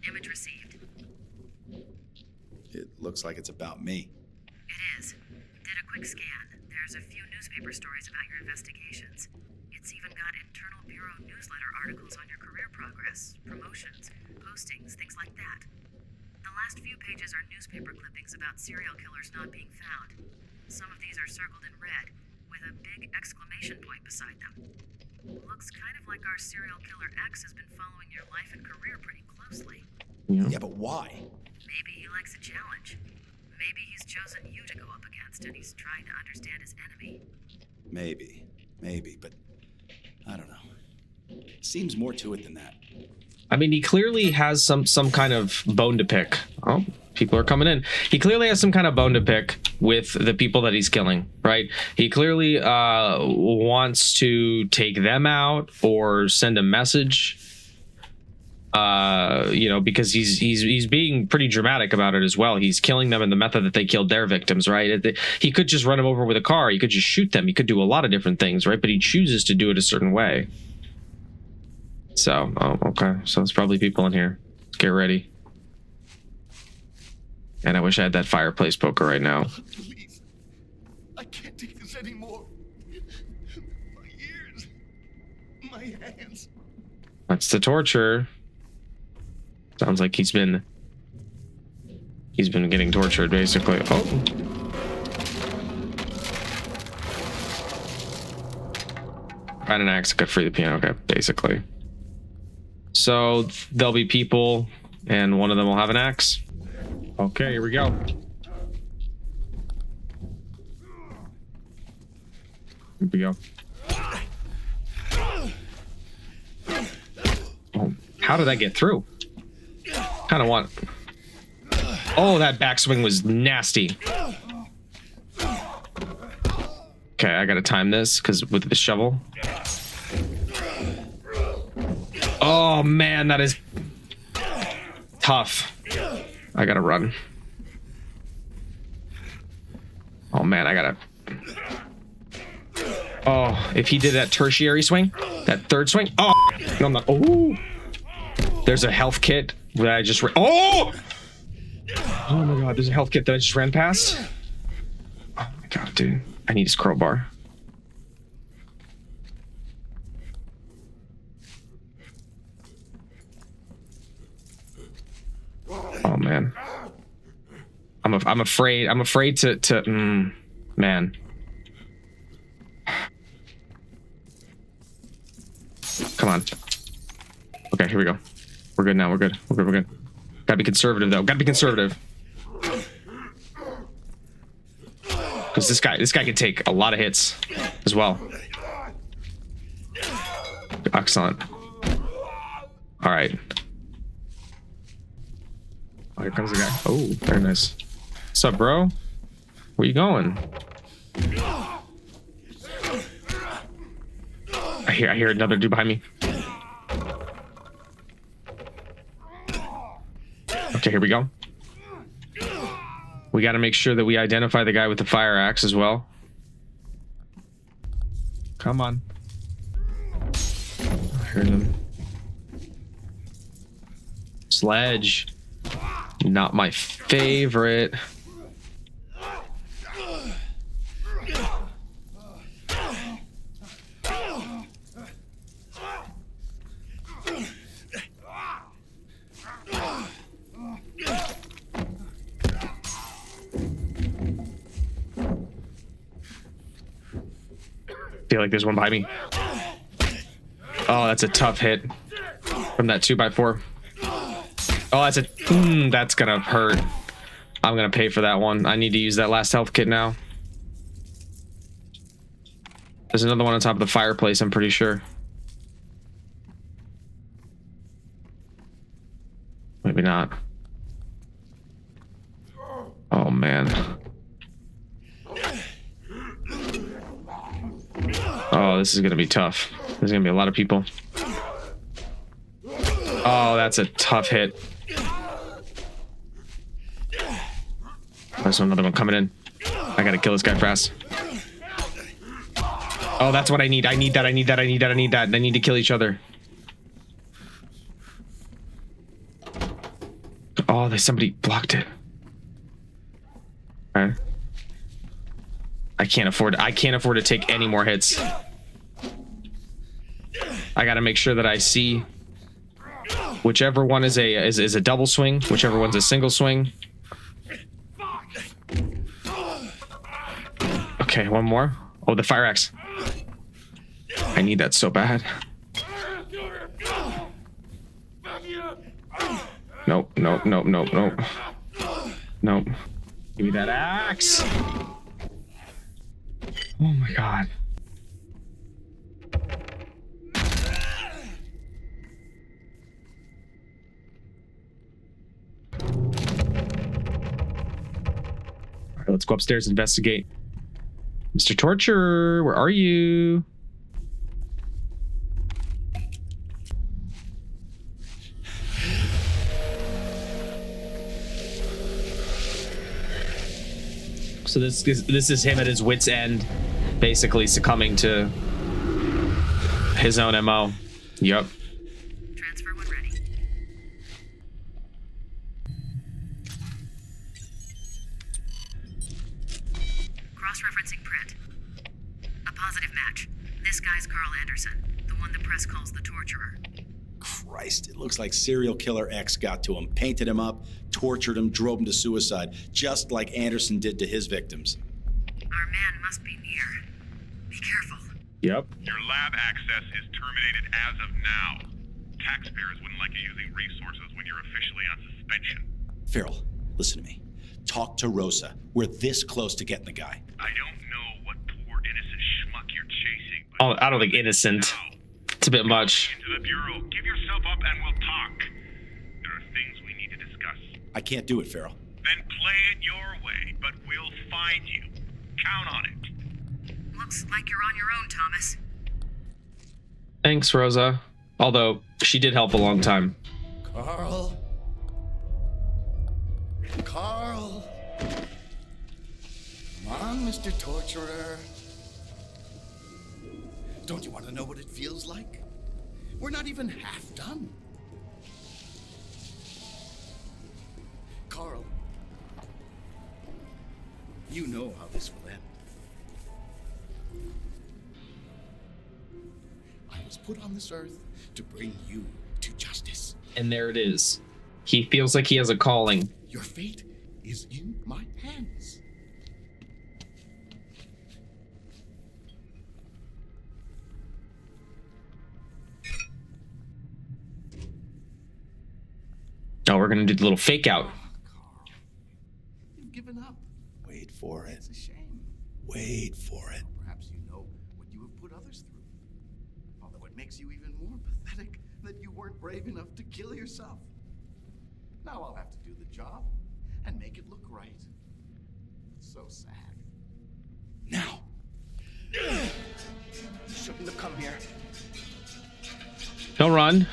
Image received. It looks like it's about me. It is. Did a quick scan. There's a few newspaper stories about your investigations. It's even got internal bureau newsletter articles on your career progress, promotions, postings, things like that. The last few pages are newspaper clippings about serial killers not being found. Some of these are circled in red, with a big exclamation point beside them. Looks kind of like our serial killer X has been following your life and career pretty closely. Yeah, but why? Maybe he likes a challenge. Maybe he's chosen you to go up against and he's trying to understand his enemy. Maybe, but I don't know. Seems more to it than that. I mean, he clearly has some kind of bone to pick. Oh, people are coming in. He clearly has some kind of bone to pick with the people that he's killing, right? He clearly wants to take them out or send a message. You know, because he's being pretty dramatic about it as well. He's killing them in the method that they killed their victims, right? He could just run them over with a car. He could just shoot them. He could do a lot of different things, right? But he chooses to do it a certain way. So, oh, okay. So there's probably people in here. Let's get ready. And I wish I had that fireplace poker right now. Please. I can't take this anymore. My ears. My hands. That's the torture. Sounds like he's been getting tortured, basically. Oh. Find an axe, could free the piano. Okay, basically. So there'll be people, and one of them will have an axe. Okay, here we go. Here we go. Oh, how did that get through? Kind of want. Oh, that backswing was nasty. Okay, I gotta time this because with the shovel. Oh man, that is tough. I gotta run. Oh man, I gotta. Oh, if he did that tertiary swing, that third swing. Oh, no, I'm not. Oh, there's a health kit that I just. Oh! Oh my god, there's a health kit that I just ran past. Oh my god, dude. I need his crowbar. Oh man. I'm afraid to man. Come on. Okay, here we go. We're good now. We're good. We're good. Gotta be conservative though. Gotta be conservative. Because this guy can take a lot of hits as well. Excellent. All right. Oh, here comes the guy. Oh, very nice. What's up, bro? Where you going? I hear another dude behind me. Okay, here we go. We got to make sure that we identify the guy with the fire axe as well. Come on. heard him. Sledge. Not my favorite. Feel like there's one behind me. Oh, that's a tough hit from that 2x4. Oh, that's gonna hurt. I'm gonna pay for that one. I need to use that last health kit now. There's another one on top of the fireplace, I'm pretty sure. Maybe not. Oh man. Oh, this is gonna be tough. There's gonna be a lot of people. Oh, that's a tough hit. There's another one coming in. I gotta kill this guy fast. Oh, that's what I need. I need that. I need that. I need that. I need that. They need to kill each other. Oh, somebody blocked it. All right. I can't afford to take any more hits. I gotta make sure that I see whichever one is a double swing, whichever one's a single swing. Okay, one more. Oh, the fire axe. I need that so bad. Nope, nope, nope, nope, nope. Nope. Give me that axe. Oh my god. All right, let's go upstairs and investigate. Mr. Torture, where are you? So this is him at his wit's end, basically succumbing to his own MO. Yup. Transfer when ready. Cross-referencing print. A positive match. This guy's Carl Anderson, the one the press calls the torturer. Christ, it looks like serial killer X got to him, painted him up, tortured him, drove him to suicide, just like Anderson did to his victims. Our man must be near. Be careful. Yep. Your lab access is terminated as of now. Taxpayers wouldn't like you using resources when you're officially on suspension. Farrell, listen to me. Talk to Rosa. We're this close to getting the guy. I don't know what poor innocent schmuck you're chasing. Oh, I don't think innocent. It's a bit much. Into the bureau. Give yourself up and we'll talk. There are things we need to discuss. I can't do it, Farrell. Then play it your way, but we'll find you. Count on it. Looks like you're on your own, Thomas. Thanks, Rosa. Although, she did help a long time. Carl. Carl. Come on, Mr. Torturer. Don't you want to know what it feels like? We're not even half done. Carl, you know how this will end. I was put on this earth to bring you to justice. And there it is. He feels like he has a calling. Your fate is in my hands. Oh, we're gonna do the little fake out. Carl, you've given up. Wait for it. It's a shame. Wait for it. Perhaps you know what you have put others through. Although it makes you even more pathetic that you weren't brave enough to kill yourself. Now I'll have to do the job and make it look right. It's so sad. Now. Shouldn't have come here. Don't run.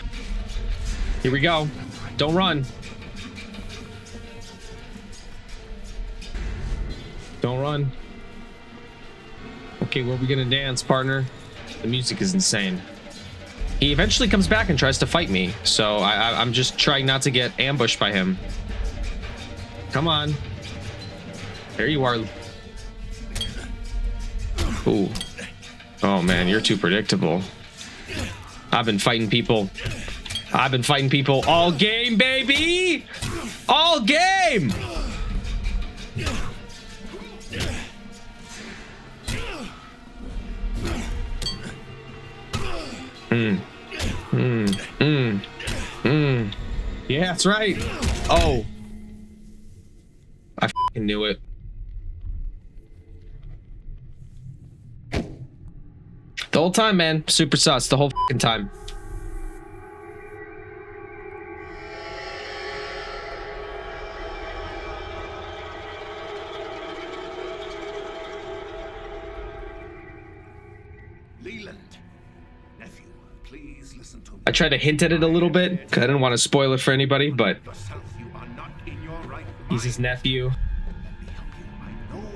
Here we go. Don't run. Don't run. Okay, where are we gonna dance, partner? The music is insane. He eventually comes back and tries to fight me, so I'm just trying not to get ambushed by him. Come on. There you are. Ooh. Oh man, you're too predictable. I've been fighting people. I've been fighting people all game, baby! All game! Yeah, that's right. Oh. I f***ing knew it. The whole time, man. Super sus. The whole f***ing time. I tried to hint at it a little bit because I didn't want to spoil it for anybody, but he's his nephew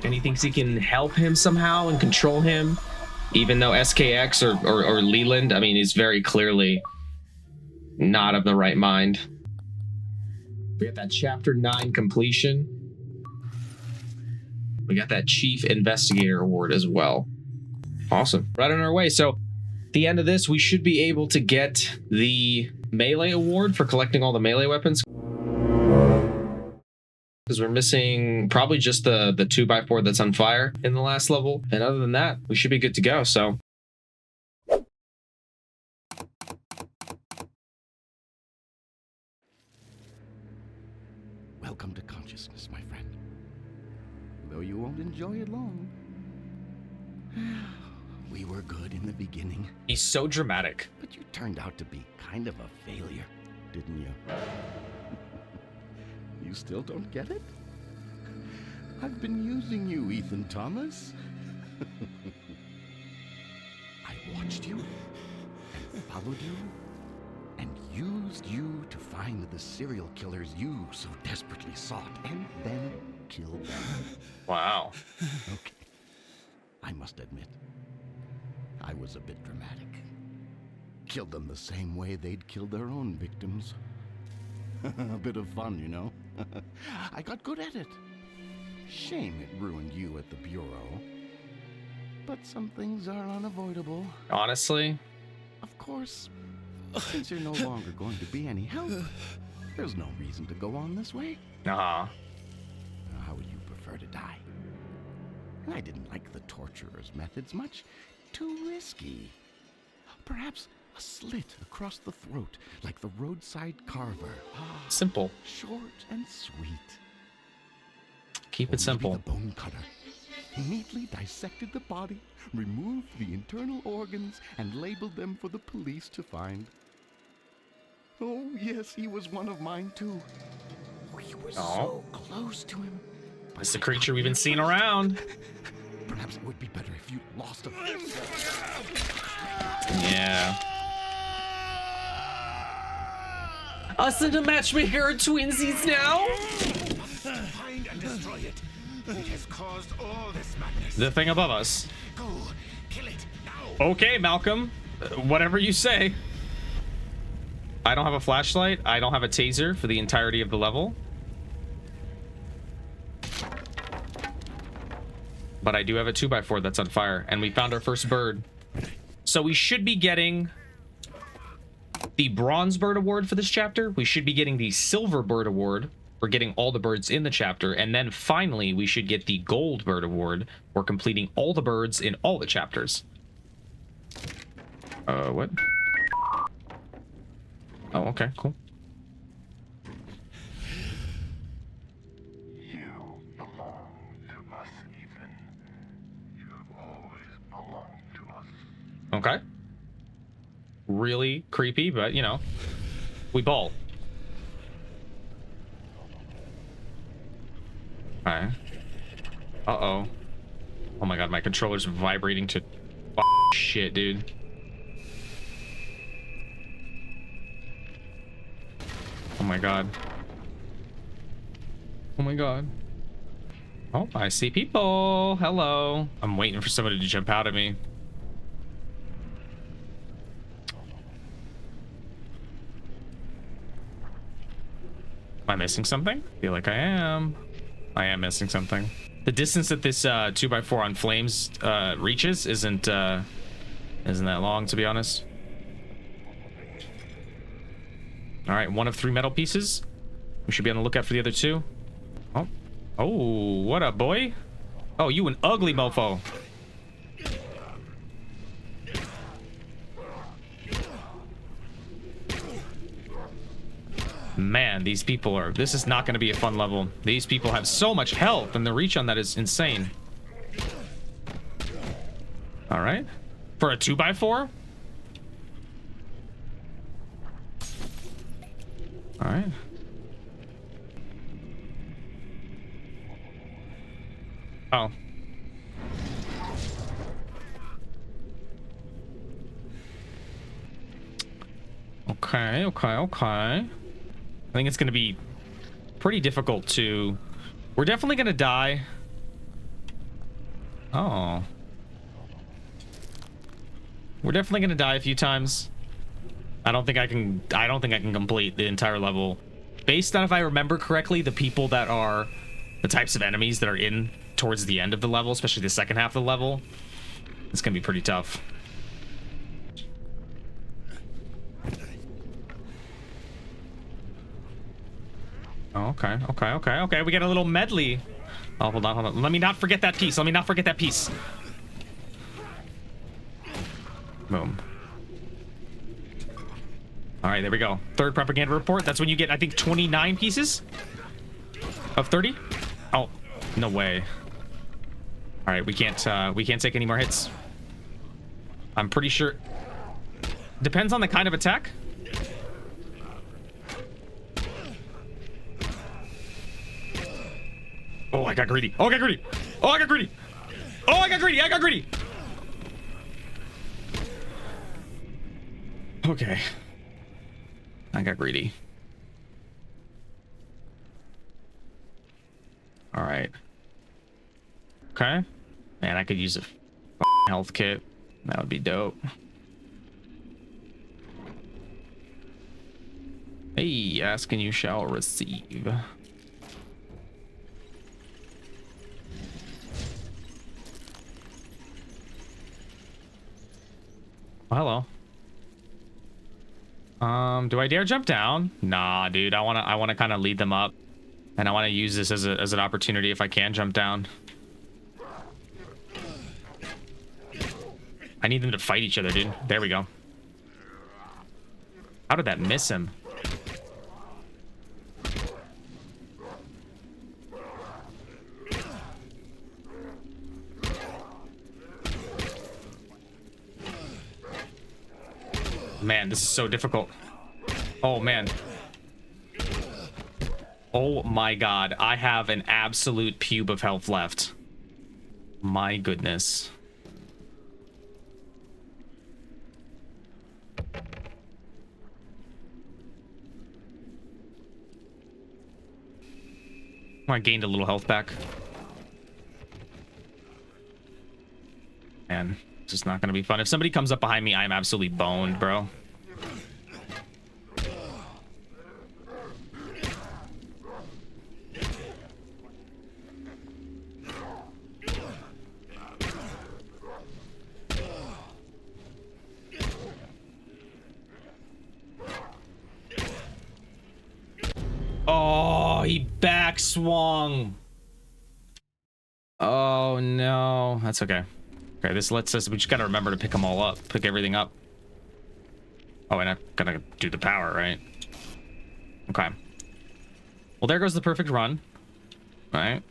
and he thinks he can help him somehow and control him, even though SKX or Leland, I mean, he's very clearly not of the right mind. We got that chapter 9 completion. We got that chief investigator award as well. Awesome. Right on our way. So the end of this, we should be able to get the melee award for collecting all the melee weapons, because we're missing probably just the 2x4 that's on fire in the last level, and other than that we should be good to go. So welcome to consciousness, my friend, though you won't enjoy it long. We were good in the beginning. He's so dramatic. But you turned out to be kind of a failure, didn't you? You still don't get it? I've been using you, Ethan Thomas. I watched you, and followed you, and used you to find the serial killers you so desperately sought, and then killed them. Wow. Okay. I must admit, I was a bit dramatic. Killed them the same way they'd killed their own victims. A bit of fun, you know? I got good at it. Shame it ruined you at the Bureau. But some things are unavoidable. Honestly? Of course, since you're no longer going to be any help, there's no reason to go on this way. Nah. How would you prefer to die? I didn't like the torturer's methods much. Too risky. Perhaps a slit across the throat, like the roadside carver. Simple. Short and sweet. Keep it simple. The bone cutter neatly dissected the body, removed the internal organs, and labeled them for the police to find. Oh, yes, he was one of mine, too. We were so close to him. It's the creature we've been seeing around. Perhaps it would be better if you lost him. Yeah. Us and a matchmaker are twinsies now? Find and destroy it. It has caused all this madness. The thing above us. Go, kill it now. Okay, Malcolm. Whatever you say. I don't have a flashlight. I don't have a taser for the entirety of the level. But I do have a 2x4 that's on fire, and we found our first bird. So we should be getting the bronze bird award for this chapter. We should be getting the silver bird award for getting all the birds in the chapter. And then finally, we should get the gold bird award for completing all the birds in all the chapters. What? Oh, okay, cool. Okay. Really creepy, but, you know, we ball. Alright. Uh-oh. Oh my god, my controller's vibrating to shit, dude. Oh my god. Oh my god. Oh, I see people. Hello. I'm waiting for somebody to jump out at me. I missing something? I feel like I am. I am missing something. The distance that this 2x4 on flames reaches isn't that long, to be honest. All right, 1 of 3 metal pieces. We should be on the lookout for the other 2. Oh, oh, what up, boy? Oh, you an ugly mofo. Man, these people are... This is not going to be a fun level. These people have so much health, and the reach on that is insane. All right. For a 2x4? All right. Oh. Okay, okay, okay. I think it's going to be pretty difficult to... We're definitely going to die. Oh. We're definitely going to die a few times. I don't think I can complete the entire level. Based on, if I remember correctly, the people that are the types of enemies that are in towards the end of the level, especially the second half of the level, it's going to be pretty tough. Oh, okay, okay, okay, okay. We get a little medley. Oh, hold on, hold on. Let me not forget that piece. Let me not forget that piece. Boom. All right, there we go. Third propaganda report. That's when you get, I think, 29 pieces of 30. Oh, no way. All right, we can't take any more hits. I'm pretty sure. Depends on the kind of attack. Oh, I got greedy. Oh, I got greedy. Oh, I got greedy. Oh, I got greedy. I got greedy. Okay. I got greedy. All right. Okay. Man, I could use a health kit. That would be dope. Hey, ask and you shall receive. Oh, hello. Do I dare jump down? Nah, dude. I wanna kind of lead them up, and I want to use this as an opportunity if I can jump down. I need them to fight each other, dude. There we go. How did that miss him? Man, this is so difficult. Oh, man. Oh, my God. I have an absolute pube of health left. My goodness. I gained a little health back. Man. It's just not gonna be fun. If somebody comes up behind me, I'm absolutely boned, bro. Oh, he back swung. Oh no, that's okay. Okay, this lets us, we just gotta remember to pick them all up, pick everything up. Oh, and I'm gonna do the power, right? Okay. Well, there goes the perfect run. All right.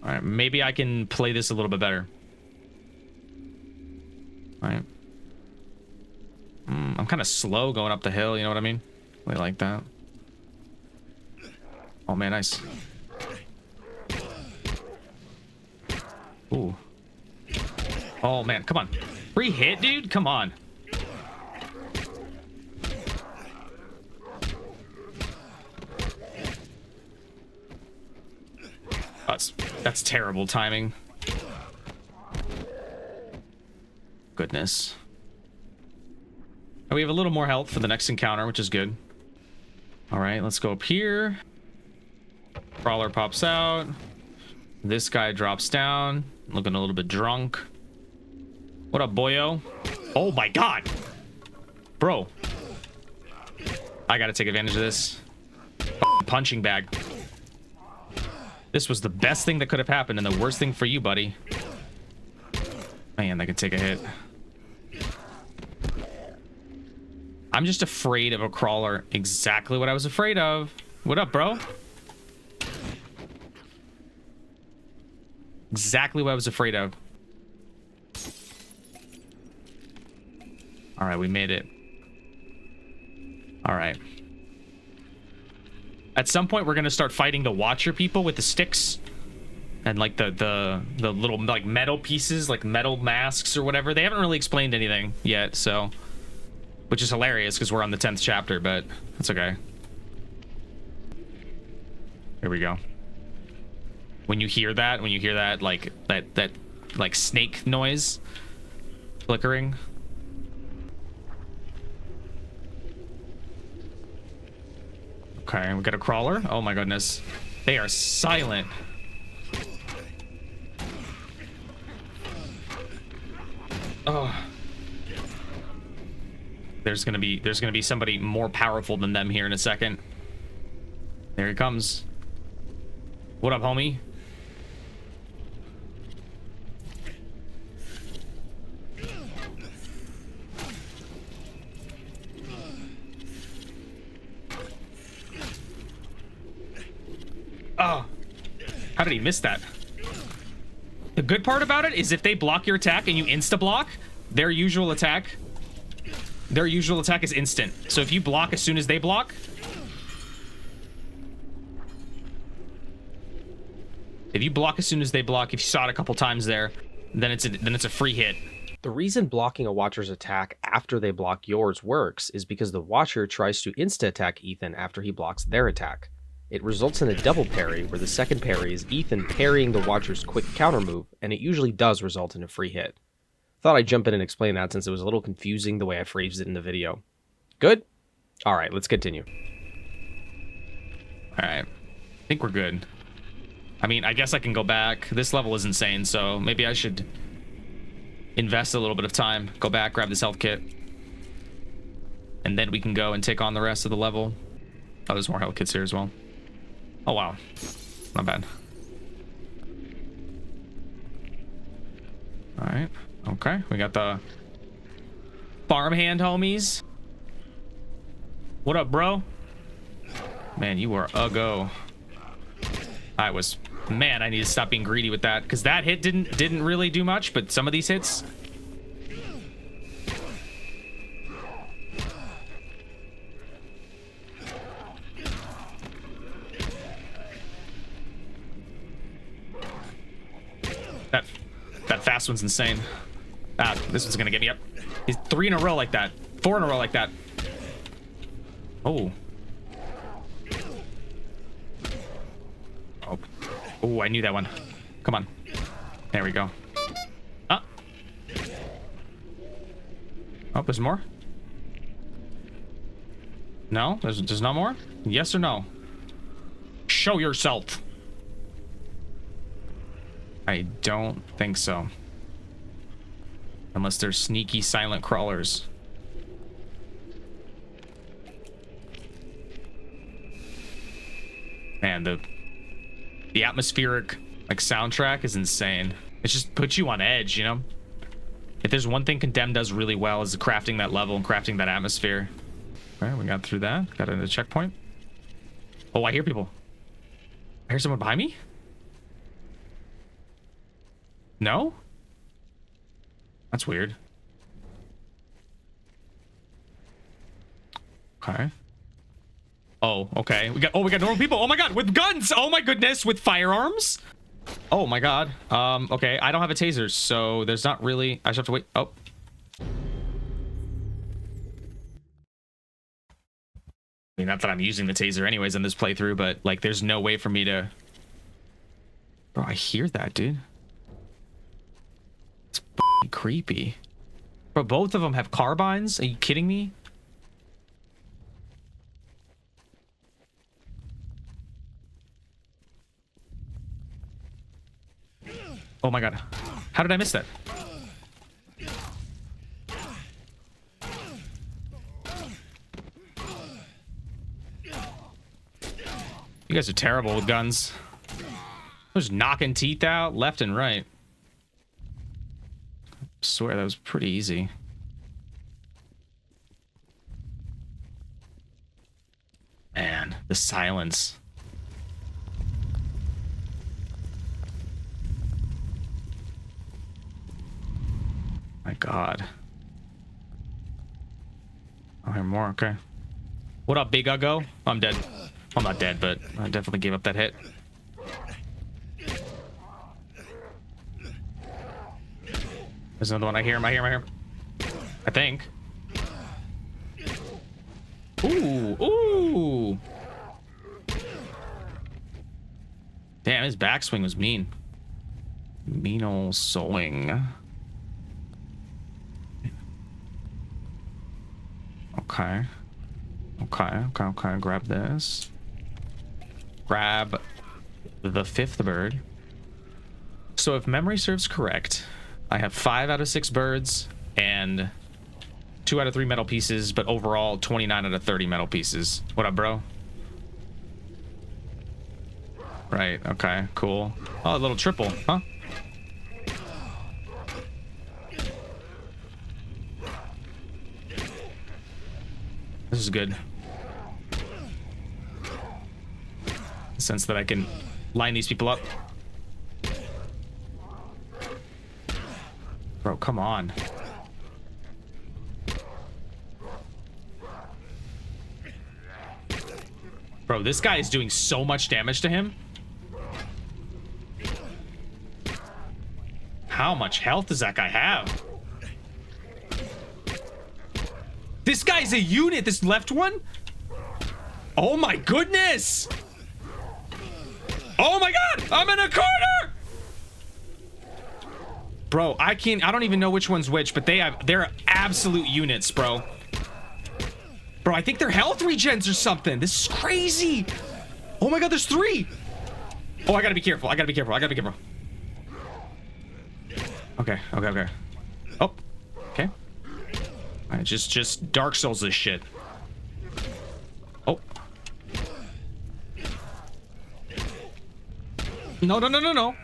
All right, maybe I can play this a little bit better. All right. I'm kind of slow going up the hill, you know what I mean? I like that. Oh man, nice. Ooh. Oh man, come on. Free hit, dude? Come on. That's terrible timing. Goodness. Oh, we have a little more health for the next encounter, which is good. All right, let's go up here. Crawler pops out. This guy drops down, looking a little bit drunk. What up, boyo? Oh my god! Bro. I gotta take advantage of this. Punching bag. This was the best thing that could have happened and the worst thing for you, buddy. Man, that could take a hit. I'm just afraid of a crawler. Exactly what I was afraid of. What up, bro? Exactly what I was afraid of. All right, we made it. All right. At some point, we're gonna start fighting the Watcher people with the sticks and like the little like metal pieces, like metal masks or whatever. They haven't really explained anything yet, so which is hilarious because we're on the 10th chapter, but that's okay. Here we go. When you hear that like that like snake noise flickering. Okay, we got a crawler. Oh my goodness. They are silent. Oh. There's gonna be somebody more powerful than them here in a second. There he comes. What up, homie? Oh, how did he miss that? The good part about it is if they block your attack and you insta-block, their usual attack is instant. So if you block as soon as they block, if you saw it a couple times there, then it's a free hit. The reason blocking a Watcher's attack after they block yours works is because the Watcher tries to insta-attack Ethan after he blocks their attack. It results in a double parry, where the second parry is Ethan parrying the Watcher's quick counter move, and it usually does result in a free hit. Thought I'd jump in and explain that since it was a little confusing the way I phrased it in the video. Good? Alright, let's continue. Alright. I think we're good. I mean, I guess I can go back. This level is insane, so maybe I should invest a little bit of time. Go back, grab this health kit. And then we can go and take on the rest of the level. Oh, there's more health kits here as well. Oh, wow. Not bad. Alright. Okay. We got the farmhand homies. What up, bro? Man, you are a go. Man, I need to stop being greedy with that, because that hit didn't really do much, but some of these hits. That fast one's insane. Ah, this one's gonna get me up. He's 3 in a row like that. 4 in a row like that. Oh. Oh, I knew that one. Come on. There we go. Ah. Oh, there's more? No? There's no more? Yes or no? Show yourself. I don't think so. Unless they're sneaky silent crawlers. Man, the atmospheric like soundtrack is insane. It just puts you on edge, you know? If there's one thing Condemned does really well is crafting that level and crafting that atmosphere. All right, we got through that. Got into the checkpoint. Oh, I hear people. I hear someone behind me? No? That's weird. Okay. Oh, okay. We got normal people. Oh my god, with guns! Oh my goodness, with firearms? Oh my god. Okay, I don't have a taser, so there's not really... I just have to wait. Oh. I mean, not that I'm using the taser anyways in this playthrough, but like there's no way for me to... Bro, I hear that, dude. It's f***ing creepy. Bro, both of them have carbines? Are you kidding me? Oh my god. How did I miss that? You guys are terrible with guns. Just knocking teeth out left and right. I swear that was pretty easy. Man, the silence. My god. Oh, here more, okay. What up, Big Uggo? I'm dead. I'm not dead, but I definitely gave up that hit. There's another one. I hear him. I think. Ooh, ooh. Damn, his backswing was mean. Mean ol' swing. Okay. Okay. Grab this. Grab the 5th bird. So if memory serves correct, I have 5 out of 6 birds and 2 out of 3 metal pieces, but overall 29 out of 30 metal pieces. What up, bro? Right, okay, cool. Oh, a little triple, huh? This is good. The sense that I can line these people up. Bro, come on. Bro, this guy is doing so much damage to him. How much health does that guy have? This guy's a unit, this left one? Oh my goodness! Oh my god! I'm in a corner! Bro, I don't even know which one's which, but they're absolute units, bro. Bro, I think they're health regens or something. This is crazy. Oh my god, there's 3. Oh, I gotta be careful. Okay. Oh, okay. Alright, just Dark Souls this shit. Oh. No.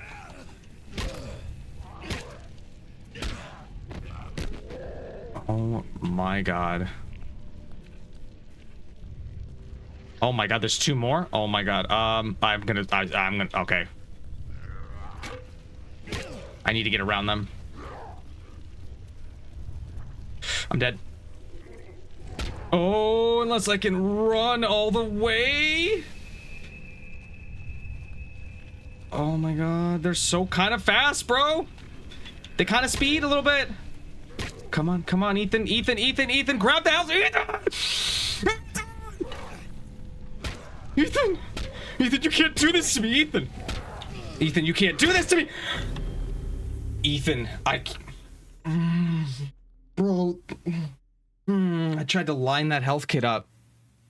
Oh my god. Oh my god, there's 2 more? Oh my god. I'm gonna okay. I need to get around them. I'm dead. Oh, unless I can run all the way. Oh my god, they're so kind of fast, bro. They kind of speed a little bit. Come on, Ethan, grab the house, Ethan, you can't do this to me, Ethan, you can't do this to me. Ethan, bro, I tried to line that health kit up.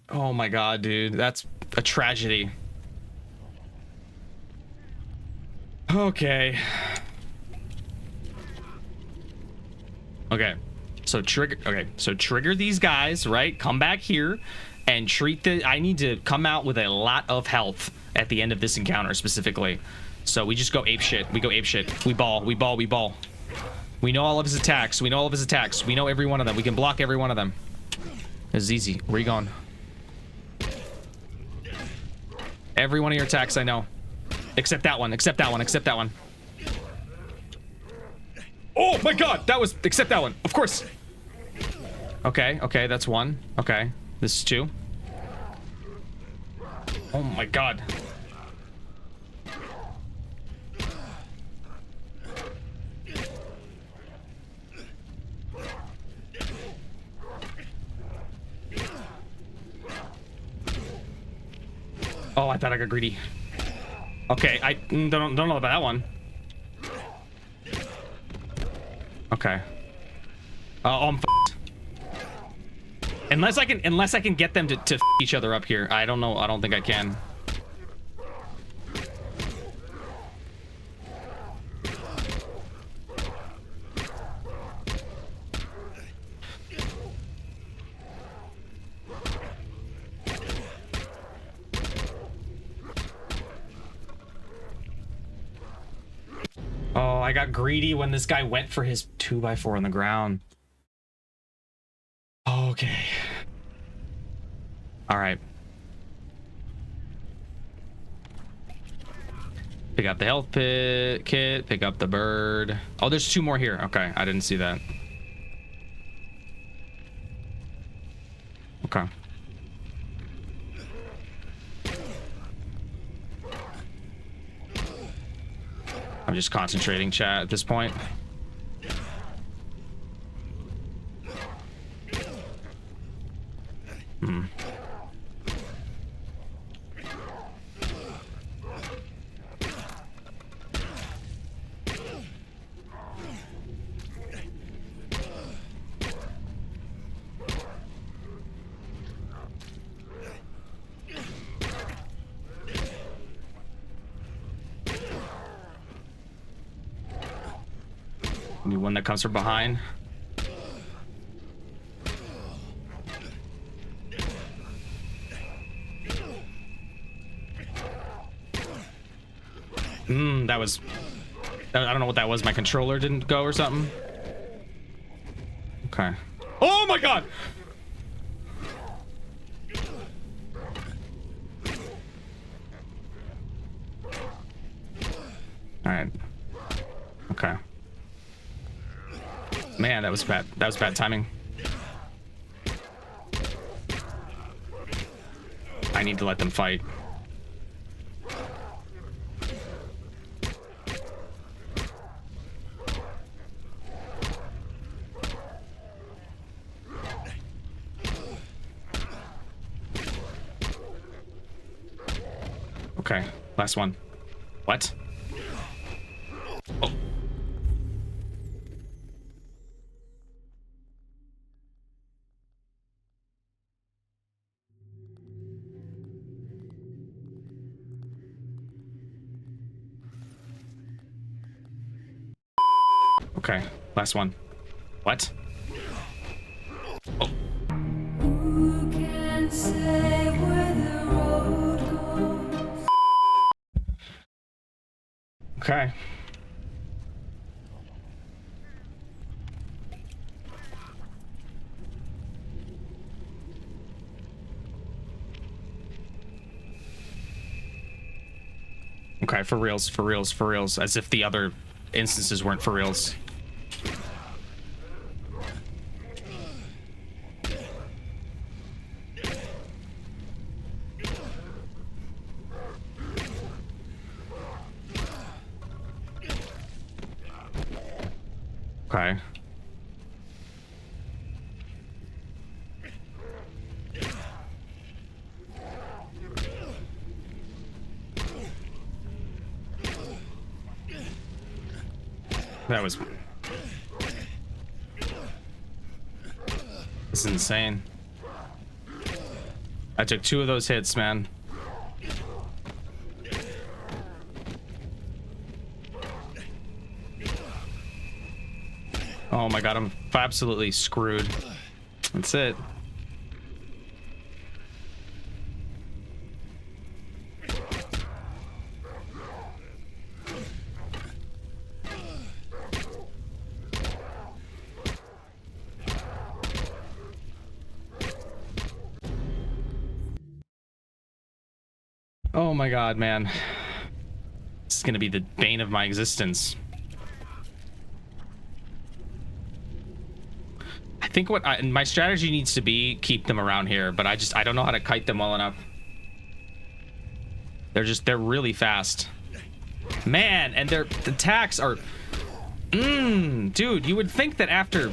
Oh my god, dude, that's a tragedy. Okay, so trigger these guys, right? Come back here and I need to come out with a lot of health at the end of this encounter specifically. So we just go ape shit. We ball. We know all of his attacks. We know every one of them. We can block every one of them. This is easy. Where are you going? Every one of your attacks I know. Except that one. Oh my god, except that one. Of course. Okay, that's 1. Okay, this is 2. Oh my god. Oh, I thought I got greedy. Okay, I don't know about that one. Okay. Oh, I'm f***ed. Unless I can get them to f*** each other up here. I don't know. I don't think I can. Oh, I got greedy when this guy went for his 2x4 on the ground. Okay. All right. Pick up the health kit, pick up the bird. Oh, there's 2 more here. Okay, I didn't see that. Okay. I'm just concentrating, chat, at this point. Hmm. Maybe one that comes from behind. That was... I don't know what that was. My controller didn't go or something. Okay. Oh my god! Alright. Okay. Man, that was bad. That was bad timing. I need to let them fight. Okay, last one. What? Oh. Okay, last one. What? Oh. Who can say where the road goes? Okay. Okay, for reals, for reals, for reals. As if the other instances weren't for reals. Okay. That was... This is insane. I took 2 of those hits, man. Oh my god, I'm absolutely screwed. That's it. Oh my god, man. This is gonna be the bane of my existence. I think what my strategy needs to be, keep them around here, but I don't know how to kite them well enough. They're really fast. Man, and their attacks are... dude, you would think that after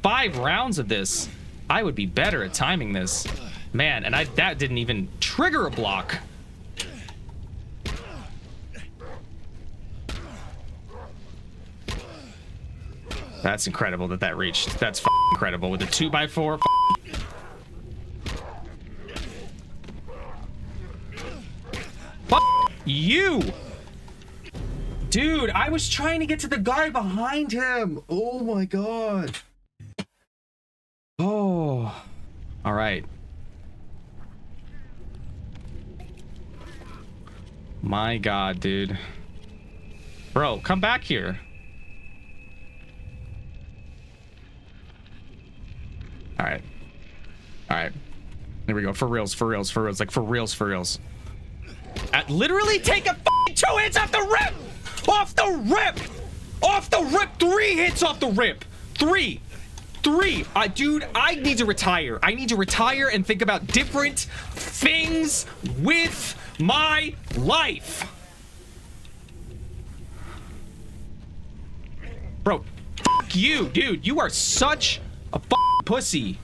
5 rounds of this, I would be better at timing this. Man, and that didn't even trigger a block. That's incredible that reached. That's f***ing incredible with the 2x4. You! Dude, I was trying to get to the guy behind him. Oh my god. Oh. All right. My god, dude. Bro, come back here. All right. All right. There we go. For reals, for reals, for reals. Like, for reals, for reals. Literally take a fucking 2 hits off the rip! Off the rip! Off the rip! 3 hits off the rip! 3! Dude, I need to retire. I need to retire and think about different things with my life. Bro, fuck you, dude. You are such a fucking pussy.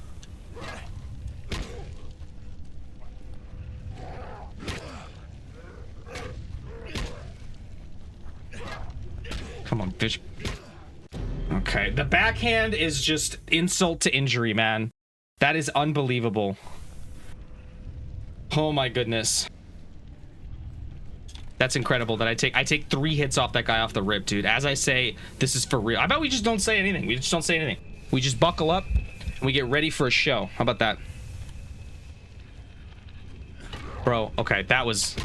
Come on, bitch. Okay, the backhand is just insult to injury, man. That is unbelievable. Oh my goodness. That's incredible that I take 3 hits off that guy off the rip, dude. As I say, this is for real. I bet we just don't say anything. We just don't say anything. We just buckle up and we get ready for a show. How about that? Bro, okay, that was...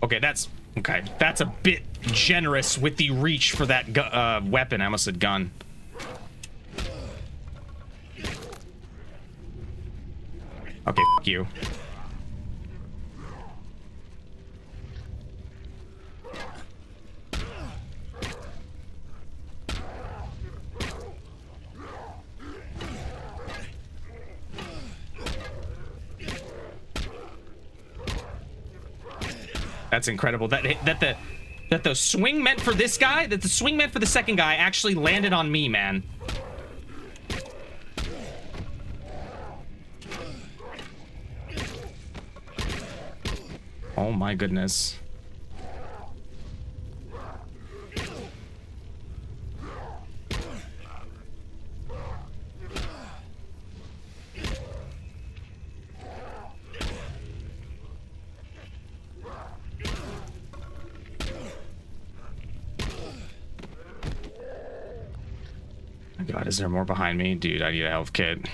Okay, that's a bit generous with the reach for that weapon. I almost said gun. Okay, f you. That's incredible. That the swing meant for this guy, that the swing meant for the second guy actually landed on me, man. Oh my goodness. God, is there more behind me? Dude, I need a health kit.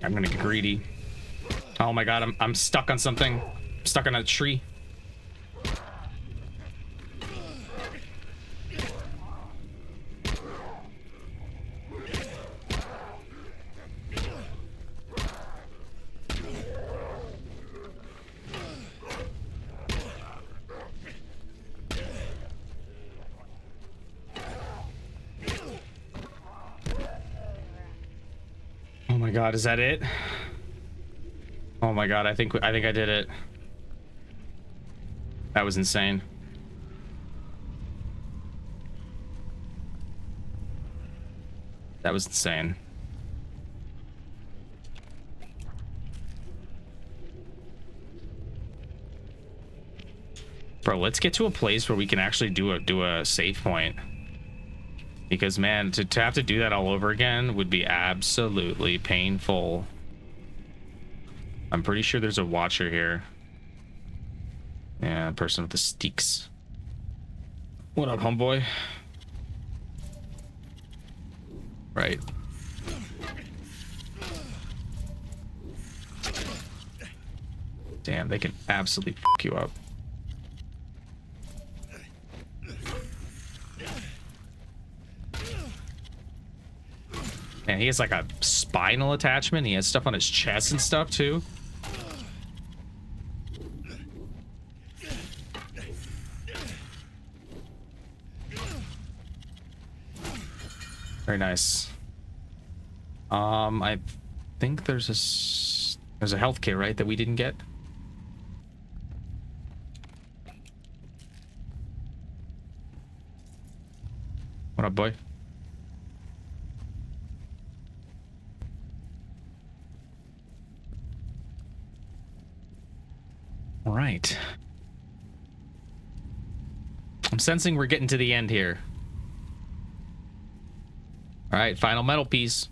I'm gonna get greedy. Oh my god, I'm stuck on something. I'm stuck on a tree. Oh my god, is that it? Oh my god, I think I did it. That was insane. That was insane. Bro, let's get to a place where we can actually do a save point. Because, man, to have to do that all over again would be absolutely painful. I'm pretty sure there's a watcher here. Yeah, person with the steaks. What up, homeboy? Right. Damn, they can absolutely fuck you up. And he has like a spinal attachment. He has stuff on his chest and stuff too. Very nice. I think there's a health kit, right, that we didn't get. What up, boy? All right. I'm sensing we're getting to the end here. All right, final metal piece.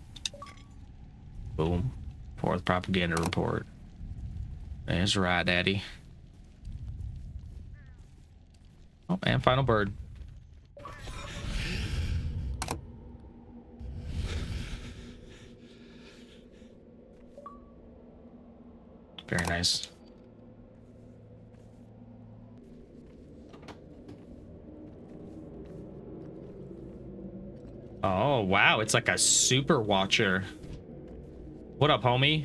Boom. Fourth propaganda report. That's right, Daddy. Oh, and final bird. Very nice. Oh, wow. It's like a super watcher. What up, homie?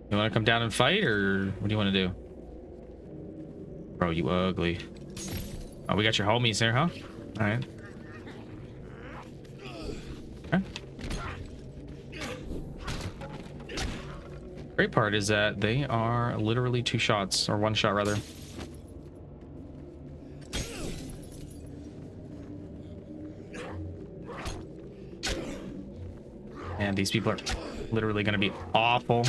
You want to come down and fight, or what do you want to do? Bro, you ugly. Oh, we got your homies there, huh? All right. Okay. Great part is that they are literally 2 shots, or 1 shot rather. And these people are literally going to be awful.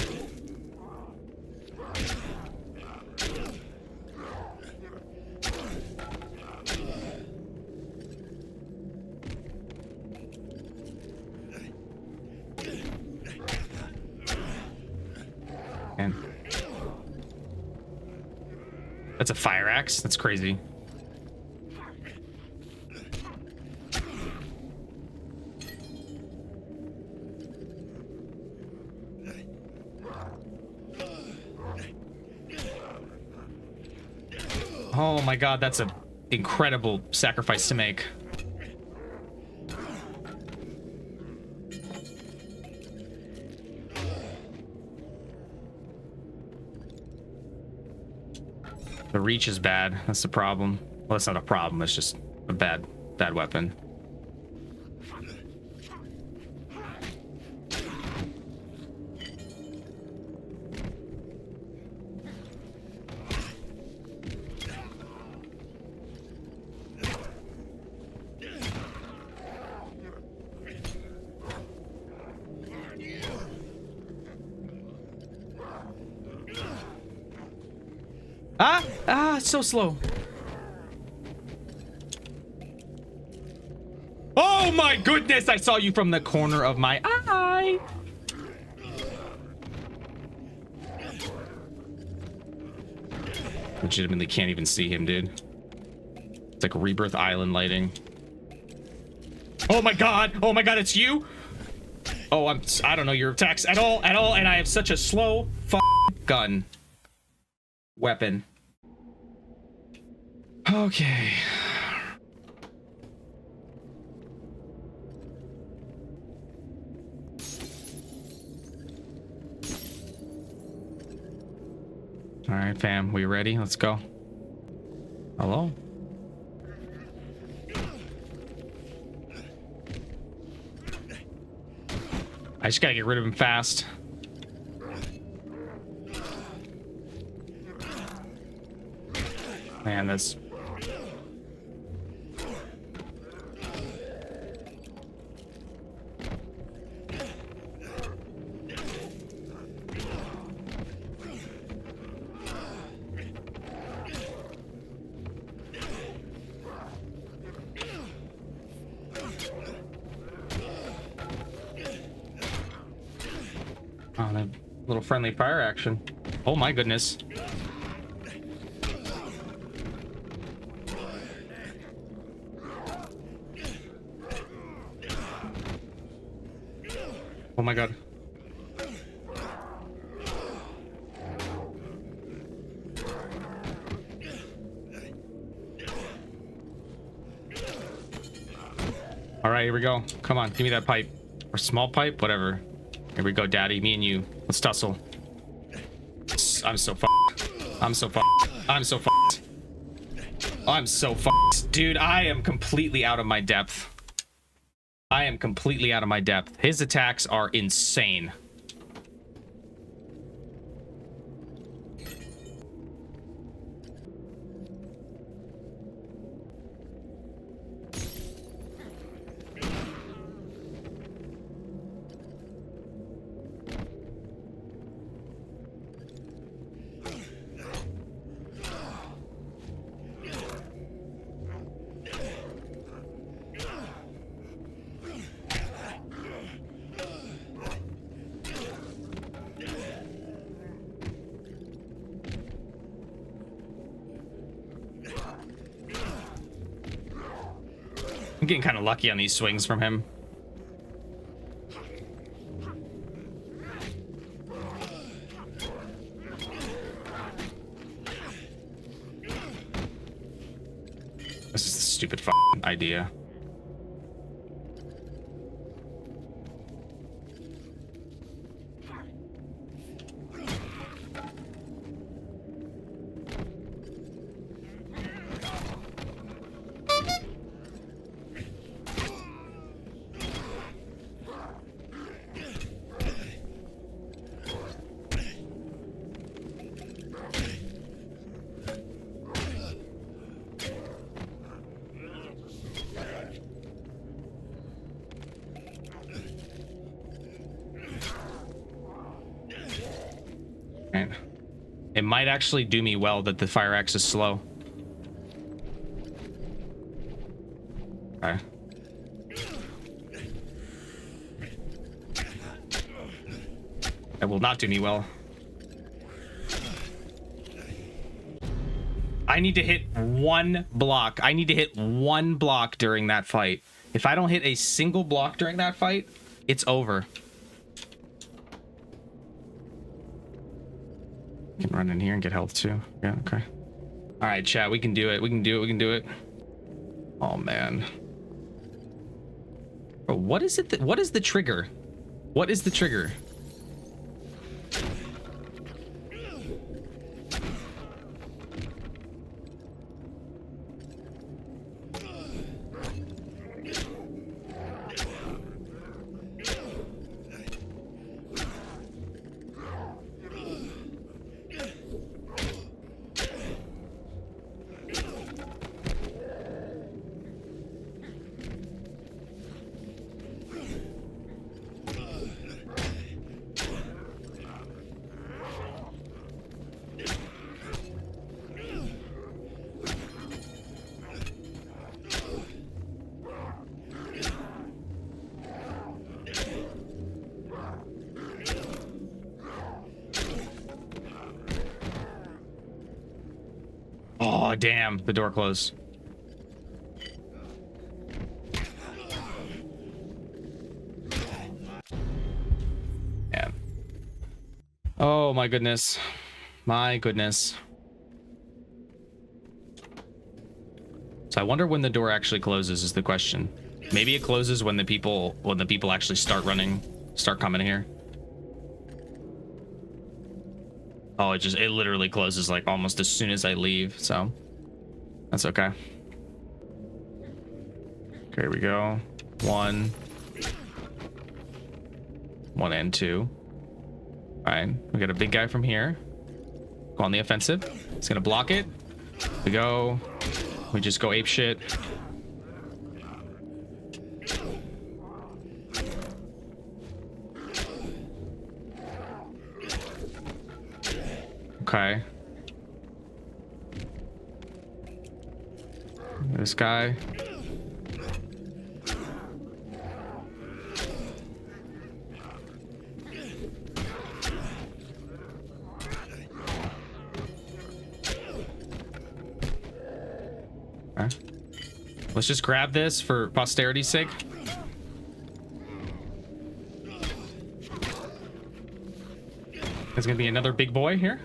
And that's a fire axe. That's crazy. Oh my god, that's an incredible sacrifice to make. The reach is bad. That's the problem. Well, that's not a problem. It's just a bad weapon. It's so slow. Oh my goodness, I saw you from the corner of my eye. Legitimately can't even see him, dude. It's like Rebirth Island lighting. Oh my god, it's you. Oh, I don't know your attacks at all, and I have such a slow gun weapon. Okay. All right, fam, we ready? Let's go. Hello? I just gotta get rid of him fast. Man, that's... Oh, that little friendly fire action. Oh my goodness. Oh my god. All right, here we go. Come on, give me that pipe. Or small pipe, whatever. Here we go, daddy. Me and you. Let's tussle. I'm so fucked. I'm so fucked. I'm so fucked. I'm so fucked. Dude, I am completely out of my depth. I am completely out of my depth. His attacks are insane. I'm getting kind of lucky on these swings from him. This is a stupid fucking idea. It might actually do me well that the fire axe is slow. Okay. It will not do me well. I need to hit one block. I need to hit one block during that fight. If I don't hit a single block during that fight, it's over. Can run in here and get health too. Yeah, okay. All right, chat, we can do it. We can do it. We can do it. Oh man. Bro, what is it? What is the trigger? What is the trigger? Oh, damn. The door closed. Man. Oh, my goodness. My goodness. So I wonder when the door actually closes is the question. Maybe it closes when the people actually start coming here. Oh, it literally closes like almost as soon as I leave, so that's okay. Okay, here we go. 1 and 2. All right, we got a big guy from here. Go on the offensive. It's gonna block it. We go. We just go ape shit. Okay. This guy. Okay. Let's just grab this for posterity's sake. There's gonna be another big boy here.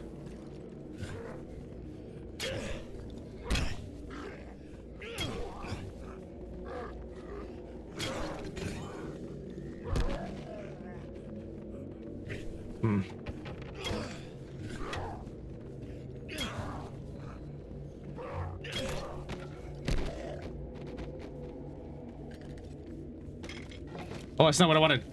Oh, that's not what I wanted.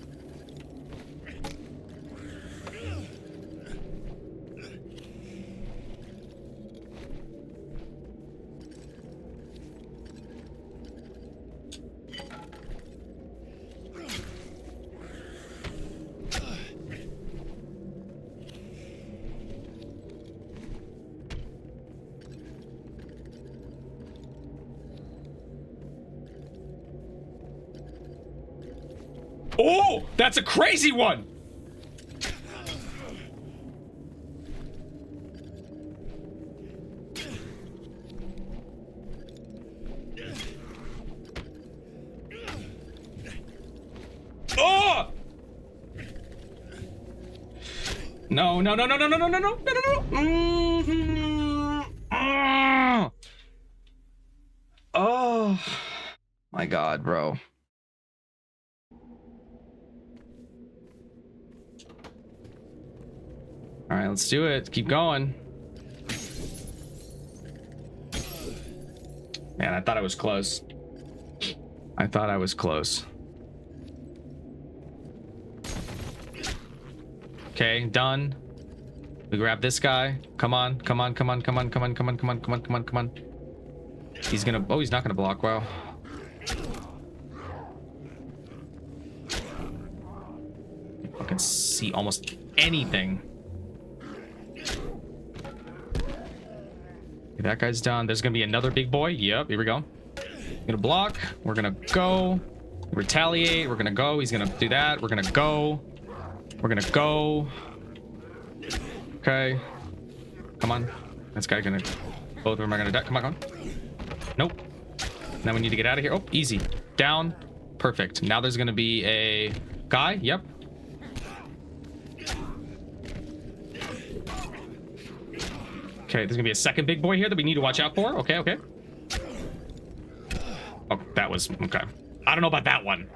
Oh, that's a crazy one. No, no, no, no, no, no, no, no, no, no, no, no. Oh my God, bro. All right, let's do it. Keep going. Man, I thought I was close. I thought I was close. Okay, done. We grab this guy. Come on, come on, come on, come on, come on, come on, come on, come on, come on, come on. He's gonna, oh, he's not gonna block. Wow. I can see almost anything. Okay, that guy's done. There's gonna be another big boy. Yep, here we go. Gonna block. We're gonna go. Retaliate. We're gonna go. He's gonna do that. We're gonna go. We're gonna go. Okay. Come on. This guy gonna, both of them are gonna die. Come on, come on. Nope. Now we need to get out of here. Oh, easy. Down. Perfect. Now there's gonna be a guy. Yep. Okay, there's gonna be a second big boy here that we need to watch out for. Okay, okay. Oh, that was okay. I don't know about that one.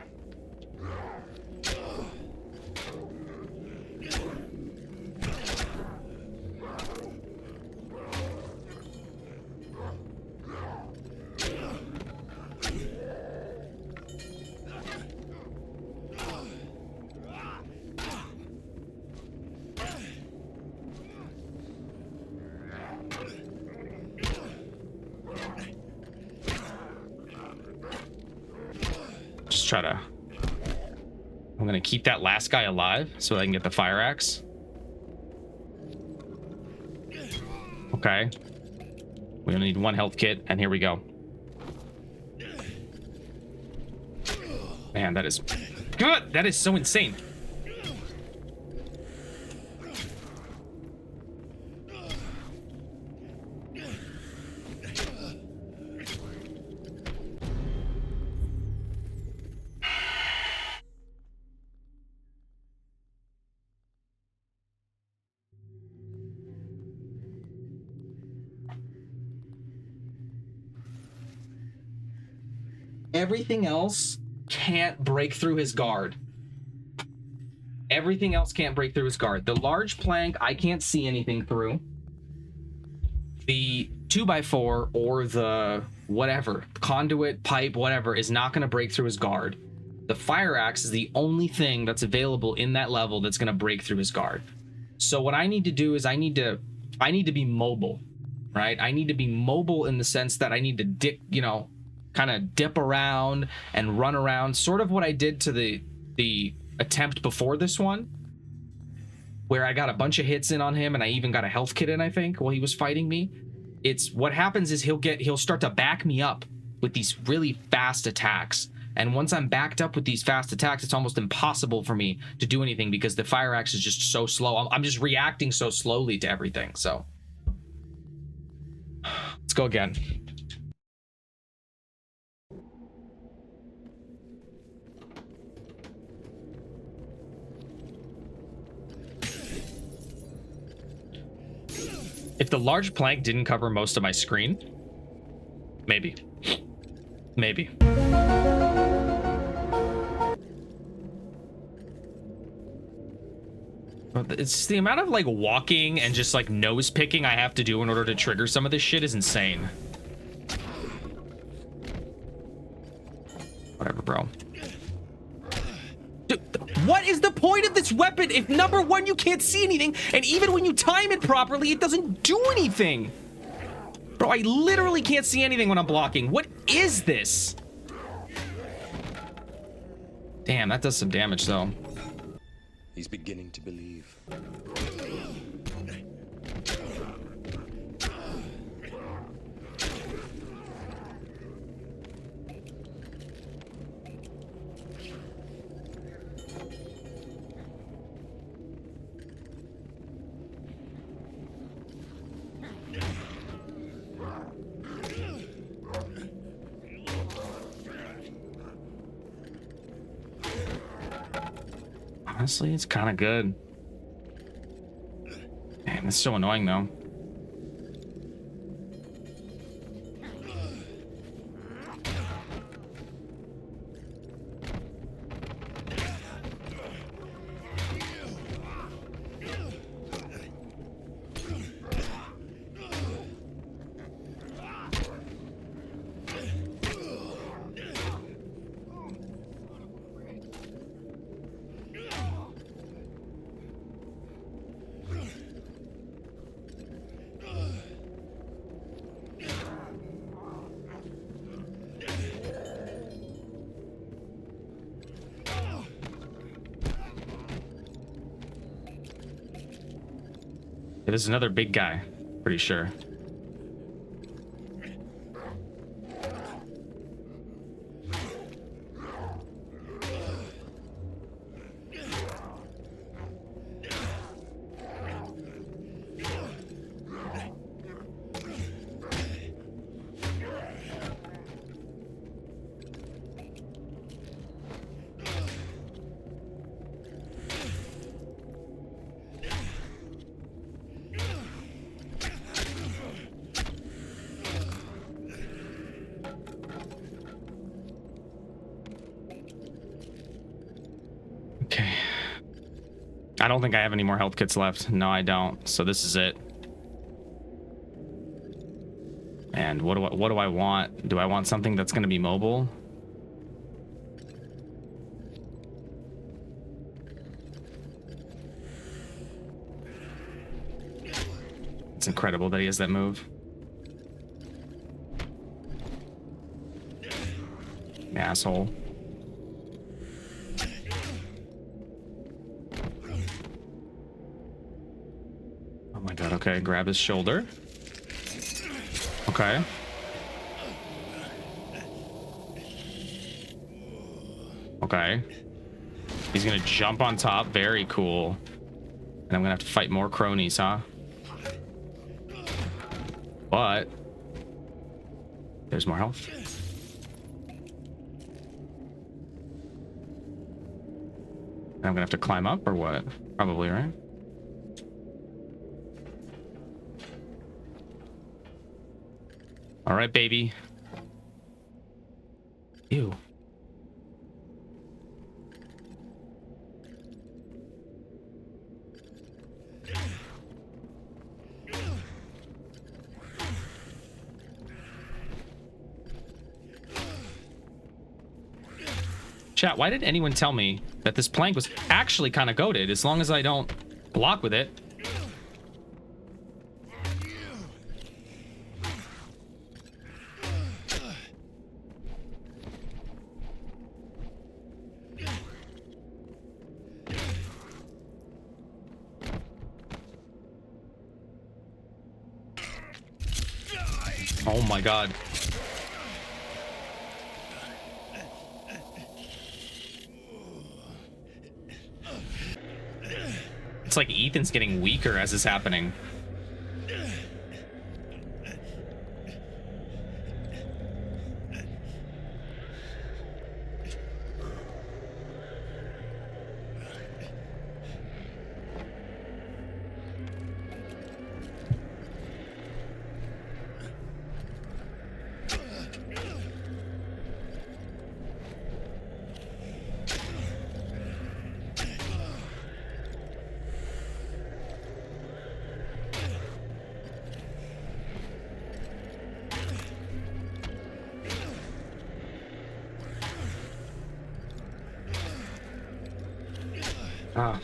Try to, I'm gonna keep that last guy alive so I can get the fire axe. Okay, we only need one health kit, and here we go. Man, that is good. That is so insane. Everything else can't break through his guard. Everything else can't break through his guard. The large plank, I can't see anything through. The 2x4 or the whatever, conduit, pipe, whatever, is not going to break through his guard. The fire axe is the only thing that's available in that level that's going to break through his guard. So what I need to do is I need to be mobile, right? I need to be mobile in the sense that I need to dip, kind of dip around and run around, sort of what I did to the attempt before this one, where I got a bunch of hits in on him and I even got a health kit in, I think, while he was fighting me. It's what happens is he'll start to back me up with these really fast attacks, and once I'm backed up with these fast attacks, it's almost impossible for me to do anything because the fire axe is just so slow. I'm just reacting so slowly to everything. So let's go again. If the large plank didn't cover most of my screen, maybe. Maybe. It's the amount of like walking and just like nose picking I have to do in order to trigger some of this shit is insane. Whatever, bro. Dude, what is the point of this weapon if number one, you can't see anything, and even when you time it properly, it doesn't do anything? Bro, I literally can't see anything when I'm blocking. What is this? Damn, that does some damage though. He's beginning to believe. Honestly, it's kind of good. Man, that's so annoying though. This is another big guy, pretty sure. I don't think I have any more health kits left. No, I don't. So this is it. And what do I want? Do I want something that's going to be mobile? It's incredible that he has that move. Asshole. Oh my god, okay, grab his shoulder. Okay. Okay. He's gonna jump on top, very cool. And I'm gonna have to fight more cronies, huh? But there's more health. And I'm gonna have to climb up or what? Probably, right? All right, baby. Ew. Chat, why did anyone tell me that this plank was actually kind of goated as long as I don't block with it? Oh my god. It's like Ethan's getting weaker as it's happening. Ah.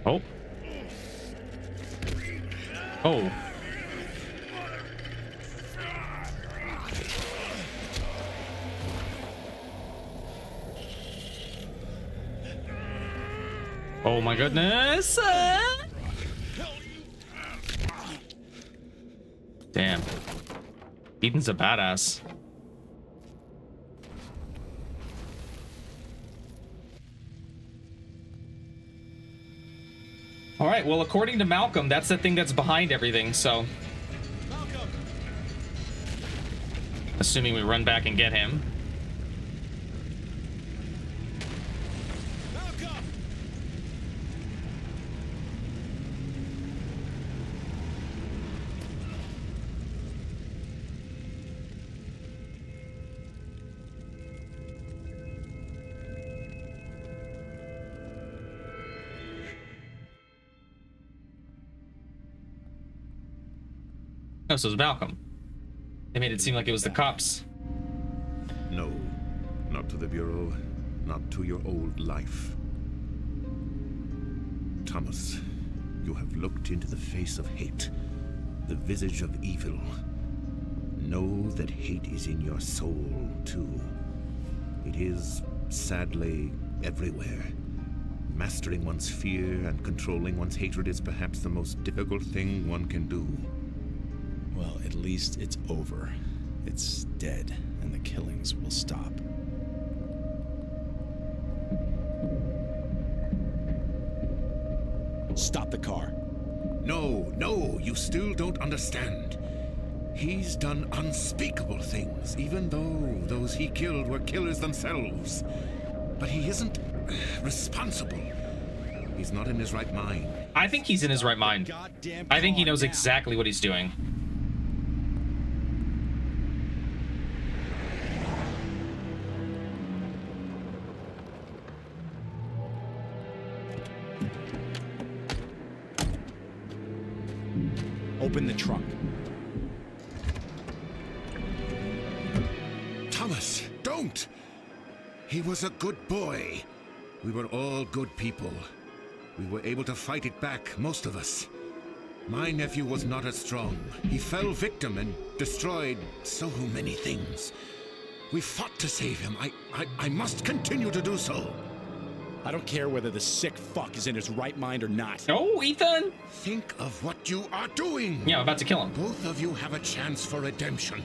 Oh. Oh. Oh my goodness. Damn. Ethan's a badass. All right, well, according to Malcolm, that's the thing that's behind everything, so. Assuming we run back and get him. Oh, so it's Malcolm. They made it seem like it was the cops. No, not to the Bureau, not to your old life. Thomas, you have looked into the face of hate, the visage of evil. Know that hate is in your soul, too. It is, sadly, everywhere. Mastering one's fear and controlling one's hatred is perhaps the most difficult thing one can do. Well, at least it's over. It's dead, and the killings will stop. Stop the car. No, you still don't understand. He's done unspeakable things, even though those he killed were killers themselves. But he isn't responsible. He's not in his right mind. I think he's in his right mind. I think he knows exactly what he's doing. Open the trunk. Thomas, don't! He was a good boy. We were all good people. We were able to fight it back, most of us. My nephew was not as strong. He fell victim and destroyed so many things. We fought to save him. I must continue to do so. I don't care whether the sick fuck is in his right mind or not. No, Ethan! Think of what you are doing! Yeah, I'm about to kill him. Both of you have a chance for redemption.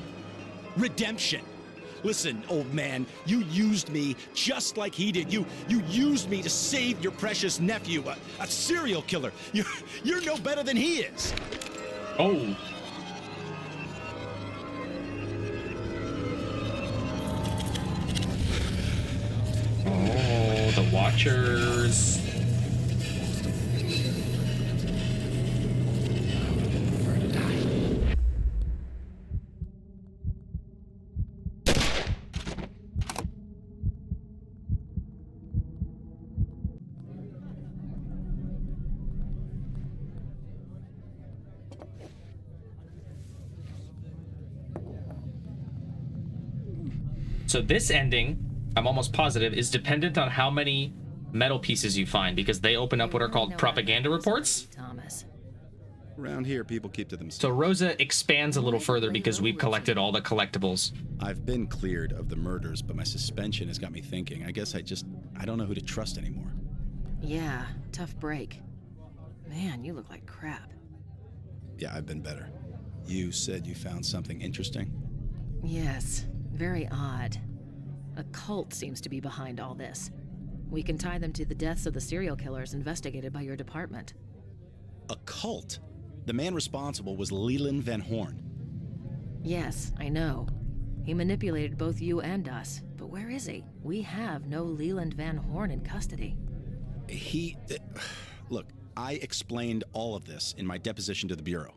Redemption? Listen, old man, you used me just like he did. You used me to save your precious nephew, a serial killer. You're no better than he is. Oh. Oh, the Watchers. So this ending, I'm almost positive, is dependent on how many metal pieces you find, because they open up what are called propaganda reports. Thomas. Around here, people keep to themselves. So Rosa expands a little further because we've collected all the collectibles. I've been cleared of the murders, but my suspension has got me thinking. I guess I don't know who to trust anymore. Yeah, tough break. Man, you look like crap. Yeah, I've been better. You said you found something interesting? Yes, very odd. A cult seems to be behind all this. We can tie them to the deaths of the serial killers investigated by your department. A cult? The man responsible was Leland Van Horn. Yes, I know. He manipulated both you and us. But where is he? We have no Leland Van Horn in custody. Look, I explained all of this in my deposition to the Bureau.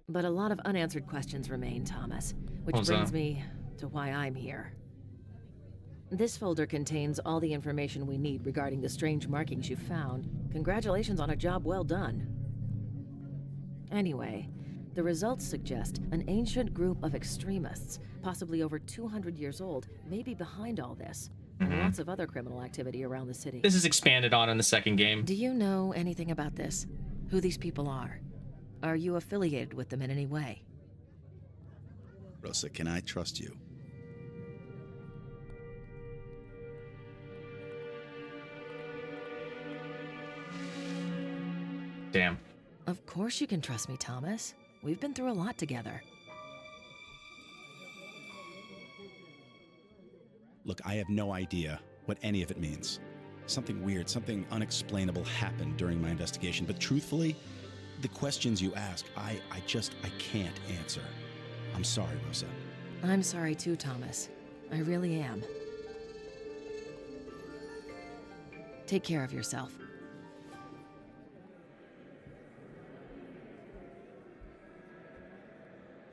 But a lot of unanswered questions remain, Thomas. Which brings me to why I'm here. This folder contains all the information we need regarding the strange markings you found. Congratulations on a job well done. Anyway, the results suggest an ancient group of extremists, possibly over 200 years old, may be behind all this. And lots of other criminal activity around the city. This is expanded on in the second game. Do you know anything about this? Who these people are? Are you affiliated with them in any way? Rosa, can I trust you? Damn. Of course you can trust me, Thomas. We've been through a lot together. Look, I have no idea what any of it means. Something weird, something unexplainable happened during my investigation, but truthfully, the questions you ask, I can't answer. I'm sorry, Rosa. I'm sorry too, Thomas. I really am. Take care of yourself.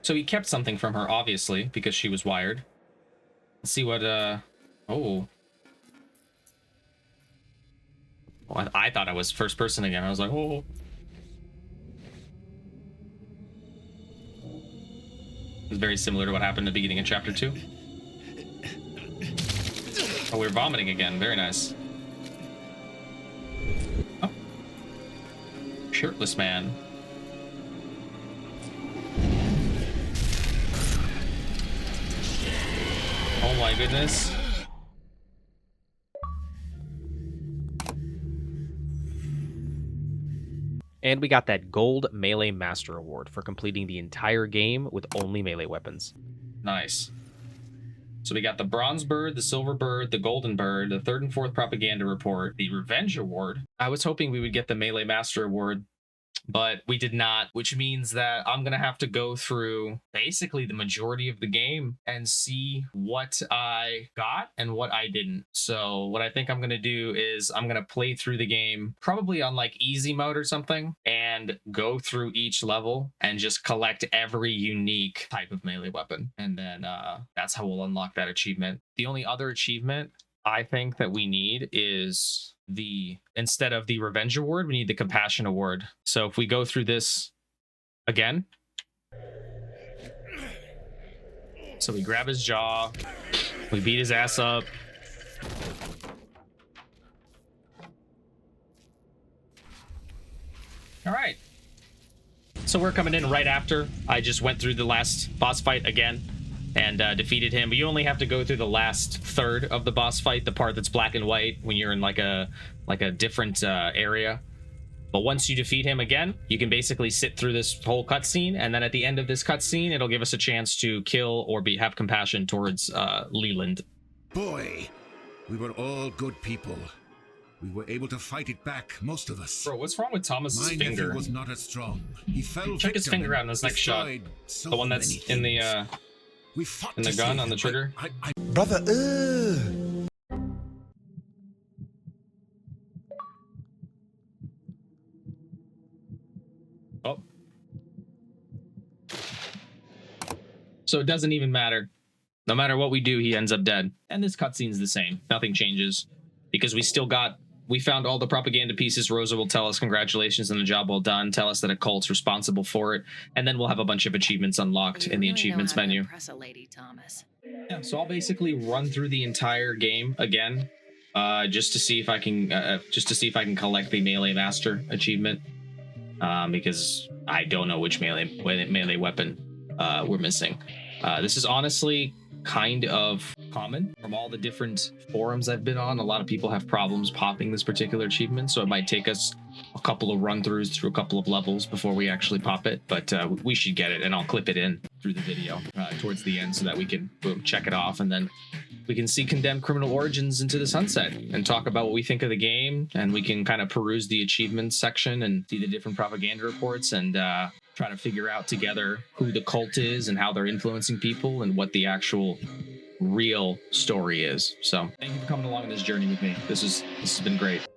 So he kept something from her, obviously, because she was wired. Let's see what, oh. Oh, I thought I was first person again. I was like, oh. It's very similar to what happened at the beginning of chapter 2. Oh, we're vomiting again. Very nice. Oh. Shirtless man. Oh my goodness. And we got that gold Melee Master Award for completing the entire game with only melee weapons. Nice. So we got the Bronze Bird, the Silver Bird, the Golden Bird, the 3rd and 4th Propaganda Report, the Revenge Award. I was hoping we would get the Melee Master Award, but we did not, which means that I'm going to have to go through basically the majority of the game and see what I got and what I didn't. So what I think I'm going to do is I'm going to play through the game probably on like easy mode or something and go through each level and just collect every unique type of melee weapon. And then that's how we'll unlock that achievement. The only other achievement I think that we need is instead of the Revenge Award, we need the Compassion Award. So if we go through this again, so we grab his jaw, we beat his ass up. All right. So we're coming in right after I just went through the last boss fight again and defeated him. But you only have to go through the last third of the boss fight, the part that's black and white when you're in like a different area. But once you defeat him again, you can basically sit through this whole cutscene, and then at the end of this cutscene, it'll give us a chance to kill or have compassion towards Leland. Boy, we were all good people. We were able to fight it back, most of us. Bro, what's wrong with Thomas's My finger? nephew was not as strong. He fell Check his finger out in this next shot. So the one that's in the gun on the trigger. Brother, Oh. So it doesn't even matter. No matter what we do, he ends up dead. And this cutscene's the same. Nothing changes. Because we found all the propaganda pieces. Rosa will tell us congratulations on the job well done, tell us that a cult's responsible for it, and then we'll have a bunch of achievements unlocked in the achievements menu. Impress a lady, Thomas. Yeah, so I'll basically run through the entire game again, just to see if I can collect the Melee Master achievement, because I don't know which melee weapon we're missing. This is honestly kind of common from all the different forums I've been on. A lot of people have problems popping this particular achievement, so it might take us a couple of run-throughs through a couple of levels before we actually pop it, but we should get it, and I'll clip it in through the video towards the end so that we can check it off, and then we can see Condemned Criminal Origins into the sunset and talk about what we think of the game, and we can kind of peruse the achievements section and see the different propaganda reports and try to figure out together who the cult is and how they're influencing people and what the actual real story is. So thank you for coming along on this journey with me. This has been great.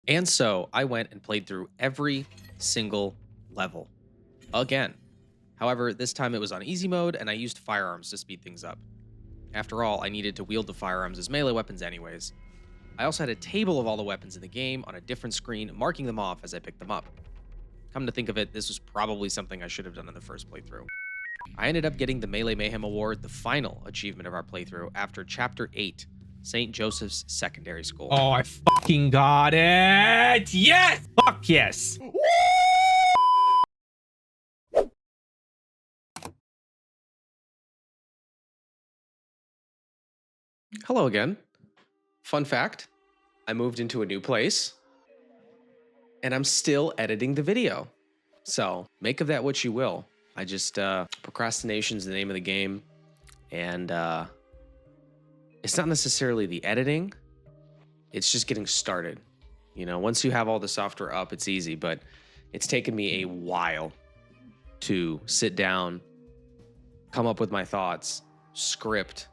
And so I went and played through every single level again. However, this time it was on easy mode and I used firearms to speed things up. After all, I needed to wield the firearms as melee weapons anyways. I also had a table of all the weapons in the game on a different screen, marking them off as I picked them up. Come to think of it, this was probably something I should have done in the first playthrough. I ended up getting the Melee Mayhem Award, the final achievement of our playthrough, after Chapter 8, St. Joseph's Secondary School. Oh, I fucking got it! Yes! Fuck yes! Hello again. Fun fact, I moved into a new place and I'm still editing the video. So make of that what you will. I just, procrastination's the name of the game. And it's not necessarily the editing, it's just getting started. You know, once you have all the software up, it's easy, but it's taken me a while to sit down, come up with my thoughts, script,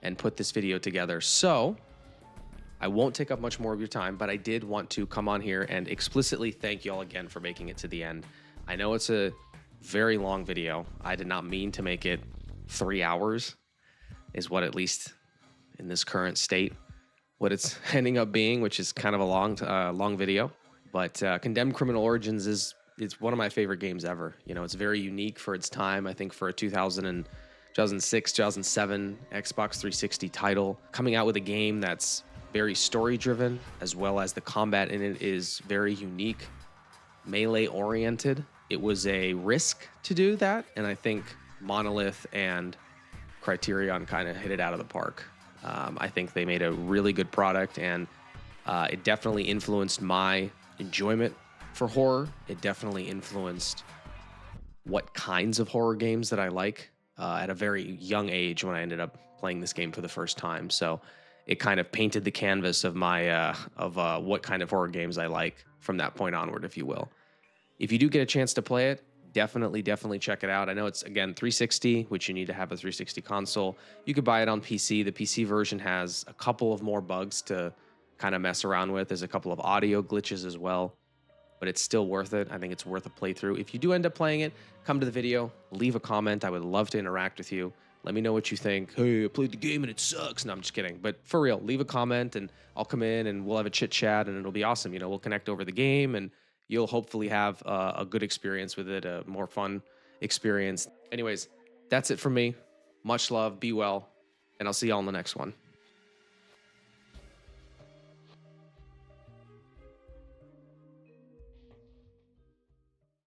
and put this video together. So I won't take up much more of your time, but I did want to come on here and explicitly thank y'all again for making it to the end. I know it's a very long video. I did not mean to make it 3 hours, is what, at least in this current state, what it's ending up being, which is kind of a long video. But Condemned Criminal Origins it's one of my favorite games ever. You know, it's very unique for its time. I think for a 2006, 2007 Xbox 360 title, coming out with a game that's very story driven, as well as the combat in it is very unique, melee oriented. It was a risk to do that, and I think Monolith and Criterion kind of hit it out of the park. I think they made a really good product, and it definitely influenced my enjoyment for horror. It definitely influenced what kinds of horror games that I like at a very young age when I ended up playing this game for the first time. So it kind of painted the canvas of my what kind of horror games I like from that point onward, if you will. If you do get a chance to play it, definitely check it out. I know it's, again, 360, which you need to have a 360 console. You could buy it on PC. The PC version has a couple of more bugs to kind of mess around with. There's a couple of audio glitches as well, but it's still worth it. I think it's worth a playthrough. If you do end up playing it, come to the video, leave a comment. I would love to interact with you. Let me know what you think. Hey, I played the game and it sucks. No, I'm just kidding. But for real, leave a comment and I'll come in and we'll have a chit chat and it'll be awesome. You know, we'll connect over the game and you'll hopefully have a good experience with it, a more fun experience. Anyways, that's it from me. Much love, be well, and I'll see y'all in the next one.